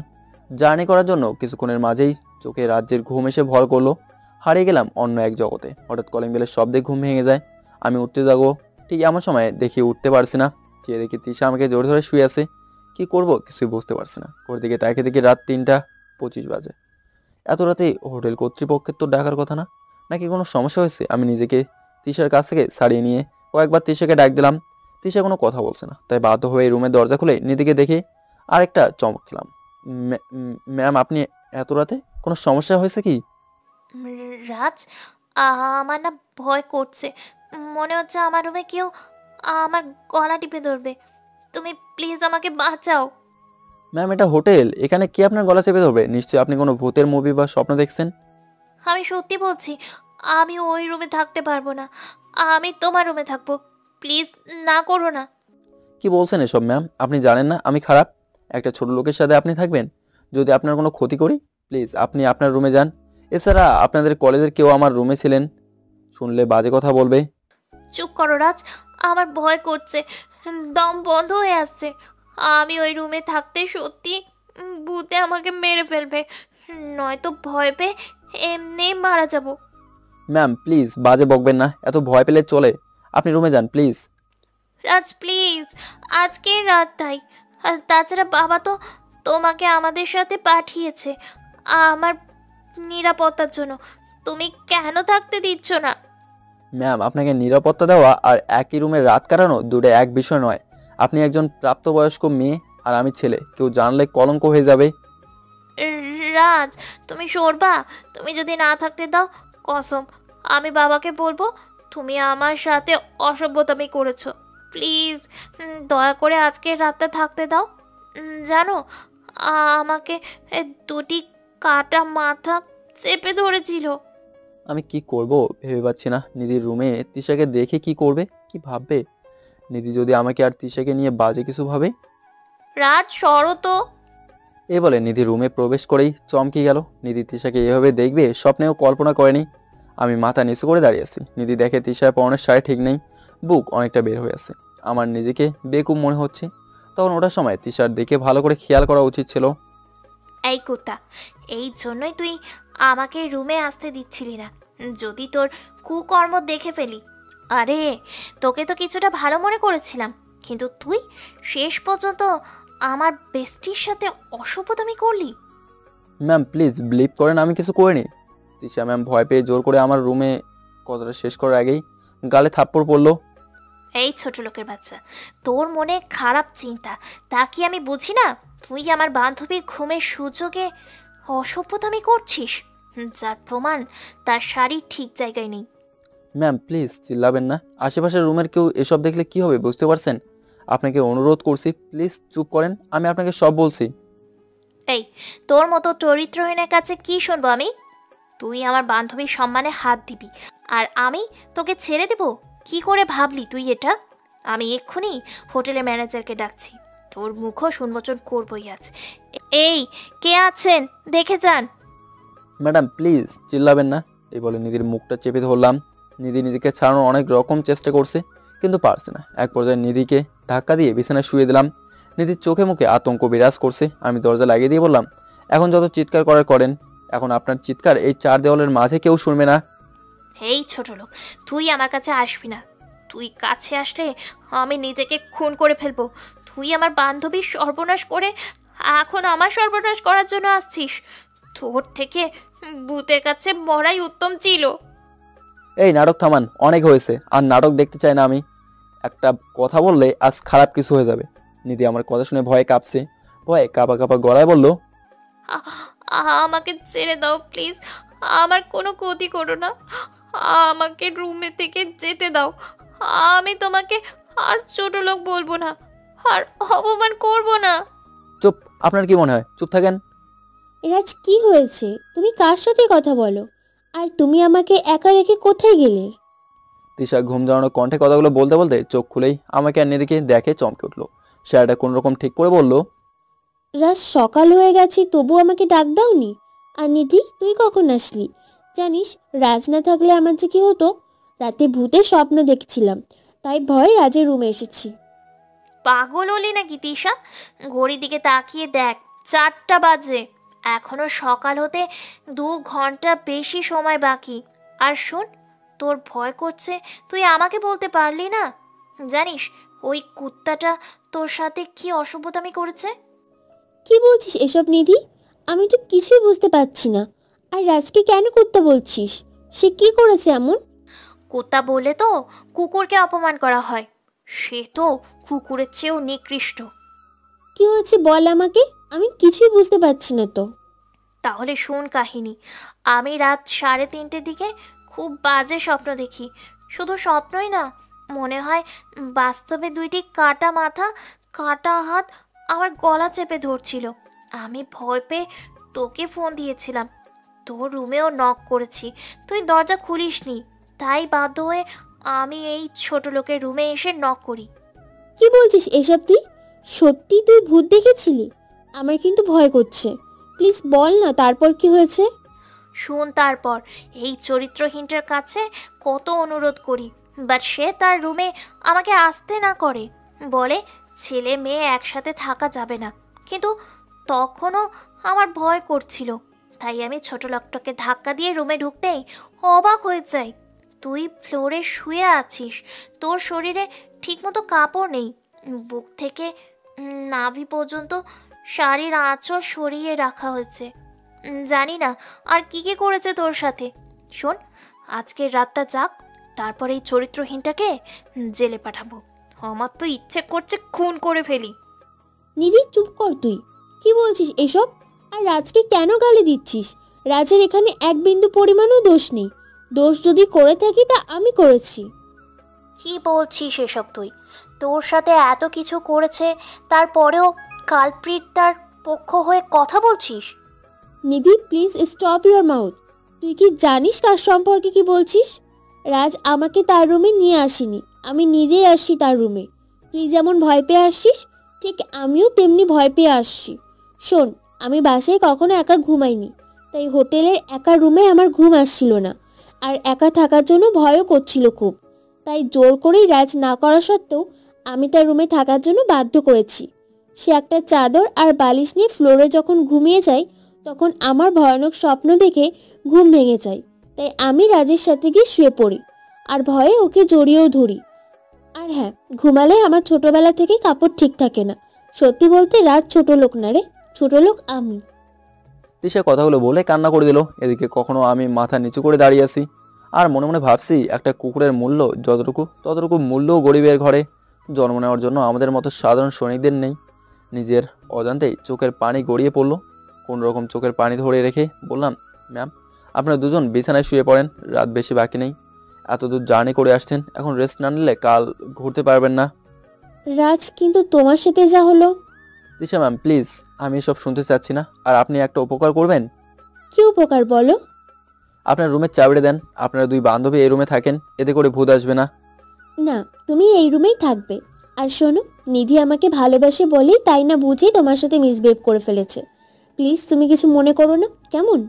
জার্নি করার জন্য কিছুক্ষণের মাঝেই চোখে রাজ্যের ঘুম এসে ভর করলো। হারিয়ে গেলাম অন্য এক জগতে। হঠাৎ কলিং বেলের শব্দে ঘুম ভেঙে যায়। আমি উঠতে যাবো, ঠিক এমন সময় দেখি উঠতে পারছি না। চেয়ে দেখি তিশা আমাকে জোরে ধরে শুয়ে আছে। কি করব কিছুই বুঝতে পারছি না। ওর দিকে তাকে দেখি রাত 3:25 বাজে। এত রাতে হোটেল কর্তৃপক্ষের তো ডাকার কথা না, নাকি কোনো সমস্যা হয়েছে? আমি নিজেকে তিশার কাছ থেকে ছাড়িয়ে নিয়ে কয়েকবার তিশাকে ডাক দিলাম। তিশা কোনো কথা বলছে না, তাই বাধ্য হয়ে রুমের দরজা খুলে নিধিকে দেখে আরেকটা চমক খেলাম। ম্যাম, আপনি এত রাতে? কোনো সমস্যা হয়েছে কি? রাজ, আমার না ভয় করছে, মনে হচ্ছে আমার রুমে কেউ আমার গলা টিপে ধরবে, তুমি প্লিজ আমাকে বাঁচাও। ম্যাম এটা হোটেল, এখানে কি আপনার গলা চেপে ধরবে? নিশ্চয়ই আপনি কোনো ভূতের মুভি বা স্বপ্ন দেখছেন। আমি সত্যি বলছি, আমি ওই রুমে থাকতে পারবো না। আমি তোমার রুমে থাকবো। প্লিজ না করো না। কি বলছেন এসব ম্যাম? আপনি জানেন না আমি খারাপ? একটা ছোট লোকের সাথে আপনি থাকবেন? যদি আপনার কোনো ক্ষতি করি, প্লিজ আপনি আপনার রুমে যান। এছাড়া আপনাদের কলেজের কেউ আমার রুমে ছিলেন, শুনলে বাজে কথা বলবে। চুপ করো রাজ, আমার ভয় করছে, দম বন্ধ হয়ে আসছে। আমি ওই রুমে থাকতে সত্যি ভূতে আমাকে মেরে ফেলবে, নয়তো ভয় পেয়ে এমনি মারা যাব। ম্যাম প্লিজ বাজে বকবেন না, এত ভয় পেলে চলে? আপনি রুমে যান প্লিজ। রাজ প্লিজ, আজকের রাতটাই। আর তাছাড়া বাবা তো তোমাকে আমাদের সাথে পাঠিয়েছে আমার নিরাপত্তার জন্য। তুমি কেন থাকতে দিচ্ছ না? ম্যাম আপনাকে নিরাপত্তা দেওয়া আর একই রুমে রাত কাটানো দুটো এক বিষয় নয়। আপনি একজন প্রাপ্তবয়স্ক মেয়ে আর আমি ছেলে, কেউ জানলে কলঙ্ক হয়ে যাবে। রাজ তুমি সরবা? তুমি যদি না থাকতে দাও, কসম আমি বাবাকে বলবো তুমি আমার সাথে অসভ্যতামি করেছো। প্লিজ দয়া করে আজকের রাতটা থাকতে দাও। জানো আমাকে দুটি কাটা মাথা চেপে ধরেছিল। আমি কি করব ভেবে পাচ্ছি না। নিধির রুমে তিশাকে দেখে কি করবে, কি ভাববে? নিধি যদি আমাকে আর তিশাকে নিয়ে বাজে কিছু ভাবে? রাজ সরো তো। এ বলে নিধি রুমে প্রবেশ করেই চমকে গেল। নিধি তিশাকে এভাবে দেখবে স্বপ্নেও কল্পনা করেনি। আমি মাথা নিচু করে দাঁড়িয়ে আছি। নিধি দেখে তিশার পরনের শাড়ি ঠিক নেই, বুক অনেকটা বের হয়ে আছে। আমার নিজেকে বেকুব মনে হচ্ছে। তখন ওটার সময় তিশার দিকে ভালো করে খেয়াল করা উচিত ছিল। এই কুত্তা, এই জন্যই তুই আমাকে রুমে আসতে দিচ্ছিলি না, যদি তোর কুকর্ম দেখে ফেলি। আরে তোকে তো কিছুটা ভালো মনে করেছিলাম, কিন্তু তুই শেষ পর্যন্ত আমার বেস্টির সাথে অসভ্যতামি করলি। ম্যাম প্লিজ বিলিভ করেন আমি কিছু করিনি। তিশা ম্যাম ভয় পেয়ে জোর করে আমার রুমে, কথাটা শেষ করার আগেই গালে থাপ্পড় পড়লো। এই ছোট লোকের বাচ্চা, তোর মনে খারাপ চিন্তা, তা কি আমি বুঝি না? তুই আমার বান্ধবীর ঘুমের সুযোগে অসভ্যতামি করছিস, যার প্রমাণ তার শাড়ি ঠিক জায়গায় নেই। ম্যাম প্লিজ চিল্লাবেন না। আশেপাশের রুমের কেউ এসব দেখলে কি হবে বুঝতে পারছেন? আপনাকে অনুরোধ করছি প্লিজ চুপ করেন, আমি আপনাকে সব বলছি। এই তোর মতো চরিত্রহীনের কাছে কি শুনবো আমি? তুই আমার বান্ধবীর সম্মানে হাত দিবি আর আমি তোকে ছেড়ে দেব? কি করে ভাবলি তুই এটা? আমি এক্ষুনি হোটেলের ম্যানেজারকে ডাকছি, তোর মুখও উন্মোচন করবই আজ। এই কে আছেন দেখে যান। ম্যাডাম প্লিজ চিল্লাবেন না। এই বলে নিধির মুখটা চেপে ধরলাম। নিধি নিজেকে ছাড়ানোর অনেক রকম চেষ্টা করছে, কিন্তু পারছে না। এক পর্যায়ে নিধিকে ধাক্কা দিয়ে বিছানায় শুয়ে দিলাম। নিধির চোখে মুখে আতঙ্ক বিরাজ করছে। আমি দরজা লাগিয়ে দিয়ে বললাম, এখন যত চিৎকার করার করেন, এখন আপনার চিৎকার এই চার দেওয়ালের মাঝে কেউ শুনবে না। এই ছোট লোক, তুই আমার কাছে আসবি না। তুই কাছে আসলে আমি নিজেকে খুন করে ফেলবো। তুই আমার বান্ধবীর সর্বনাশ করে এখন আমার সর্বনাশ করার জন্য আসছিস। তোর থেকে ভূতের কাছে মরাই উত্তম ছিল। এই নাটক থামান, অনেক হয়েছে, আর নাটক দেখতে চাই না আমি। একটা কথা বললে আজ খারাপ কিছু হয়ে যাবে। নিধি আমার কথা শুনে ভয়ে কাঁপছে। ভয়ে কাঁপা কাঁপা গলায় বলল, আমাকে ছেড়ে দাও প্লিজ, আমার কোনো ক্ষতি করো না, আমাকে রুমে থেকে যেতে দাও। আমি তোমাকে আর ছোট লোক বলবো না, আর অপমান করব না। চুপ, আপনার কি মনে হয়? চুপ থাকেন। রাজ কি হয়েছে? তুমি কার সাথে কথা বলো? আর তুমি আমাকে একা রেখে কোথায় গেলে? তিশা ঘুম জড়ানো কণ্ঠে কথাগুলো বলতে বলতে চোখ খুলেই আমাকে আর নিধিকে দেখে চমকে উঠলো। শাড়িটা কোন রকম ঠিক করে বলল, রাজ সকাল হয়ে গেছে তবু আমাকে ডাক দাওনি? আর নিধি তুই কখন আসলি? জানিস রাজ না থাকলে আমার যে কি হতো? রাতে ভূতের স্বপ্ন দেখছিলাম, তাই ভয় রাজের রুমে এসেছি। পাগল হলি নাকি তিশা? ঘড়ির দিকে তাকিয়ে দেখ, 4টা বাজে। এখনো সকাল হতে 2 ঘন্টা বেশি সময় বাকি। আর শোন, তোর ভয় করছে তুই আমাকে বলতে পারলি না? জানিস ওই কুত্তাটা তোর সাথে কি অসভ্যতামি করেছে? কি বলছিস এসব নিধি? আমি তো কিছুই বুঝতে পারছি না। আর রাজকে কেন কুত্তা বলছিস? সে কি করেছে এমন? কুত্তা বলে তো কুকুরকে অপমান করা হয়, সে তো কুকুরের চেয়েও নিকৃষ্ট। কি হয়েছে বল আমাকে, আমি কিছুই বুঝতে পারছি না তো। তাহলে শোন কাহিনী। আমি রাত 3:30টার দিকে খুব বাজে স্বপ্ন দেখি। শুধু স্বপ্নই না, মনে হয় বাস্তবে 2টি কাটা মাথা, কাটা হাত আমার গলা চেপে ধরছিল। আমি ভয় পেয়ে তোকে ফোন দিয়েছিলাম। তোর রুমেও নক করেছি, তুই দরজা খুলিসনি, তাই বাধ্য হয়ে আমি এই ছোট লোকের রুমে এসে নক করি। কি বলছিস এসব তুই? সত্যি তুই ভূত দেখেছিলি? আমার কিন্তু ভয় করছে, প্লিজ বল না তারপর কি হয়েছে। শুন তারপর। এই চরিত্রহীনটার কাছে কত অনুরোধ করি, বাট সে তার রুমে আমাকে আসতে না করে, বলে ছেলে মেয়ে একসাথে থাকা যাবে না। কিন্তু তখনও আমার ভয় করছিল, তাই আমি ছোট লোকটাকে ধাক্কা দিয়ে রুমে ঢুকতেই অবাক হয়ে যাই। তুই ফ্লোরে শুয়ে আছিস, তোর শরীরে ঠিকমতো কাপড় নেই, বুক থেকে নাভি পর্যন্ত শাড়ির আঁচল সরিয়ে রাখা হয়েছে। জানি না আর কি কি করেছে তোর সাথে। শোন, আজকের রাতটা যাক, তারপর এই চরিত্রহীনটাকে জেলে পাঠাবো। আমার তো ইচ্ছে করছে খুন করে ফেলি। নিধি চুপ কর, তুই কি বলছিস এসব? আর রাজকে কেন গালি দিচ্ছিস? রাজের এখানে এক বিন্দু পরিমাণও দোষ নেই। দোষ যদি করে থাকি তা আমি করেছি। কি বলছিস এসব তুই? তোর সাথে এত কিছু করেছে, তারপরেও কালপ্রিট তার পক্ষ হয়ে কথা বলছিস? নিধি প্লিজ স্টপ ইউর মাউথ। তুই কি জানিস কার সম্পর্কে কি বলছিস? রাজ আমাকে তার রুমে নিয়ে আসেনি, আমি নিজেই আসছি তার রুমে। তুই যেমন ভয় পেয়ে আসছিস, ঠিক আমিও তেমনি ভয় পেয়ে আসছি। শোন, আমি বাসায় কখনো একা ঘুমাইনি, তাই হোটেলের একা রুমে আমার ঘুম আসছিল না, আর একা থাকার জন্য ভয়ও করছিল খুব। তাই জোর করেই রাজ না করা সত্ত্বেও আমি তার রুমে থাকার জন্য বাধ্য করেছি। সে একটা চাদর আর বালিশ নিয়ে ফ্লোরে যখন ঘুমিয়ে যায়, তখন আমার ভয়ানক স্বপ্ন দেখে ঘুম ভেঙে যায়। তাই আমি রাজের সাথে গিয়ে শুয়ে পড়ি আর ভয়ে ওকে জড়িয়েও ধরি। আর হ্যাঁ, ঘুমালে আমার ছোটবেলা থেকে কাপড় ঠিক থাকে না। সত্যি বলতে রাজ ছোট লোক না রে, ছোট লোক আমি। তিশা কথাগুলো বলে কান্না করে দিল। এদিকে কখনো আমি মাথা নিচু করে দাঁড়িয়ে আছি আর মনে মনে ভাবছি, একটা কুকুরের মূল্য যতটুকু ততটুকু মূল্যও গরিবের ঘরে জন্ম নেওয়ার জন্য আমাদের মতো সাধারণ সৈনিকদের নেই। নিজের অজান্তেই চোখের পানি গড়িয়ে পড়লো। কোন রকম চোখের পানি ধরে রেখে বললাম, ম্যাম আপনারা দুজন বিছানায় শুয়ে পড়েন, রাত বেশি বাকি নেই। এত দূর জার্নি করে আসছেন, এখন রেস্ট না নিলে কাল ঘুরতে পারবেন না। রাজ কিন্তু তোমার সাথে যা হলো। তিশা ম্যাম প্লিজ, আমি এসব শুনতে চাচ্ছি না। আর আপনি একটা উপকার করবেন। কি উপকার বলো? আপনার রুমের চাবিটা দেন। আপনারা দুই বান্ধবী এই রুমে থাকেন, এতে করে ভূত আসবে না। না, তুমি এই রুমেই থাকবে। আর শোনো, নিধি আমাকে ভালোবাসে বলেই তাই না বুঝেই তোমার সাথে মিসবিহেভ করে ফেলেছে। প্লিজ তুমি কিছু মনে করো না, কেমন?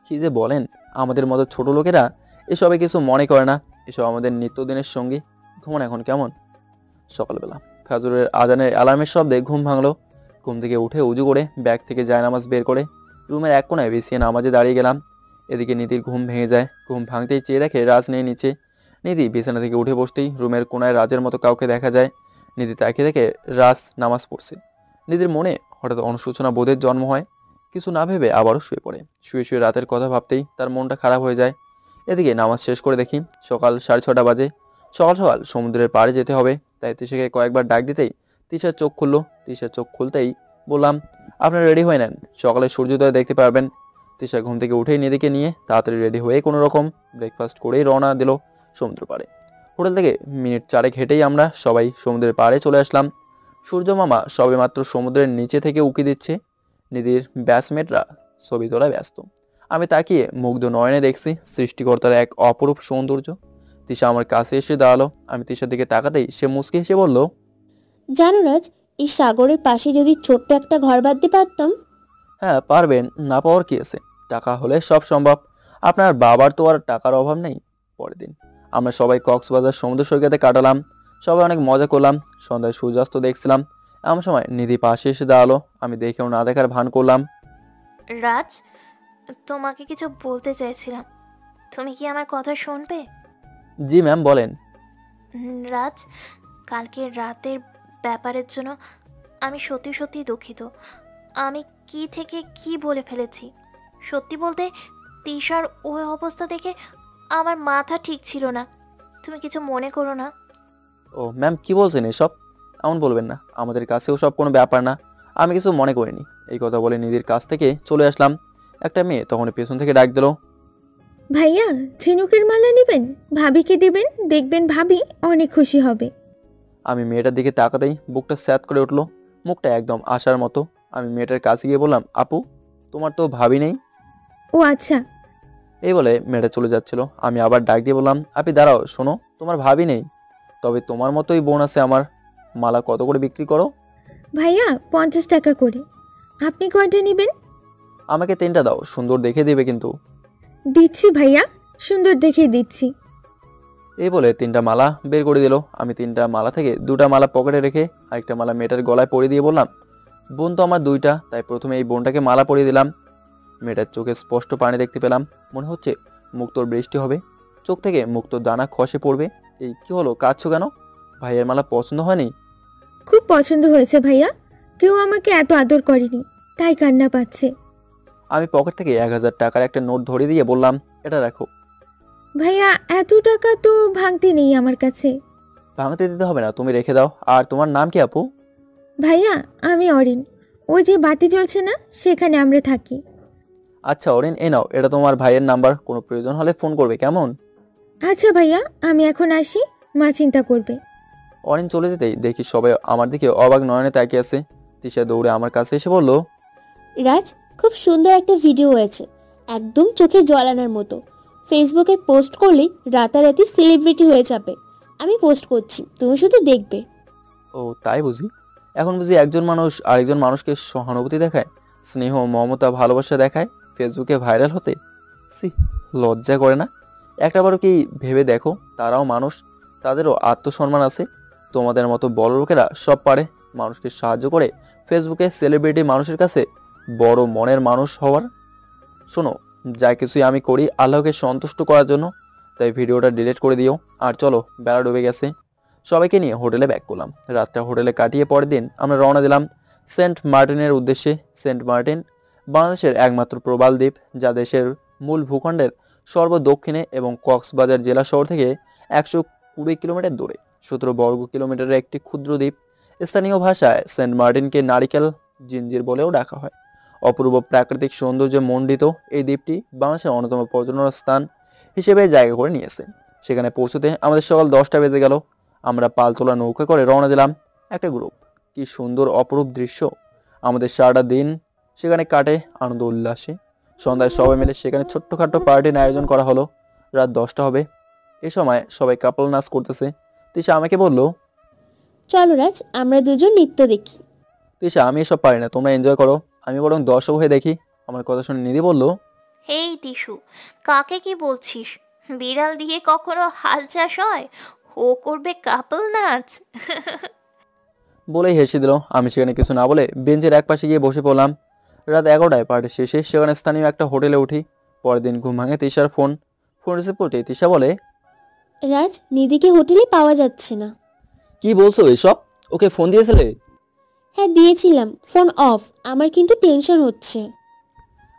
কি যে বলেন, আমাদের মতো ছোট লোকেরা এসবে কিছু মনে করে না। এসব আমাদের নিত্যদিনের সঙ্গী। ঘুমান এখন কেমন? সকালবেলা ফাজরের আজানের অ্যালার্মের শব্দে ঘুম ভাঙলো। ঘুম থেকে উঠে উজু করে ব্যাগ থেকে জায়নামাজ বের করে রুমের এক কোনায় বিছিয়ে নামাজে দাঁড়িয়ে গেলাম। এদিকে নিধির ঘুম ভেঙে যায়। ঘুম ভাঙতেই চেয়ে দেখে রাজ নেই নিচে। নিধি বিছানা থেকে উঠে বসতেই রুমের কোনায় রাজের মতো কাউকে দেখা যায়। নিধি তাকিয়ে দেখে রাজ নামাজ পড়ছে। নিধির মনে হঠাৎ অনুশোচনা বোধের জন্ম হয়। কিছু না ভেবে আবারও শুয়ে পড়ে। শুয়ে শুয়ে রাতের কথা ভাবতেই তার মনটা খারাপ হয়ে যায়। এদিকে নামাজ শেষ করে দেখি সকাল 6:30 বাজে। সকাল সকাল সমুদ্রের পাড়ে যেতে হবে, তাই তিশাকে কয়েকবার ডাক দিতেই তিশার চোখ খুললো। তিশার চোখ খুলতেই বললাম, আপনারা রেডি হয়ে নেন, সকালে সূর্যোদয় দেখতে পারবেন। তিশা ঘুম থেকে উঠেই নিধিকে নিয়ে তাড়াতাড়ি রেডি হয়ে কোনো রকম ব্রেকফাস্ট করেই রওনা দিল সমুদ্র পাড়ে। হোটেল থেকে মিনিট 4 হেঁটেই আমরা সবাই সমুদ্রের পাড়ে চলে আসলাম। সূর্য মামা সবেমাত্র সমুদ্রের নিচে থেকে উকি দিচ্ছে। নিধির ব্যাচমেটরা ছবি তোলায় ব্যস্ত। আমি তাকিয়ে মুগ্ধ নয়নে দেখছি সৃষ্টিকর্তার এক অপরূপ সৌন্দর্য। তিশা আমার কাছে এসে দাঁড়ালো। আমি তিশার দিকে তাকাতেই সে মুচকি হেসে বলল, জানো রাজ, এই সাগরের পাশে যদি ছোট্ট একটা ঘর বাঁধতে পারতাম। হ্যাঁ পারবেন, না পাওয়ার কি আছে, টাকা হলে সব সম্ভব। আপনার বাবার তো আর টাকার অভাব নেই। পরের দিন আমরা সবাই কক্সবাজার সমুদ্র সৈকতে কাটালাম। সবাই অনেক মজা করলাম। সন্ধ্যায় সূর্যাস্ত দেখছিলাম। এমন সময় নিধি পাশে এসে দাঁড়ালো। আমি দেখেও না দেখার ভান করলাম। রাজ, তোমাকে কিছু বলতে চাইছিলাম, তুমি কি আমার কথা শুনবে? জি ম্যাম বলেন। রাজ, কালকের রাতের ব্যাপারের জন্য আমি সত্যি সত্যি দুঃখিত। আমি কি থেকে কি বলে ফেলেছি। সত্যি বলতে তিশার ওই অবস্থা দেখে আমার মাথা ঠিক ছিল না। তুমি কিছু মনে করো না। ও ম্যাম কি বলছেন এসব? এমন বলবেন না, আমাদের কাছেও সব কোনো ব্যাপার না। আমি কিছু মনে করিনি। এই কথা বলে নিধির কাছ থেকে চলে আসলাম। একটা মেয়ে তখন পেছন থেকে ডাক দিল, ভাইয়া ঝিনুকের মালা নেবেন? ভাবিকে দেবেন, দেখবেন ভাবি অনেক খুশি হবে। আমি মেয়েটার দিকে তাকাতেই বুকটা স্যাত করে উঠলো। মুখটা একদম আশার মতো। আমি মেয়েটার কাছে গিয়ে বললাম, আপু তোমার তো ভাবি নেই? ও আচ্ছা। এই বলে মেয়েটা চলে যাচ্ছিল। আমি আবার ডাক দিয়ে বললাম, আপনি দাঁড়াও, শোনো, তোমার ভাবি নেই, তবে তোমার মতোই বোন আছে আমার। মালা কত করে বিক্রি করো? ভাইয়া 50 টাকা করে। আপনি কয়টা নেবেন? আমাকে 3টা দাও, সুন্দর দেখে দিবে কিন্তু। দিচ্ছি ভাইয়া, সুন্দর দেখে দিচ্ছি। এই বলে 3টা মালা বের করে দিল। আমি 3টা মালা থেকে 2টা মালা পকেটে রেখে আরেকটা মালা মেয়েটার গলায় পরিয়ে দিয়ে বললাম, বোন তো আমার 2টা, তাই প্রথমে এই বোনটাকে মালা পরিয়ে দিলাম। মেয়েটার চোখে স্পষ্ট পানি দেখতে পেলাম, মনে হচ্ছে মুক্তোর বৃষ্টি হবে, চোখ থেকে মুক্তোর দানা খসে পড়বে। এই কি হলো, কাঁদছো কেন? ভাইয়ের মালা পছন্দ হয়নি? খুব পছন্দ হয়েছে ভাইয়া, কেউ আমাকে এত আদর করেনি, তাই কান্না পাচ্ছে। আমি পকেট থেকে 1000 টাকার একটা নোট ধরে দিয়ে বললাম, এটা রাখো। ভাইয়া এত টাকা তো ভাঙতে নেই আমার কাছে। ভাঙতে দিতে হবে না, তুমি রেখে দাও। আর তোমার নাম কি আপু? ভাইয়া আমি অরিন, ওই যে বাতি জ্বলছে না সেখানে আমরা থাকি। আচ্ছা অরিন, এ নাও, এটা তোমার ভাইয়ের নাম্বার, কোনো প্রয়োজন হলে ফোন করবে, কেমন? আচ্ছা ভাইয়া, আমি এখন আসি, মা চিন্তা করবে। অরিন চলে যেতেই দেখি সবাই আমার দিকে অবাক নয়নে তাকিয়ে আছে। তিশা দৌড়ে আমার কাছে এসে বলল, রাজ, খুব সুন্দর একটা ভিডিও হয়েছে, একদম চোখে জল আনার মতো। ফেসবুকে পোস্ট করলেই রাতারাতি সেলিব্রিটি হয়ে যাবে। আমি পোস্ট করছি, তুমি শুধু দেখবে। ও তাই বুঝি? এখন বুঝি একজন মানুষ আরেকজন মানুষকে সহানুভূতি দেখায়, স্নেহ, মমতা, ভালোবাসা দেখায় ফেসবুকে ভাইরাল হতে? সি, লজ্জা করে না? একটাবারও কি ভেবে দেখো, তারাও মানুষ, তাদেরও আত্মসম্মান আছে। তোমাদের মতো বড় লোকেরা সব পারে, মানুষকে সাহায্য করে ফেসবুকে সেলিব্রিটি মানুষের কাছে বড় মনের মানুষ হওয়ার। শোনো, যা কিছুই আমি করি আল্লাহকে সন্তুষ্ট করার জন্য, তাই ভিডিওটা ডিলিট করে দিও। আর চলো, বেলা ডুবে গেছে। সবাইকে নিয়ে হোটেলে ব্যাক করলাম। রাতটা হোটেলে কাটিয়ে পরের দিন আমরা রওনা দিলাম সেন্ট মার্টিনের উদ্দেশ্যে। সেন্ট মার্টিন বাংলাদেশের একমাত্র প্রবাল দ্বীপ, যা দেশের মূল ভূখণ্ডের সর্বদক্ষিণে এবং কক্সবাজার জেলা শহর থেকে 120 কিলোমিটার দূরে, 17 বর্গ কিলোমিটারের একটি ক্ষুদ্র দ্বীপ। স্থানীয় ভাষায় সেন্ট মার্টিনকে নারিকেল জিঞ্জির বলেও ডাকা হয়। অপূর্ব প্রাকৃতিক সৌন্দর্যে মণ্ডিত এই দ্বীপটি বাংলাদেশের অন্যতম পর্যটন স্থান হিসেবে জায়গা করে নিয়েছে। সেখানে পৌঁছতে আমাদের সকাল 10টা বেজে গেল। আমরা পালতোলা নৌকা করে রওনা দিলাম। একটা গ্রুপ, কি সুন্দর অপরূপ দৃশ্য। আমাদের সারাটা দিন সেখানে কাটে আনন্দ উল্লাসে। সন্ধ্যায় সবাই মিলে সেখানে ছোট্টখাট্টো পার্টির আয়োজন করা হলো। রাত 10টা হবে। এ সময় সবাই কাপল নাচ করতেছে। তিশা আমাকে বলল, চলো রাজ, আমরা দুজন নৃত্য দেখি। তিশা, আমি এসব পারি না, তোমরা এনজয় করো, আমি বরং দর্শক হয়ে দেখি। আমার কথা শুনে নিধি বলল, হেই টিসু, কাকে কি বলছিস? বিড়াল দিয়ে কখনো হাল চাষ হয়? ও করবে কাপল নাচ? বলেই হেসে দিল। আমি সেখানে কিছু না বলে বেঞ্চের এক পাশে গিয়ে বসে পড়লাম। রাত 11টায় পার্টি শেষে সেখানে স্থানীয় একটা হোটেলে উঠি। পরের দিন ঘুম ভাঙে তিশার ফোন রিসিভ করতে তিশা বলে, রাজ, নিধিকে হোটেলে পাওয়া যাচ্ছে না। কি বলছো এসব? ওকে ফোন দিয়েছিলে? হ্যাঁ দিয়েছিলাম, ফোন অফ। আমার কিন্তু টেনশন হচ্ছে।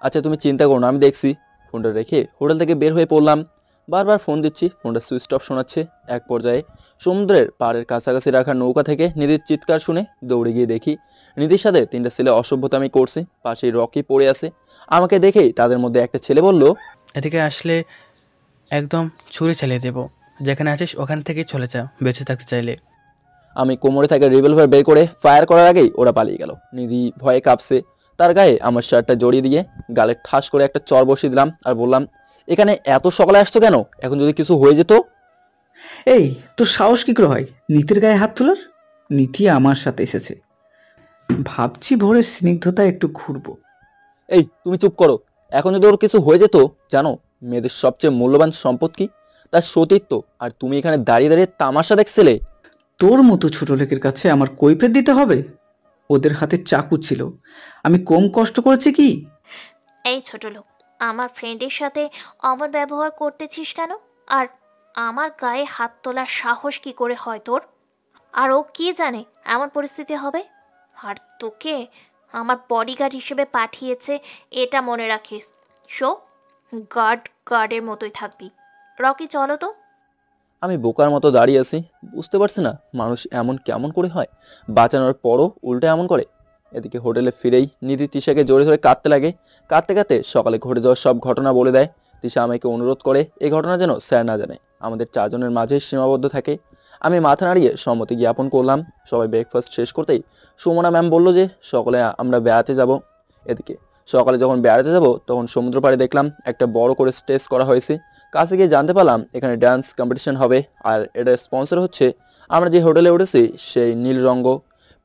আচ্ছা তুমি চিন্তা করো না, আমি দেখছি। ফোনটা রেখে হোটেল থেকে বের হয়ে পড়লাম। বারবার ফোন দিচ্ছি, ফোনটা সুইচ অফ শোনাচ্ছে। এক পর্যায়ে সমুদ্রের পাড়ের কাছাকাছি রাখা নৌকা থেকে নিধির চিৎকার শুনে দৌড়ে গিয়ে দেখি নিধির সাথে 3টা ছেলে অসভ্যতামি করছে। পাশেই রকি পড়ে আছে। আমাকে দেখেই তাদের মধ্যে একটা ছেলে বলল, এদিকে আসলে একদম ছুরি চালিয়ে দেব, যেখানে আছিস ওখান থেকেই চলে যা, বেঁচে থাকতে চাইলে। আমি কোমরে থাকা রিভলভার বের করে ফায়ার করার আগেই ওরা পালিয়ে গেল। নিধি ভয়ে কাঁপছে। তার গায়ে আমার শার্টটা জড়িয়ে দিয়ে গালে ঠাস করে একটা চর বসিয়ে দিলাম আর বললাম, এখানে এত সকালে আসছো কেন? এখন যদি কিছু হয়ে যেত? এই তোর সাহস কি করে হয় নীতির গায়ে হাত তোলার? নীতি আমার সাথে এসেছে, ভাবছি ভোরের স্নিগ্ধতা একটু ঘুরবো। এই তুমি চুপ করো। এখন যদি ওর কিছু হয়ে যেত, জানো মেয়েদের সবচেয়ে মূল্যবান সম্পদ কি? তার সতীত্ব। আর তুমি এখানে দাঁড়িয়ে দাঁড়িয়ে তামাশা দেখছিলে। তোর মতো ছোট লোকের কাছে আমার কৈফিয়ত দিতে হবে? ওদের হাতে চাকু ছিল, আমি কম কষ্ট করেছি কি? এই ছোট লোক, আমার ফ্রেন্ডের সাথে অমন ব্যবহার করতেছিস কেন? আর আমার গায়ে হাত তোলার সাহস কি করে হয় তোর? আর ও কি জানে এমন পরিস্থিতি হবে? আর তোকে আমার বডিগার্ড হিসেবে পাঠিয়েছে, এটা মনে রাখিস। শো, গার্ডের মতোই থাকবি। রকি চলো তো। আমি বোকার মতো দাঁড়িয়ে আছি, বুঝতে পারছি না মানুষ এমন কেমন করে হয়, বাঁচানোর পরও উল্টো এমন করে। এদিকে হোটেলে ফিরেই নিধি তিশাকে জড়িয়ে ধরে কাঁদতে লাগে। কাঁদতে কাঁদতে সকালে ঘটে যাওয়ার সব ঘটনা বলে দেয়। তিশা আমাকে অনুরোধ করে এই ঘটনা যেন স্যার না জানে, আমাদের 4 জনের মাঝে সীমাবদ্ধ থাকে। আমি মাথা নাড়িয়ে সম্মতি জ্ঞাপন করলাম। সবাই ব্রেকফাস্ট শেষ করতেই সুমনা ম্যাম বলল যে সকলে আমরা বেড়াতে যাব। এদিকে সকালে যখন বেড়াতে যাব তখন সমুদ্র পাড়ে দেখলাম একটা বড় করে স্টেজ করা হয়েছে। কাছে গিয়ে জানতে পারলাম এখানে ডান্স কম্পিটিশন হবে, আর এটা স্পন্সর হচ্ছে আমরা যে হোটেলে উঠেছি সেই নীলরঙ্গ।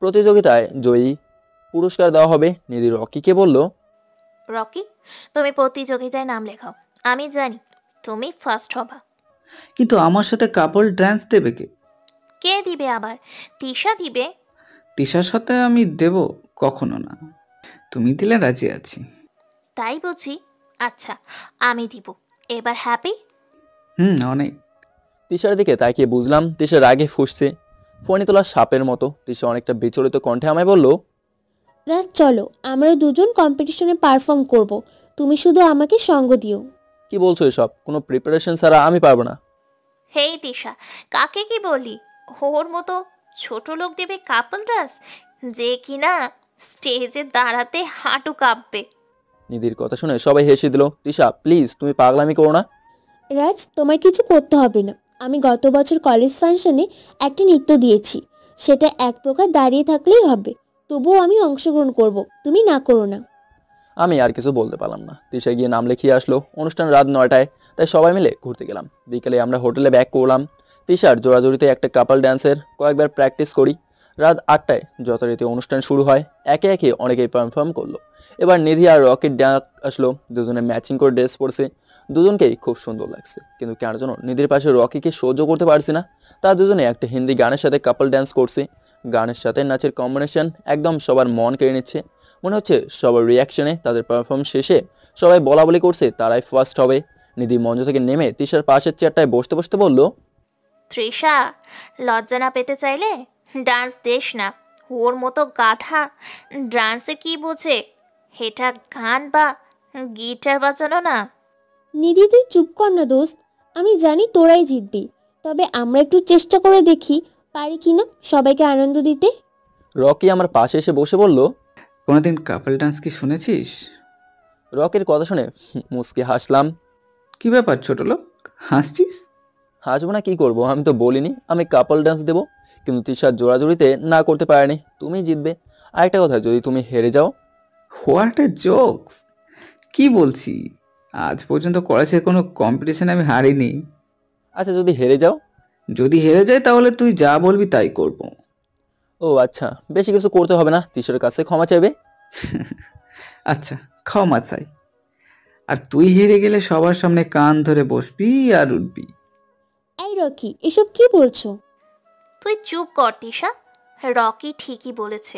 প্রতিযোগিতায় জয়ী পুরস্কার দেওয়া হবে। নিধি রকিকে বলল, রকি, তুমি প্রতিযোগিতায় নাম লেখাও, আমি জানি তুমি ফার্স্ট হবা। কিন্তু আমার সাথে কাপল ডান্স দেবে কে? কে দিবে আবার? তিশা দিবে। তিশার সাথে আমি দেব? কখনো না। তুমি দিলে রাজি আছি। তাই বুঝি? আচ্ছা, আমি দিব। এবার হ্যাপি? অনেক। তিশার দিকে তাকিয়ে বুঝলাম তিশা রাগে ফুঁসছে, ফণি তোলা সাপের মতো। তিশা অনেকটা বিচলিত কণ্ঠে আমায় বলল, রাজ চলো, আমরা দুজন কম্পিটিশনে পারফর্ম করব, তুমি শুধু আমাকে সঙ্গ দিও। কি বলছো এসব? কোনো প্রিপারেশন ছাড়া আমি পারবো না। হেই তিশা, কাকে কি বলি? ওর মতো ছোট লোক দেবে কাপল ডান্স, যে কিনা স্টেজে দাঁড়াতে হাঁটু কাঁপবে। নিধির কথা শুনে সবাই হেসে দিল। তিশা প্লিজ, তুমি পাগলামি করো না। রাজ, তোমার কিছু করতে হবে না। আমি গত বছর কলেজ ফাংশনে একটা নৃত্য দিয়েছি, সেটা এক প্রকার দাঁড়িয়ে থাকলেই হবে, তবুও আমি অংশগ্রহণ করব, তুমি না করো না। আমি আর কিছু বলতে পারলাম না। তিশা গিয়ে নাম লিখিয়ে আসলো। অনুষ্ঠান রাত 9টায়, তাই সবাই মিলে ঘুরতে গেলাম। বিকেলে আমরা হোটেলে ব্যাক করলাম। তিশার জোড়াজুড়িতে একটা কাপল ডান্সের কয়েকবার প্র্যাকটিস করি। রাত 8টায় যথারীতি অনুষ্ঠান শুরু হয়। একে একে অনেকেই পারফর্ম করলো। এবার নিধি আর রকির ডাক আসলো। দুজনে ম্যাচিং করে ড্রেস পরছে, দুজনকেই খুব সুন্দর লাগছে। কিন্তু কেন যেন নিধির পাশে রকিকে সহ্য করতে পারছি না। তারা দুজনে একটা হিন্দি গানের সাথে কাপল ডান্স করছে। গানের সাথে নাচের কম্বিনেশন একদম সবার মন কেড়ে নিচ্ছে। মনে হচ্ছে সবার রিয়াকশনে তাদের পারফর্ম শেষে সবাই বলা বলি করছে তারাই ফার্স্ট হবে। নিধি মঞ্চ থেকে নেমে তিশার পাশের চেয়ারটায় বসতে বসতে বলল, তৃষা, লজ্জা না পেতে চাইলে ডান্স দেশ না। ওর মতো গাধা ডান্সে কি বোঝে? এটা গান বা গিটার বাজানো না। নিধি, তুই চুপ কর না দোস্ত, আমি জানি তোরাই জিতবি, তবে আমরা একটু চেষ্টা করে দেখি পারি কিনা সবাইকে আনন্দ দিতে। রকি আমার পাশে এসে বসে বলল, কোনোদিন কাপল ডান্স কি শুনেছিস? রকির কথা শুনে মুচকি হাসলাম। কি ব্যাপার ছোট লোক, হাসছিস? হাসবো না কি করবো? আমি তো বলিনি আমি কাপল ডান্স দেবো, কিন্তু তিশার জোড়াজুড়িতে না করতে পারেনি। তুমি জিতবে। আরেকটা কথা, যদি তুমি হেরে যাও। What a jokes! কি বলছি? আজ পর্যন্ত কলেজের কোনো কম্পিটিশনে আমি হারিনি। আচ্ছা, যদি হেরে যাও? যদি হেরে যাই তাহলে তুই যা বলবি তাই করব। ও আচ্ছা, বেশি কিছু করতে হবে না, তিশার কাছে ক্ষমা চাইবে। আচ্ছা, ক্ষমা চাই। আর তুই হেরে গেলে সবার সামনে কান ধরে বসবি আর উঠবি। এই রকি, এসব কি বলছো? তুই চুপ কর তিশা, রকি ঠিকই বলেছে।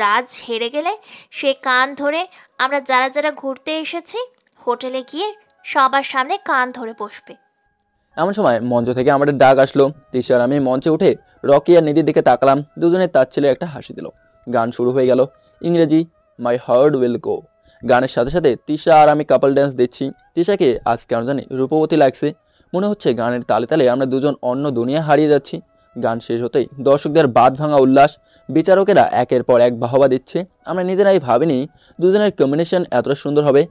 রাজ হেরে গেলে সে কান ধরে, আমরা যারা যারা ঘুরতে এসেছি হোটেলে গিয়ে সবার সামনে কান ধরে বসবে। এমন সময় মঞ্চ থেকে আমাদের ডাক আসলো। তিশার আমি মঞ্চে উঠে রকি আর নিধির দিকে তাকালাম। দুজনে তার ছেলে একটা হাসি দিল। গান শুরু হয়ে গেল, ইংরেজি মাই হার্ট উইল গো। গানের সাথে সাথে তিশা আর আমি কাপল ডান্স দিচ্ছি। তিশাকে আজ কেন জানি রূপবতী লাগছে। মনে হচ্ছে গানের তালে তালে আমরা দুজন অন্য দুনিয়া হারিয়ে যাচ্ছি। গান শেষ হতেই দর্শকদের বাদ ভাঙা উল্লাস, বিচারকেরা একের পর এক বাহবা দিচ্ছে। আমরা নিজেরাই ভাবিনি দুজনের কম্বিনেশন এতটা সুন্দর হবে।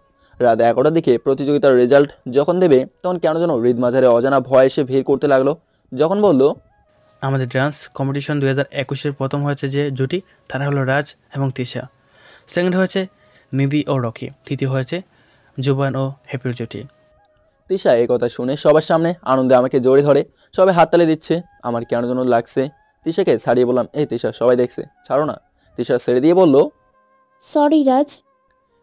রাত 11টার দিকে প্রতিযোগিতার রেজাল্ট যখন দেবে তখন কেন যেন হৃদ মাঝারে অজানা ভয় এসে ভিড় করতে লাগলো। যখন বলল, আমাদের ডান্স কম্পিটিশন 2021-এর প্রথম হয়েছে যে জুটি, তারা হলো রাজ এবং তিশা। সেকেন্ড হয়েছে নিধি ও রকি। তৃতীয় হয়েছে জুবান ও হ্যাপির জুটি। তিশা এই কথা শুনে সবার সামনে আনন্দে আমাকে জড়িয়ে ধরে। সবাই হাততালি দিচ্ছে। আমার কেন যেন লাগছে। তিশাকে ছাড়িয়ে বললাম, এই তিশা, সবাই দেখছে, ছাড়ো না। তিশা ছেড়ে দিয়ে বলল, সরি রাজ।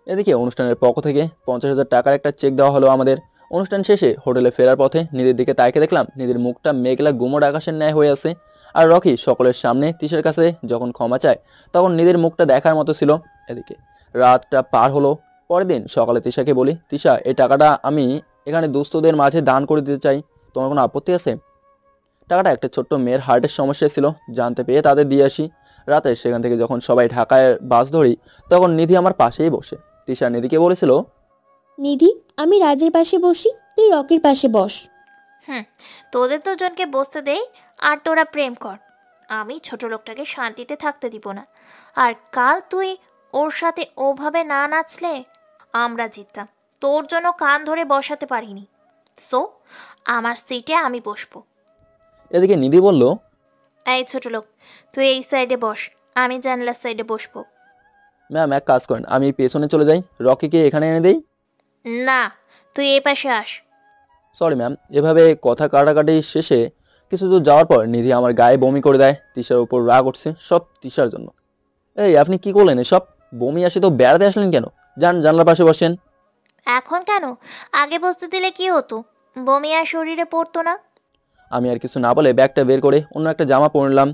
এদিকে অনুষ্ঠানের পক্ষ থেকে 50,000 টাকার একটা চেক দেওয়া হলো আমাদের। অনুষ্ঠান শেষে হোটেলে ফেরার পথে নিধির দিকে তাকে দেখলাম। নিধির মুখটা মেঘলা গুমোট আকাশের ন্যায় হয়ে আছে। আর রকি সকলের সামনে তিশার কাছে যখন ক্ষমা চায় তখন নিধির মুখটা দেখার মতো ছিল। এদিকে রাতটা পার হলো। পরের দিন সকালে তিশাকে বলি, তিশা, এই টাকাটা আমি এখানে দুস্থদের মাঝে দান করে দিতে চাই, তোমার কোনো আপত্তি আছে? টাকাটা একটা ছোট্ট মেয়ের হার্টের সমস্যা ছিল, জানতে পেরে তাদের দিয়ে আসি। রাতে সেখান থেকে যখন সবাই ঢাকায় বাস ধরি তখন নিধি আমার পাশেই বসে। তিশা নিধিকে বলেছিল, নিধি, আমি রাজের পাশে বসি, তুই রকির পাশে বস। তোদের দুজনকে বসতে দেই আর তোরা প্রেম কর। আমি ছোট লোকটাকে শান্তিতে থাকতে দিব না। আর কাল তুই ওর সাথে ওভাবে না নাচলে আমরা জিততাম। তোর জন্য কান ধরে বসাতে পারিনি, সো আমার সিটে আমি বসবো। এদিকে নিধি বলল, এই ছোট লোক, তুই এই সাইডে বস, আমি জানলার সাইডে বসবো। ম্যাম এক কাজ করেন, আমি পেছনে চলে যাই, রকিকে এখানে এনে দেই। না, তুই এই পাশে আস। Sorry ma'am. এভাবে কথা কাটাকাটি শেষে কিছু দূর যাওয়ার পর নিধি আমার গায়ে বমি করে দেয়। তিশার উপর রাগ উঠছে, সব তিশার জন্য। এই আপনি কি করলেন এসব? বমি আসে তো বেড়াতে আসলেন কেন? যান জানলার পাশে বসেন। এখন কেন? আগে বসতে দিলে কি হতো? বমি আর শরীরে পড়তো না? আমি আর কিছু না বলে ব্যাগটা বের করে অন্য একটা জামা পরলাম।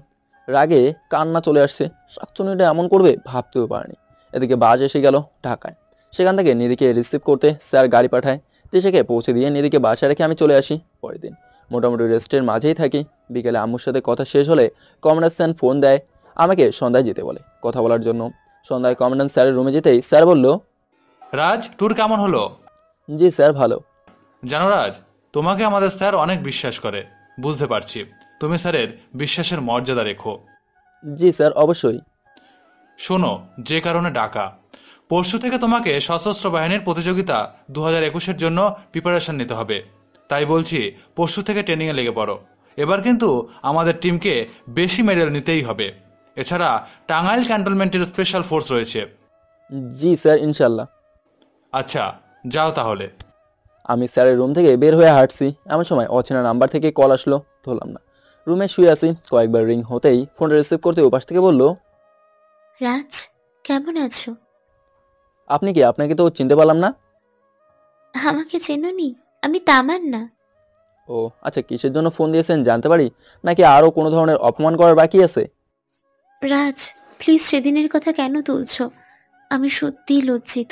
রাগে কান্না চলে আসছে। শাকচুনিটা এমন করবে ভাবতেও পারেনি। এদিকে বাস এসে গেল ঢাকায়। সেখান থেকে নিধিকে রিসিভ করতে স্যার গাড়ি পাঠায়। তিশাকে পৌঁছে দিয়ে নিধিকে বাসায় রেখে আমি চলে আসি। পরের দিন মোটামুটি রেস্টের মাঝেই থাকি। বিকেলে আম্মুর সাথে কথা শেষ হলে কমান্ডার স্যার ফোন দেয় আমাকে সন্ধ্যায় যেতে বলে কথা বলার জন্য। সন্ধ্যায় কমান্ডার স্যারের রুমে যেতেই স্যার বলল, রাজ, ট্যুর কেমন হলো? জি স্যার ভালো। জানো রাজ, তোমাকে আমাদের স্যার অনেক বিশ্বাস করে। বুঝতে পারছি, তুমি স্যারের বিশ্বাসের মর্যাদা রেখো। জি স্যার অবশ্যই। শোনো, যে কারণে ডাকা, পরশু থেকে তোমাকে সশস্ত্র বাহিনীর প্রতিযোগিতা 2021-এর জন্য প্রিপারেশন নিতে হবে। তাই বলছি, পরশু থেকে ট্রেনিংয়ে লেগে পড়ো। এবার কিন্তু আমাদের টিমকে বেশি মেডেল নিতেই হবে। এছাড়া টাঙ্গাইল ক্যান্টনমেন্টের স্পেশাল ফোর্স রয়েছে। জি স্যার ইনশাল্লাহ। আচ্ছা, যাও তাহলে। আমি স্যারের রুম থেকে বের হয়ে হাঁটছি, এমন সময় অচেনা নাম্বার থেকে কল আসলো। ধরলাম না, রুমে শুয়ে আছি। কয়েকবার রিং হতেই ফোনটা রিসিভ করতে ওপাশ থেকে বলল, রাজ, কেমন আছো? আপনি কি? আপনাকে তো চিনতে পারলাম না। আমাকে চেনোনি? আমি তামান্না। ও আচ্ছা, কিসের জন্য ফোন দিয়েছেন জানতে পারি? নাকি আরও কোনো ধরনের অপমান করার বাকি আছে? রাজ, প্লিজ সেদিনের কথা কেন তুলছো? আমি সত্যিই লজ্জিত।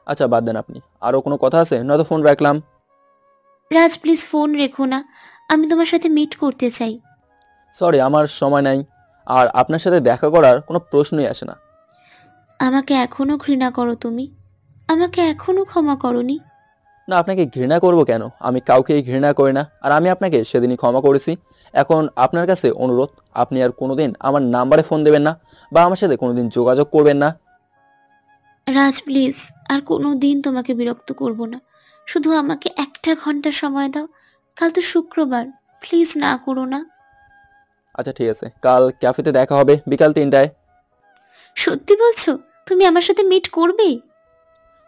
আচ্ছা বাদ দেন, আপনি আরও কোনো কথা আছে নয়তো ফোন রাখলাম। রাজ প্লিজ ফোন রেখো না, আমি তোমার সাথে মিট করতে চাই। সরি, আমার সময় নাই, আর আপনার সাথে দেখা করার কোনো প্রশ্নই আসে না। আমাকে এখনো ঘৃণা করো তুমি? আমাকে এখনো ক্ষমা করোনি? না, আপনাকে ঘৃণা করব কেন? আমি কাউকেই ঘৃণা করি না, আর আমি আপনাকে সেদিনই ক্ষমা করেছি। এখন আপনার কাছে অনুরোধ, আপনি আর কোনোদিন আমার নাম্বারে ফোন দেবেন না বা আমার সাথে কোনোদিন যোগাযোগ করবেন না। রাজ প্লিজ, আর কোনো দিন তোমাকে বিরক্ত করব না। শুধু আমাকে 1 ঘন্টা সময় দাও। কাল তো শুক্রবার, প্লিজ না করো না। আচ্ছা ঠিক আছে, কাল ক্যাফেতে দেখা হবে বিকাল 3টায়। সত্যি বলছো? তুমি আমার সাথে মিট করবে?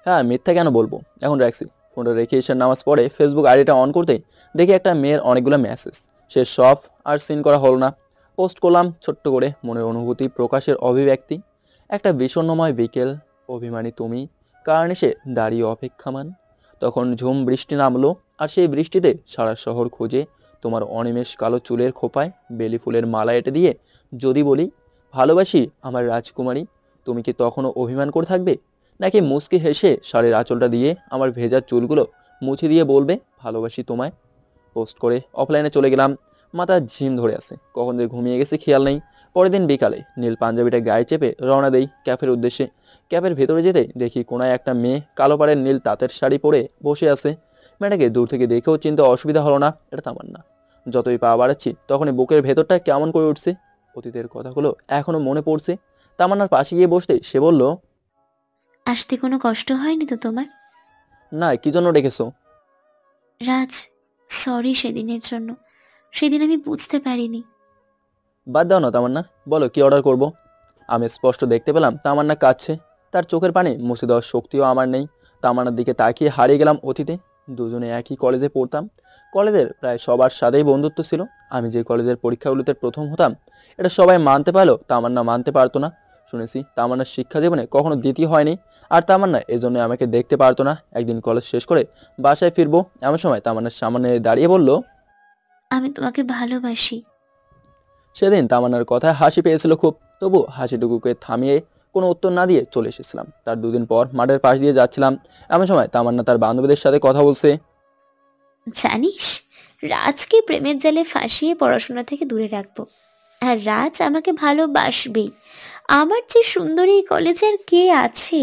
হ্যাঁ, মিথ্যা কেন বলবো। এখন রাখছি। ফোনটা রেখে এসে নামাজ পড়ে ফেসবুক আইডিটা অন করতেই দেখি একটা মেয়ের অনেকগুলো মেসেজ। সে সব আর সিন করা হলো না। পোস্ট করলাম ছোট্ট করে মনের অনুভূতি প্রকাশের অভিব্যক্তি। একটা বিষণ্ণময় বিকেল, অভিমানী তুমি, কারণ এসে দাঁড়িয়ে অপেক্ষামান। তখন ঝুম বৃষ্টি নামলো, আর সেই বৃষ্টিতে সারা শহর খুঁজে তোমার অনিমেষ কালো চুলের খোপায় বেলি ফুলের মালা এঁটে দিয়ে যদি বলি ভালোবাসি আমার রাজকুমারী, তুমি কি তখনও অভিমান করে থাকবে? নাকি মুচকি হেসে শাড়ির আঁচলটা দিয়ে আমার ভেজা চুলগুলো মুছে দিয়ে বলবে ভালোবাসি তোমায়? পোস্ট করে অফলাইনে চলে গেলাম। মাথা ঝিম ধরে আছে, কখন যে ঘুমিয়ে গেছে খেয়াল নেই। পরের দিন বিকালে নীল পাঞ্জাবিটা গায়ে চেপে রওনা দেই ক্যাফের উদ্দেশ্যে। ক্যাফের ভেতরে যেতে দেখি কোনায় একটা মেয়ে কালো পাড়ের নীল তাঁতের শাড়ি পরে বসে আছে। মেয়েটাকে দূর থেকে দেখেও চিনতে অসুবিধা হলো না, এটা তামান্না। যতই পা বাড়াচ্ছি তখনই বুকের ভেতরটা কেমন করে উঠছে। অতীতের কথাগুলো এখনো মনে পড়ছে। তামান্নার পাশে গিয়ে বসতে সে বলল, আসতে কোনো কষ্ট হয়নি তো তোমার? না, কি জন্য ডেকেছো? রাজ, সরি সেদিনের জন্য। সেদিন আমি বুঝতে পারিনি। বাদ দাও না তামান্না, বলো কি অর্ডার করব? আমি স্পষ্ট দেখতে পেলাম তামান্না কাঁদছে। তার চোখের পানি মুছে দেওয়ার শক্তিও আমার নেই। তামান্নার দিকে তাকিয়ে হারিয়ে গেলাম অতীতে। দুজনে একই কলেজে পড়তাম। কলেজের প্রায় সবার সাথেই বন্ধুত্ব ছিল। আমি যে কলেজের পরীক্ষাগুলোতে প্রথম হতাম এটা সবাই মানতে পারলেও তামান্না মানতে পারতো না। শুনেছি তামান্নার শিক্ষা জীবনে কখনো দ্বিতীয় হয়নি, আর তামান্না এজন্য আমাকে দেখতে পারতো না। একদিন কলেজ শেষ করে বাসায় ফিরবো এমন সময় তামান্নার সামনে দাঁড়িয়ে বলল, আমি তোমাকে ভালোবাসি। সেদিন তামান্নার কথায় হাসি পেয়েছিল খুব, তবু হাসিটুকুকে থামিয়ে কোনো উত্তর না দিয়ে চলে এসেছিলাম। তার 2 দিন পর মাঠের পাশ দিয়ে যাচ্ছিলাম, এমন সময় তামান্না তার বান্ধবীদের সাথে কথা বলছে। জানিস, রাজকে প্রেমের জালে ফাঁসিয়ে পড়াশোনা থেকে দূরে রাখবো, আর রাজ আমাকে ভালোবাসবেই। আমার যে সুন্দরী এই কলেজে আর কে আছে?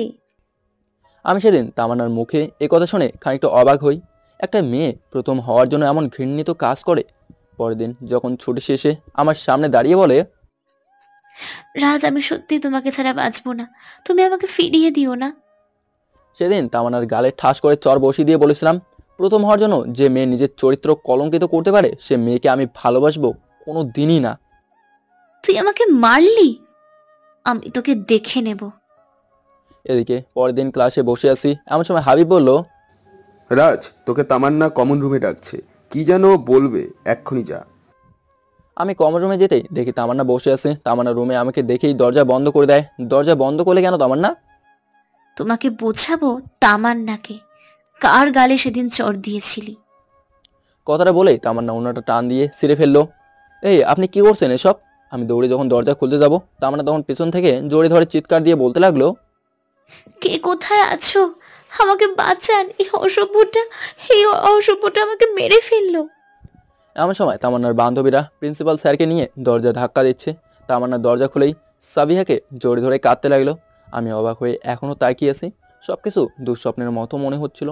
আমি সেদিন তামান্নার মুখে এ কথা শুনে খানিকটা অবাক হই। একটা মেয়ে প্রথম হওয়ার জন্য এমন ঘৃণিত কাজ করে। পরের দিন যখন ছুটি শেষে আমার সামনে দাঁড়িয়ে বলে, রাজ, আমি সত্যি তোমাকে ছাড়া বাঁচবো না, তুমি আমাকে ফিরিয়ে দিও না। সেদিন তামান্নার গালে ঠাস করে চর বসিয়ে দিয়ে বলেছিলাম, প্রথম হওয়ার জন্য যে মেয়ে নিজের চরিত্র কলঙ্কিত করতে পারে সে মেয়েকে আমি ভালোবাসবো কোনো দিনই না। তুই আমাকে মারলি? আমি তোকে দেখে নেব। এদিকে পরের দিন ক্লাসে বসে আছি, এমন সময় হাবিব বলল, রাজ, তোকে তামান্না কমন রুমে ডাকছে, কি যেন বলবে, এক্ষুনি যা। আমি কমন রুমে যেতেই দেখি তামান্না বসে আছে। তামান্না রুমে আমাকে দেখেই দরজা বন্ধ করে দেয়। দরজা বন্ধ করলে কেন তামান্না? তোমাকে বোঝাবো তামান্নাকে, কার গালে সেদিন চড় দিয়েছিলি। কথাটা বলেই তামান্না ওনাটা টান দিয়ে ছিঁড়ে ফেললো। এই আপনি কি করছেন এসব? আমি দৌড়ে যখন দরজা খুলতে যাব, তামান্না তখন পেছন থেকে জোরে ধরে চিৎকার দিয়ে বলতে লাগলো, কে কোথায় আছো? আমাকে বাঁচান, এই অসভ্যটা আমাকে মেরে ফেললো। এমন সময় তামান্নার বান্ধবীরা প্রিন্সিপাল স্যারকে নিয়ে দরজা ধাক্কা দিচ্ছে। তামান্নার দরজা খুলেই সাবিহাকে জোরে ধরে কাঁদতে লাগলো। আমি অবাক হয়ে এখনও তাকিয়ে আছি। সব কিছু দুঃস্বপ্নের মতো মনে হচ্ছিল।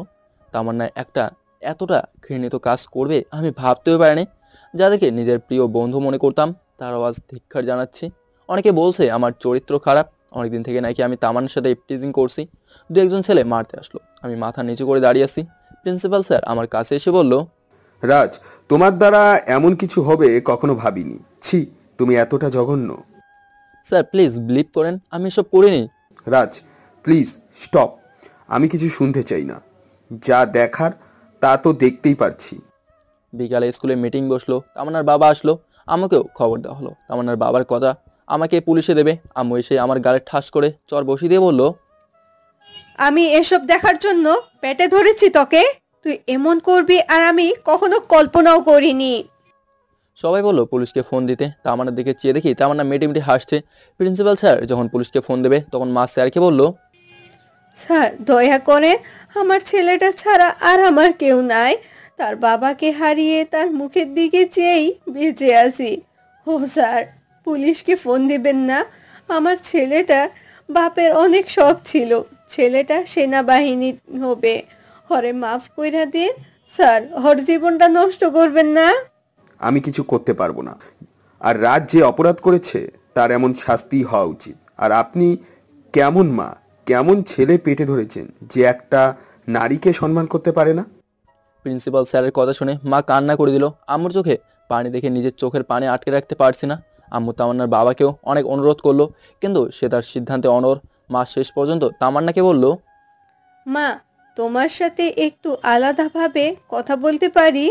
তামান্না একটা এতটা ঘৃণিত কাজ করবে আমি ভাবতেও পারিনি। যাদেরকে নিজের প্রিয় বন্ধু মনে করতাম তারাও আজ ধিক্কার জানাচ্ছি। অনেকে বলছে আমার চরিত্র খারাপ। অনেকদিন থেকে নাকি আমি তামান্নার সাথে ইপটিজিং করছি। দু একজন ছেলে মারতে আসলো। আমি মাথা নিচু করে দাঁড়িয়ে আছি। প্রিন্সিপাল স্যার আমার কাছে এসে বলল, রাজ, তোমার দ্বারা এমন কিছু হবে কখনো ভাবিনি। ছি, তুমি এতটা জঘন্য। স্যার প্লিজ বিলিভ করেন, আমি এসব করিনি। রাজ প্লিজ স্টপ, আমি কিছু শুনতে চাই না। যা দেখার তা তো দেখতেই পারছি। বিকালে স্কুলে মিটিং বসলো। তামান্নার বাবা আসলো। আমাকেও খবর দেওয়া হলো তামান্নার বাবার কথা আমাকে পুলিশে দেবে। আম্মু এসে আমার গালে ঠাস করে চর বসিয়ে দিয়ে বলল, আমি এসব দেখার জন্য পেটে ধরেছি তোকে? তুই এমন করবি আর আমি কখনো কল্পনাও করিনি। সবাই বললো পুলিশকে ফোন দিতে। তামান্নার দিকে চেয়ে দেখি তামান্না মেটে হাসছে। প্রিন্সিপাল স্যার যখন পুলিশকে ফোন দেবে তখন মা স্যারকে বলল, স্যার দয়া করে, আমার ছেলেটা ছাড়া আর আমার কেউ নাই। তার বাবাকে হারিয়ে তার মুখের দিকে চেয়েই বেঁচে আছি। ও স্যার, পুলিশকে ফোন দিবেন না। আমার ছেলেটার বাপের অনেক শখ ছিল ছেলেটা সেনাবাহিনী হবে। হরে মাফ কইরা দিন স্যার, ওর জীবনটা নষ্ট করবেন না। আমি কিছু করতে পারবো না। আর রাজ যে অপরাধ করেছে তার এমন শাস্তি হওয়া উচিত। আর আপনি কেমন মা, কেমন ছেলে পেটে ধরেছেন যে একটা নারীকে সম্মান করতে পারে না? প্রিন্সিপাল স্যারের কথা শুনে মা কান্না করে দিল। আম্মুর চোখে পানি দেখে নিজের চোখের পানি আটকে রাখতে পারছি না। আম্মু তামান্নার বাবাকেও অনেক অনুরোধ করলো, কিন্তু সে তার সিদ্ধান্তে অনড়। মা শেষ পর্যন্ত তামান্নাকে বলল, মা, তোমার সাথে একটু আলাদাভাবে কথা বলতে পারি?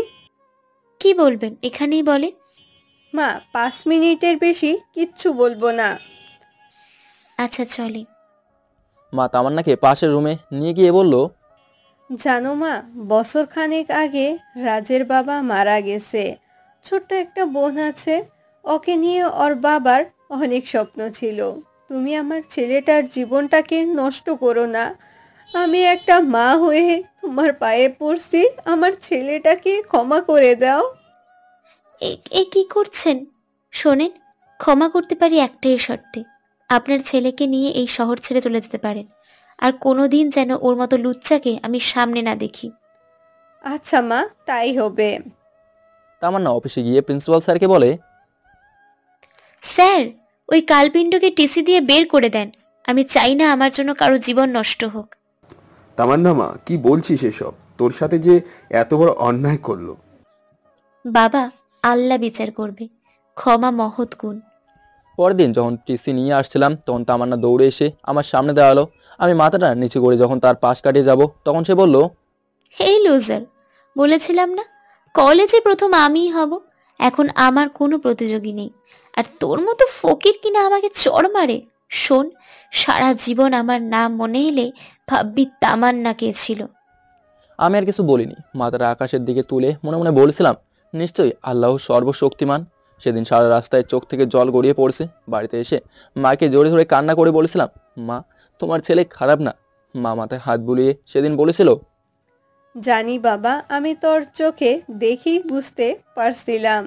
কি বলবেন এখানেই বলে। মা, 5 মিনিটের বেশি কিচ্ছু বলবো না। আচ্ছা চলে। মা তামান্নাকে পাশের রুমে নিয়ে গিয়ে বলল, জানো মা, বছর খানেক আগে রাজের বাবা মারা গেছে। ছোট্ট একটা বোন আছে। ওকে নিয়ে ওর বাবার অনেক স্বপ্ন ছিল। তুমি আমার ছেলেটার জীবনটাকে নষ্ট করো না। আমি একটা মা হয়ে তোমার পায়ে পড়ছি, আমার ছেলেটাকে ক্ষমা করে দাও। এ কি করছেন? শোনেন, ক্ষমা করতে পারি একটাই শর্তে, আপনার ছেলেকে নিয়ে এই শহর ছেড়ে চলে যেতে পারেন। আর কোনোদিন যেন ওর মতো লুচ্চাকে আমি সামনে না দেখি। আচ্ছা মা, তাই হবে। তামান্না অফিসে গিয়ে প্রিন্সিপাল স্যারকে বলে, স্যার, ওই কালপিণ্ডকে টিসি দিয়ে বের করে দেন। আমি চাই না আমার জন্য কারো জীবন নষ্ট হোক। তামান্না মা, কি বলছিস এসব? তোর সাথে যে এত বড় অন্যায় করলো। বাবা, আল্লাহ বিচার করবে। ক্ষমা মহৎ গুণ। পরের দিন যখন টিসি নিয়ে আসছিলাম তখন তামান্না দৌড়ে এসে আমার সামনে দাঁড়ালো। আমি মাথাটা নিচু করে যখন তার পাশ কাটিয়ে যাব তখন সে বলল, হেই লুজার, বলেছিলাম না কলেজে প্রথম আমিই হব। এখন আমার কোনো প্রতিযোগী নেই। আর তোর মতো ফকির কিনা আমাকে চড় মারে। শোন, সারা জীবন আমার নাম মনে এলে ভাববি তামান্না কে ছিল। আমি আর কিছু বলিনি। মাথাটা আকাশের দিকে তুলে মনে মনে বলছিলাম, নিশ্চয়ই আল্লাহ সর্বশক্তিমান। সেদিন সারা রাস্তায় চোখ থেকে জল গড়িয়ে পড়ছে। বাড়িতে এসে মাকে জোরে ধরে কান্না করে বলেছিলাম, মা তোমার ছেলে খারাপ না। মা মাথায় হাত বুলিয়ে সেদিন বলেছিল, জানি বাবা, আমি তোর চোখে দেখি বুঝতে পারছিলাম।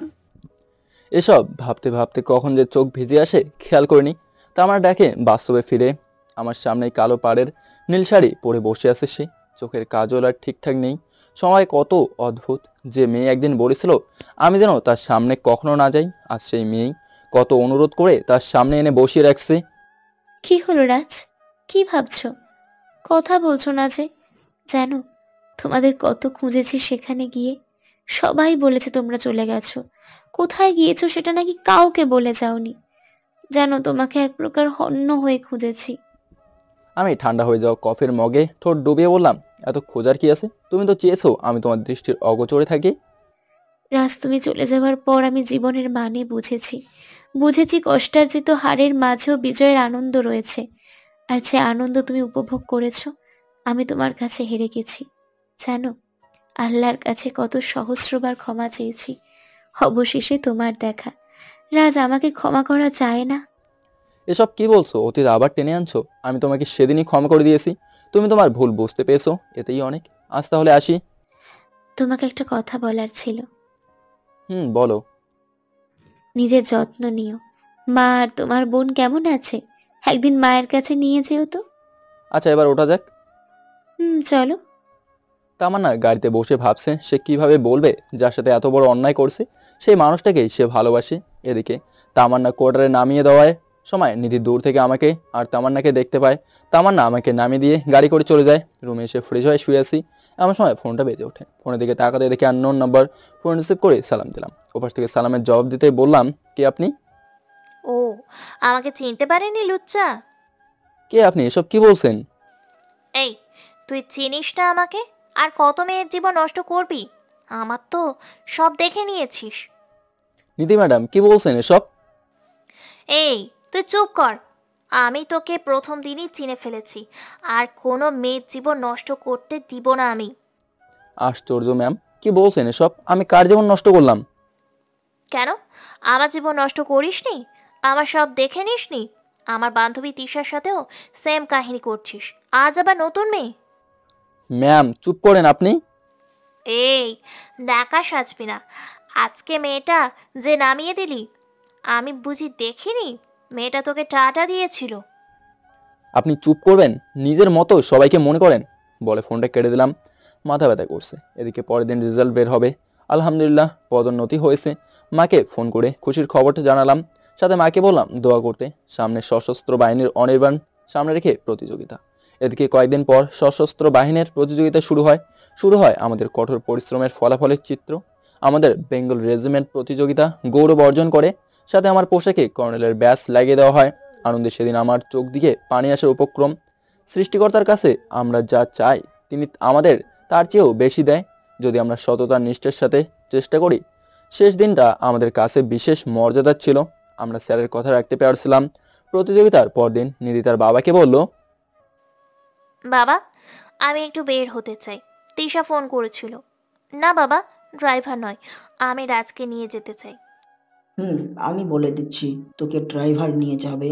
এসব ভাবতে ভাবতে কখন যে চোখ ভিজে আসে খেয়াল করিনি। তামার ডাকে বাস্তবে ফিরে আমার সামনে কালো পাড়ের নীল শাড়ি পরে বসে আছে সে। চোখের কাজল আর ঠিকঠাক নেই। সময় কত অদ্ভুত। যে মেয়ে একদিন বলেছিল আমি যেন তার সামনে কখনো না যাই, আজ সেই মেয়েই কত অনুরোধ করে তার সামনে এনে বসিয়ে রাখছে। কি হলো রাজ, কি ভাবছো? কথা বলছো না যে? জানো, তোমাদের কত খুঁজেছি সেখানে গিয়ে। সবাই বলেছে তোমরা চলে গেছো। কোথায় গিয়েছো সেটা নাকি কাউকে বলে যাওনি। যেন তোমাকে এক প্রকার হন্য হয়ে খুঁজেছি। আমি ঠান্ডা হয়ে যাওয়া কফির মগে ঠোঁট ডুবিয়ে বললাম, এত খোঁজার কি আছে? তুমি তো চেয়েছো আমি তোমার দৃষ্টির অগোচরে থাকি। রাজ, তুমি চলে যাবার পর আমি জীবনের মানে বুঝেছি কষ্টার্জিত হারের মাঝেও বিজয়ের আনন্দ রয়েছে। আর যে আনন্দ তুমি উপভোগ করেছো, আমি তোমার কাছে হেরে গেছি। জানো, আল্লাহর কাছে কত সহস্রবার ক্ষমা চেয়েছি, অবশেষে তোমার দেখা। রাজ, আমাকে ক্ষমা করা যায় না? এসব কি বলছো? অতীত আবার টেনে আনছো? আমি তোমাকে সেদিনই ক্ষমা করে দিয়েছি। তুমি তোমার ভুল বুঝতে পেরেছো, এতেই অনেক। আজ তাহলে আসি। তোমাকে একটা কথা বলার ছিল। বলো। নিজের যত্ন নিও। মা আর তোমার বোন কেমন আছে? একদিন মায়ের কাছে নিয়ে যেও তো। আচ্ছা, এবার ওঠা যাক। চলো। তামান্না গাড়িতে বসে ভাবছে সে কিভাবে বলবে যার সাথে এত বড় অন্যায় করছে সেই মানুষটাকেই সে ভালোবাসে। এদিকে তামান্না কোয়ার্টারে নামিয়ে দেওয়ার সময় নিধি দূর থেকে আমাকে আর তামান্নাকে দেখতে পায়। তামান্না আমাকে নামিয়ে দিয়ে গাড়ি করে চলে যায়। রুমে এসে ফ্রেশ হয়ে শুয়ে আসি। এমন সময় ফোনটা বেজে ওঠে। ফোনের দিকে তাকাতে দেখে আননোন নাম্বার। ফোন রিসিভ করে সালাম দিলাম। ওপাশ থেকে সালামের জবাব দিতে বললাম, কে আপনি? ও, আমাকে চিনতে পারেনি লুচ্চা? কে আপনি? এসব কি বলছেন? এই, তুই চিনিস না আমাকে? আর কত মেয়ের জীবন নষ্ট করবি? আমার তো সব দেখে নিয়েছিস। নিধি ম্যাডাম, কি বলছেন এসব? এই, তুই চুপ কর। আমি তোকে প্রথম দিনই চিনে ফেলেছি, আর কোনো মেয়ের জীবন নষ্ট করতে দিব না আমি। আশ্চর্য ম্যাম, কি বলছেন এসব? আমি কার জীবন নষ্ট করলাম? কেন? আমার জীবন নষ্ট করিসনি? আমার সব দেখে নিসনি? আমার বান্ধবী তিশার সাথেও সেম কাহিনী করছিস, আজ আবার নতুন মেয়ে। ম্যাম চুপ করেন আপনি। এই, ন্যাকা সাজবি না। আজকে মেয়েটা যে নামিয়ে দিলি, আমি বুঝি দেখিনি? মেয়েটা তোকে টাটা দিয়েছিল। আপনি চুপ করবেন? নিজের মতো সবাইকে মনে করেন? বলে ফোনটা কেটে দিলাম। মাথা ব্যথা করছে। এদিকে পরের দিন রেজাল্ট বের হবে। আলহামদুলিল্লাহ পদোন্নতি হয়েছে। মাকে ফোন করে খুশির খবরটা জানালাম। সাথে মাকে বললাম দোয়া করতে। সামনে সশস্ত্র বাহিনীর অনির্বাণ সামনে রেখে প্রতিযোগিতা। এদিকে কয়েকদিন পর সশস্ত্র বাহিনীর প্রতিযোগিতা শুরু হয় আমাদের কঠোর পরিশ্রমের ফলাফলের চিত্র। আমাদের বেঙ্গল রেজিমেন্ট প্রতিযোগিতা গৌরব অর্জন করে। সাথে আমার পোশাকে কর্নেলের ব্যাস লাগিয়ে দেওয়া হয়। আনন্দে সেদিন আমার চোখ দিকে পানি আসার উপক্রম। সৃষ্টিকর্তার কাছে আমরা যা চাই তিনি আমাদের তার চেয়েও বেশি দেয়, যদি আমরা সততার নিষ্ঠার সাথে চেষ্টা করি। শেষ দিনটা আমাদের কাছে বিশেষ মর্যাদার ছিল। আমরা স্যারের কথা রাখতে পারছিলাম। প্রতিযোগিতার পরদিন নিধি তার বাবাকে বলল, বাবা, আমি একটু বের হতে চাই। তিশা ফোন করেছিল। না বাবা, ড্রাইভার নয়, আমি রাজকে নিয়ে যেতে চাই। আমি বলে দিচ্ছি তোকে ড্রাইভার নিয়ে যাবে।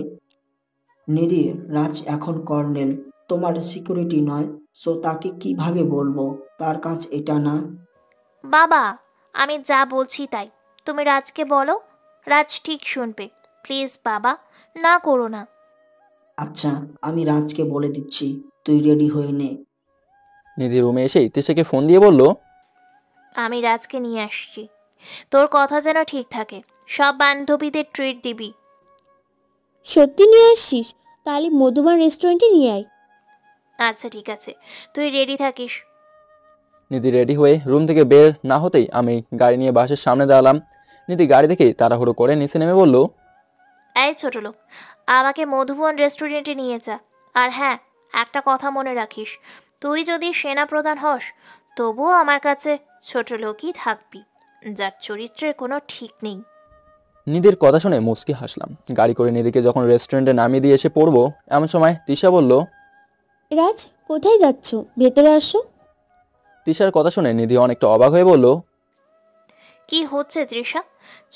নিধি, রাজ এখন কর্নেল, তোমার সিকিউরিটি নয়, সো তাকে কিভাবে বলবো? তার কাজ এটা না। বাবা, আমি যা বলছি তাই, তুমি রাজকে বলো। রাজ ঠিক শুনবে। প্লিজ বাবা, না করো না। আচ্ছা, আমি রাজকে বলে দিচ্ছি, তুই রেডি হয়ে নে। নিধি রুমে এসেই তিশাকে ফোন দিয়ে বলল, আমি রাজকে নিয়ে আসছি। তোর কথা যেন ঠিক থাকে। সব বান্ধবীদের ট্রিট দিবি। সত্যি নিয়ে আসছিস? তাহলে মধুবান রেস্টুরেন্টে নিয়ে আয়। আচ্ছা ঠিক আছে, তুই রেডি থাকিস। নিধি রেডি হয়ে রুম থেকে বের না হতেই আমি গাড়ি নিয়ে বাসের সামনে দাঁড়ালাম। নিধি গাড়ি দেখে তাড়াহুড়ো করে নিচে নেমে বলল, এই ছোট লোক, আমাকে মধুবন রেস্টুরেন্টে নিয়ে যা। আর হ্যাঁ, একটা কথা মনে রাখিস, তুই যদি সেনা প্রধান হস তবুও আমার কাছে ছোট লোকই থাকবি, যার চরিত্রের কোনো ঠিক নেই। নিধির কথা শুনে মুচকি হাসলাম। গাড়ি করে নিধিকে যখন রেস্টুরেন্টে নামিয়ে দিয়ে এসে পড়বো এমন সময় তিশা বলল, রাজ, কোথায় যাচ্ছ? ভেতরে আসো। তিশার কথা শুনে নিধি অনেকটা অবাক হয়ে বলল, কি হচ্ছে তৃষা?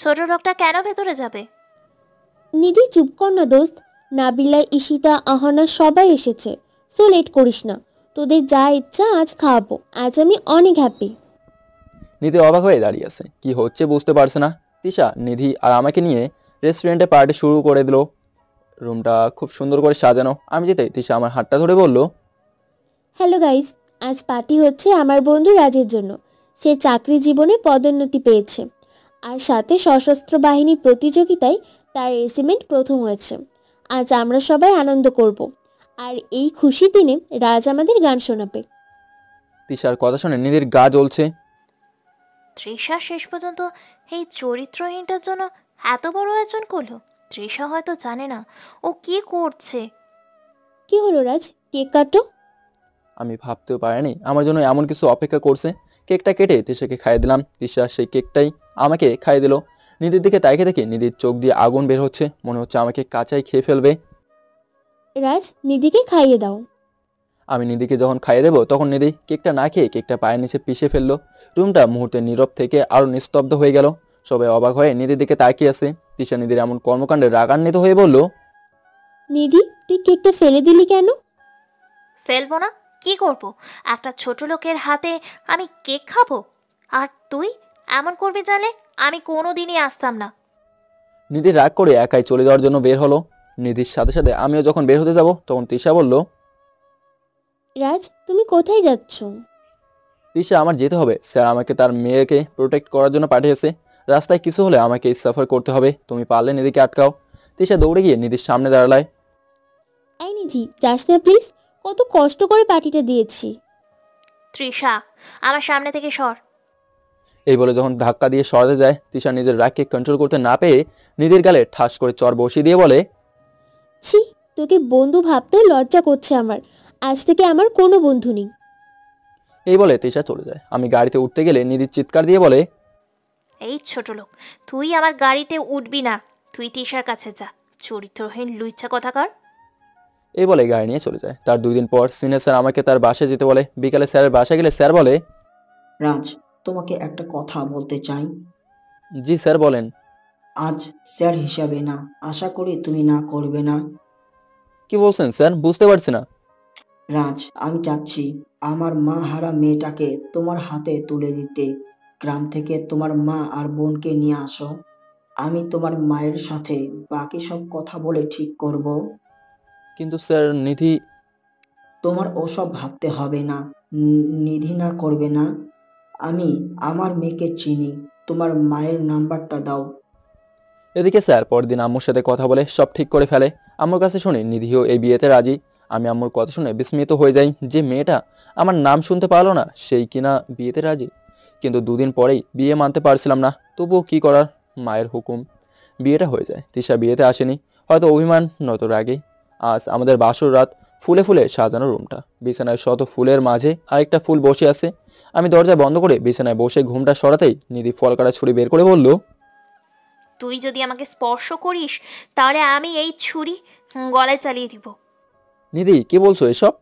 ছোট লোকটা কেন ভেতরে যাবে? নিধি চুপ কর না দোস্ত। নাবিলা, ঈশিতা, আহানা সবাই এসেছে। সো লেট করিস না। তোদের যা ইচ্ছা আজ খাওয়াবো। আজ আমি অনেক হ্যাপি। নিধি অবাক হয়ে দাঁড়িয়ে আছে, কি হচ্ছে বুঝতে পারছে না। তিশা নিধি আর আমাকে নিয়ে রেস্টুরেন্টে পার্টি শুরু করে দিল। রুমটা খুব সুন্দর করে সাজানো। আমি যেতে তিশা আমার হাতটা ধরে বলল, হ্যালো গাইস, আজ পার্টি হচ্ছে আমার বন্ধু রাজের জন্য। সে চাকরি জীবনে পদোন্নতি পেয়েছে, আর সাথে সশস্ত্র বাহিনী প্রতিযোগিতায় তার রেজিমেন্ট প্রথম হয়েছে। আজ আমরা সবাই আনন্দ করব, আর এই খুশি দিনে রাজ আমাদের গান শোনাবে। তিশার কথা শুনে নিধির গা জ্বলছে। তৃষা শেষ পর্যন্ত এই চরিত্রহীনটার জন্য এত বড় আয়োজন করলো। তৃষা হয়তো জানে না ও কি করছে। কি হলো রাজ, কেক কাটো। আমি ভাবতেও পারিনি আমার জন্য এমন কিছু অপেক্ষা করছে। কেকটা কেটে তিশাকে খাইয়ে দিলাম। তিশা সেই কেকটাই আমাকে খাইয়ে দিল। নিধির দিকে তাকিয়ে দেখি নিধির চোখ দিয়ে আগুন বের হচ্ছে, মনে হচ্ছে আমাকে কাঁচাই খেয়ে ফেলবে। রাজ, নিধিকে খাইয়ে দাও। আমি নিধিকে যখন খাইয়ে দেবো তখন নিধি কেকটা না খেয়ে কেকটা পায়ের নিচে পিষে ফেললো। রুমটা মুহূর্তে নীরব থেকে আরো নিস্তব্ধ হয়ে গেল। সবাই অবাক হয়ে নিধির দিকে তাকিয়ে আছে। তিশা নিধির এমন কর্মকাণ্ডে রাগান্বিত হয়ে বলল, নিধি, তুই কেকটা ফেলে দিলি কেন? ফেলবো না, কি করব? একটা ছোট লোকের হাতে আমি কেক খাবো? আর তুই এমন করবি জানলে আমি কোনোদিনই আসতাম না। নিধি রাগ করে একাই চলে যাওয়ার জন্য বের হলো। নিধির সাথে সাথে আমিও যখন বের হতে যাব তখন তিশা বলল, রাজ, তুমি কোথায় যাচ্ছ? তিশা, আমার যেতে হবে। স্যার আমাকে তার মেয়েকে প্রোটেক্ট করার জন্য পাঠিয়েছে। রাস্তায় কিছু হলে আমাকে সাফার করতে হবে। তুমি পারলে নিধিকে আটকাও। তিশা দৌড়ে গিয়ে নিধির সামনে দাঁড়ায়। এই নিধি, যাস না প্লিজ, কত কষ্ট করে পার্টিটা দিয়েছি। তৃষা, আমার সামনে থেকে সর। এই বলে যখন ধাক্কা দিয়ে সরাতে যায়, তিশা নিজের রাগকে কন্ট্রোল করতে না পেয়ে নিধির গালে ঠাস করে চর বসিয়ে দিয়ে বলে, ছি, তোকে বন্ধু ভাবতেও লজ্জা করছে আমার। আজ থেকে আমার কোনো বন্ধু নেই। এই বলে তিশা চলে যায়। আমি গাড়িতে উঠতে গেলে নিধির চিৎকার দিয়ে বলে, এই ছোট লোক, তুই আমার গাড়িতে উঠবি না। তুই তৃষার কাছে যা, চরিত্রহীন লুইচ্ছা কথাকার। এই বলে গাড়ি নিয়ে চলে যায়। তার 2 দিন পর সিনিয়র স্যার আমাকে তার বাসায় যেতে বলে। বিকালে স্যারের বাসায় গেলে স্যার বলে, রাজ, তোমাকে একটা কথা বলতে চাই। জি স্যার বলেন। আজ স্যার হিসাবে না, আশা করি তুমি না করবে না। কি বলছেন স্যার, বুঝতে পারছি না। রাজ, আমি চাচ্ছি আমার মা হারা মেয়েটাকে তোমার হাতে তুলে দিতে। গ্রাম থেকে তোমার মা আর বোনকে নিয়ে আসো। আমি তোমার মায়ের সাথে বাকি সব কথা বলে ঠিক করব। কিন্তু স্যার নিধি। তোমার ওসব ভাবতে হবে না। নিধি না করবে না। আমি আমার মেয়েকে চিনি। তোমার মায়ের নাম্বারটা দাও। এদিকে স্যার পরদিন আম্মুর সাথে কথা বলে সব ঠিক করে ফেলে। আম্মুর কাছে শুনি নিধিও এই বিয়েতে রাজি। আমি আম্মুর কথা শুনে বিস্মিত হয়ে যাই যে মেয়েটা আমার নাম শুনতে পারলো না সেই কিনা বিয়েতে রাজি। কিন্তু 2 দিন পরেই বিয়ে মানতে পারছিলাম না, তবুও কি করার, মায়ের হুকুম। বিয়েটা হয়ে যায়। তিশা বিয়েতে আসেনি, হয়তো অভিমান নয়তো রাগে। আজ আমাদের বাসর রাত। ফুলে ফুলে সাজানো রুমটা, বিছানায় শত ফুলের মাঝে আরেকটা ফুল বসে আছে। আমি দরজা বন্ধ করে বিছানায় বসে ঘুমটা সরাতেই নিধি ফল কাটা ছুরি বের করে বলল, তুই যদি আমাকে স্পর্শ করিস তাহলে আমি এই ছুরি গলায় চালিয়ে দিব। নিধি কি বলছো এসব?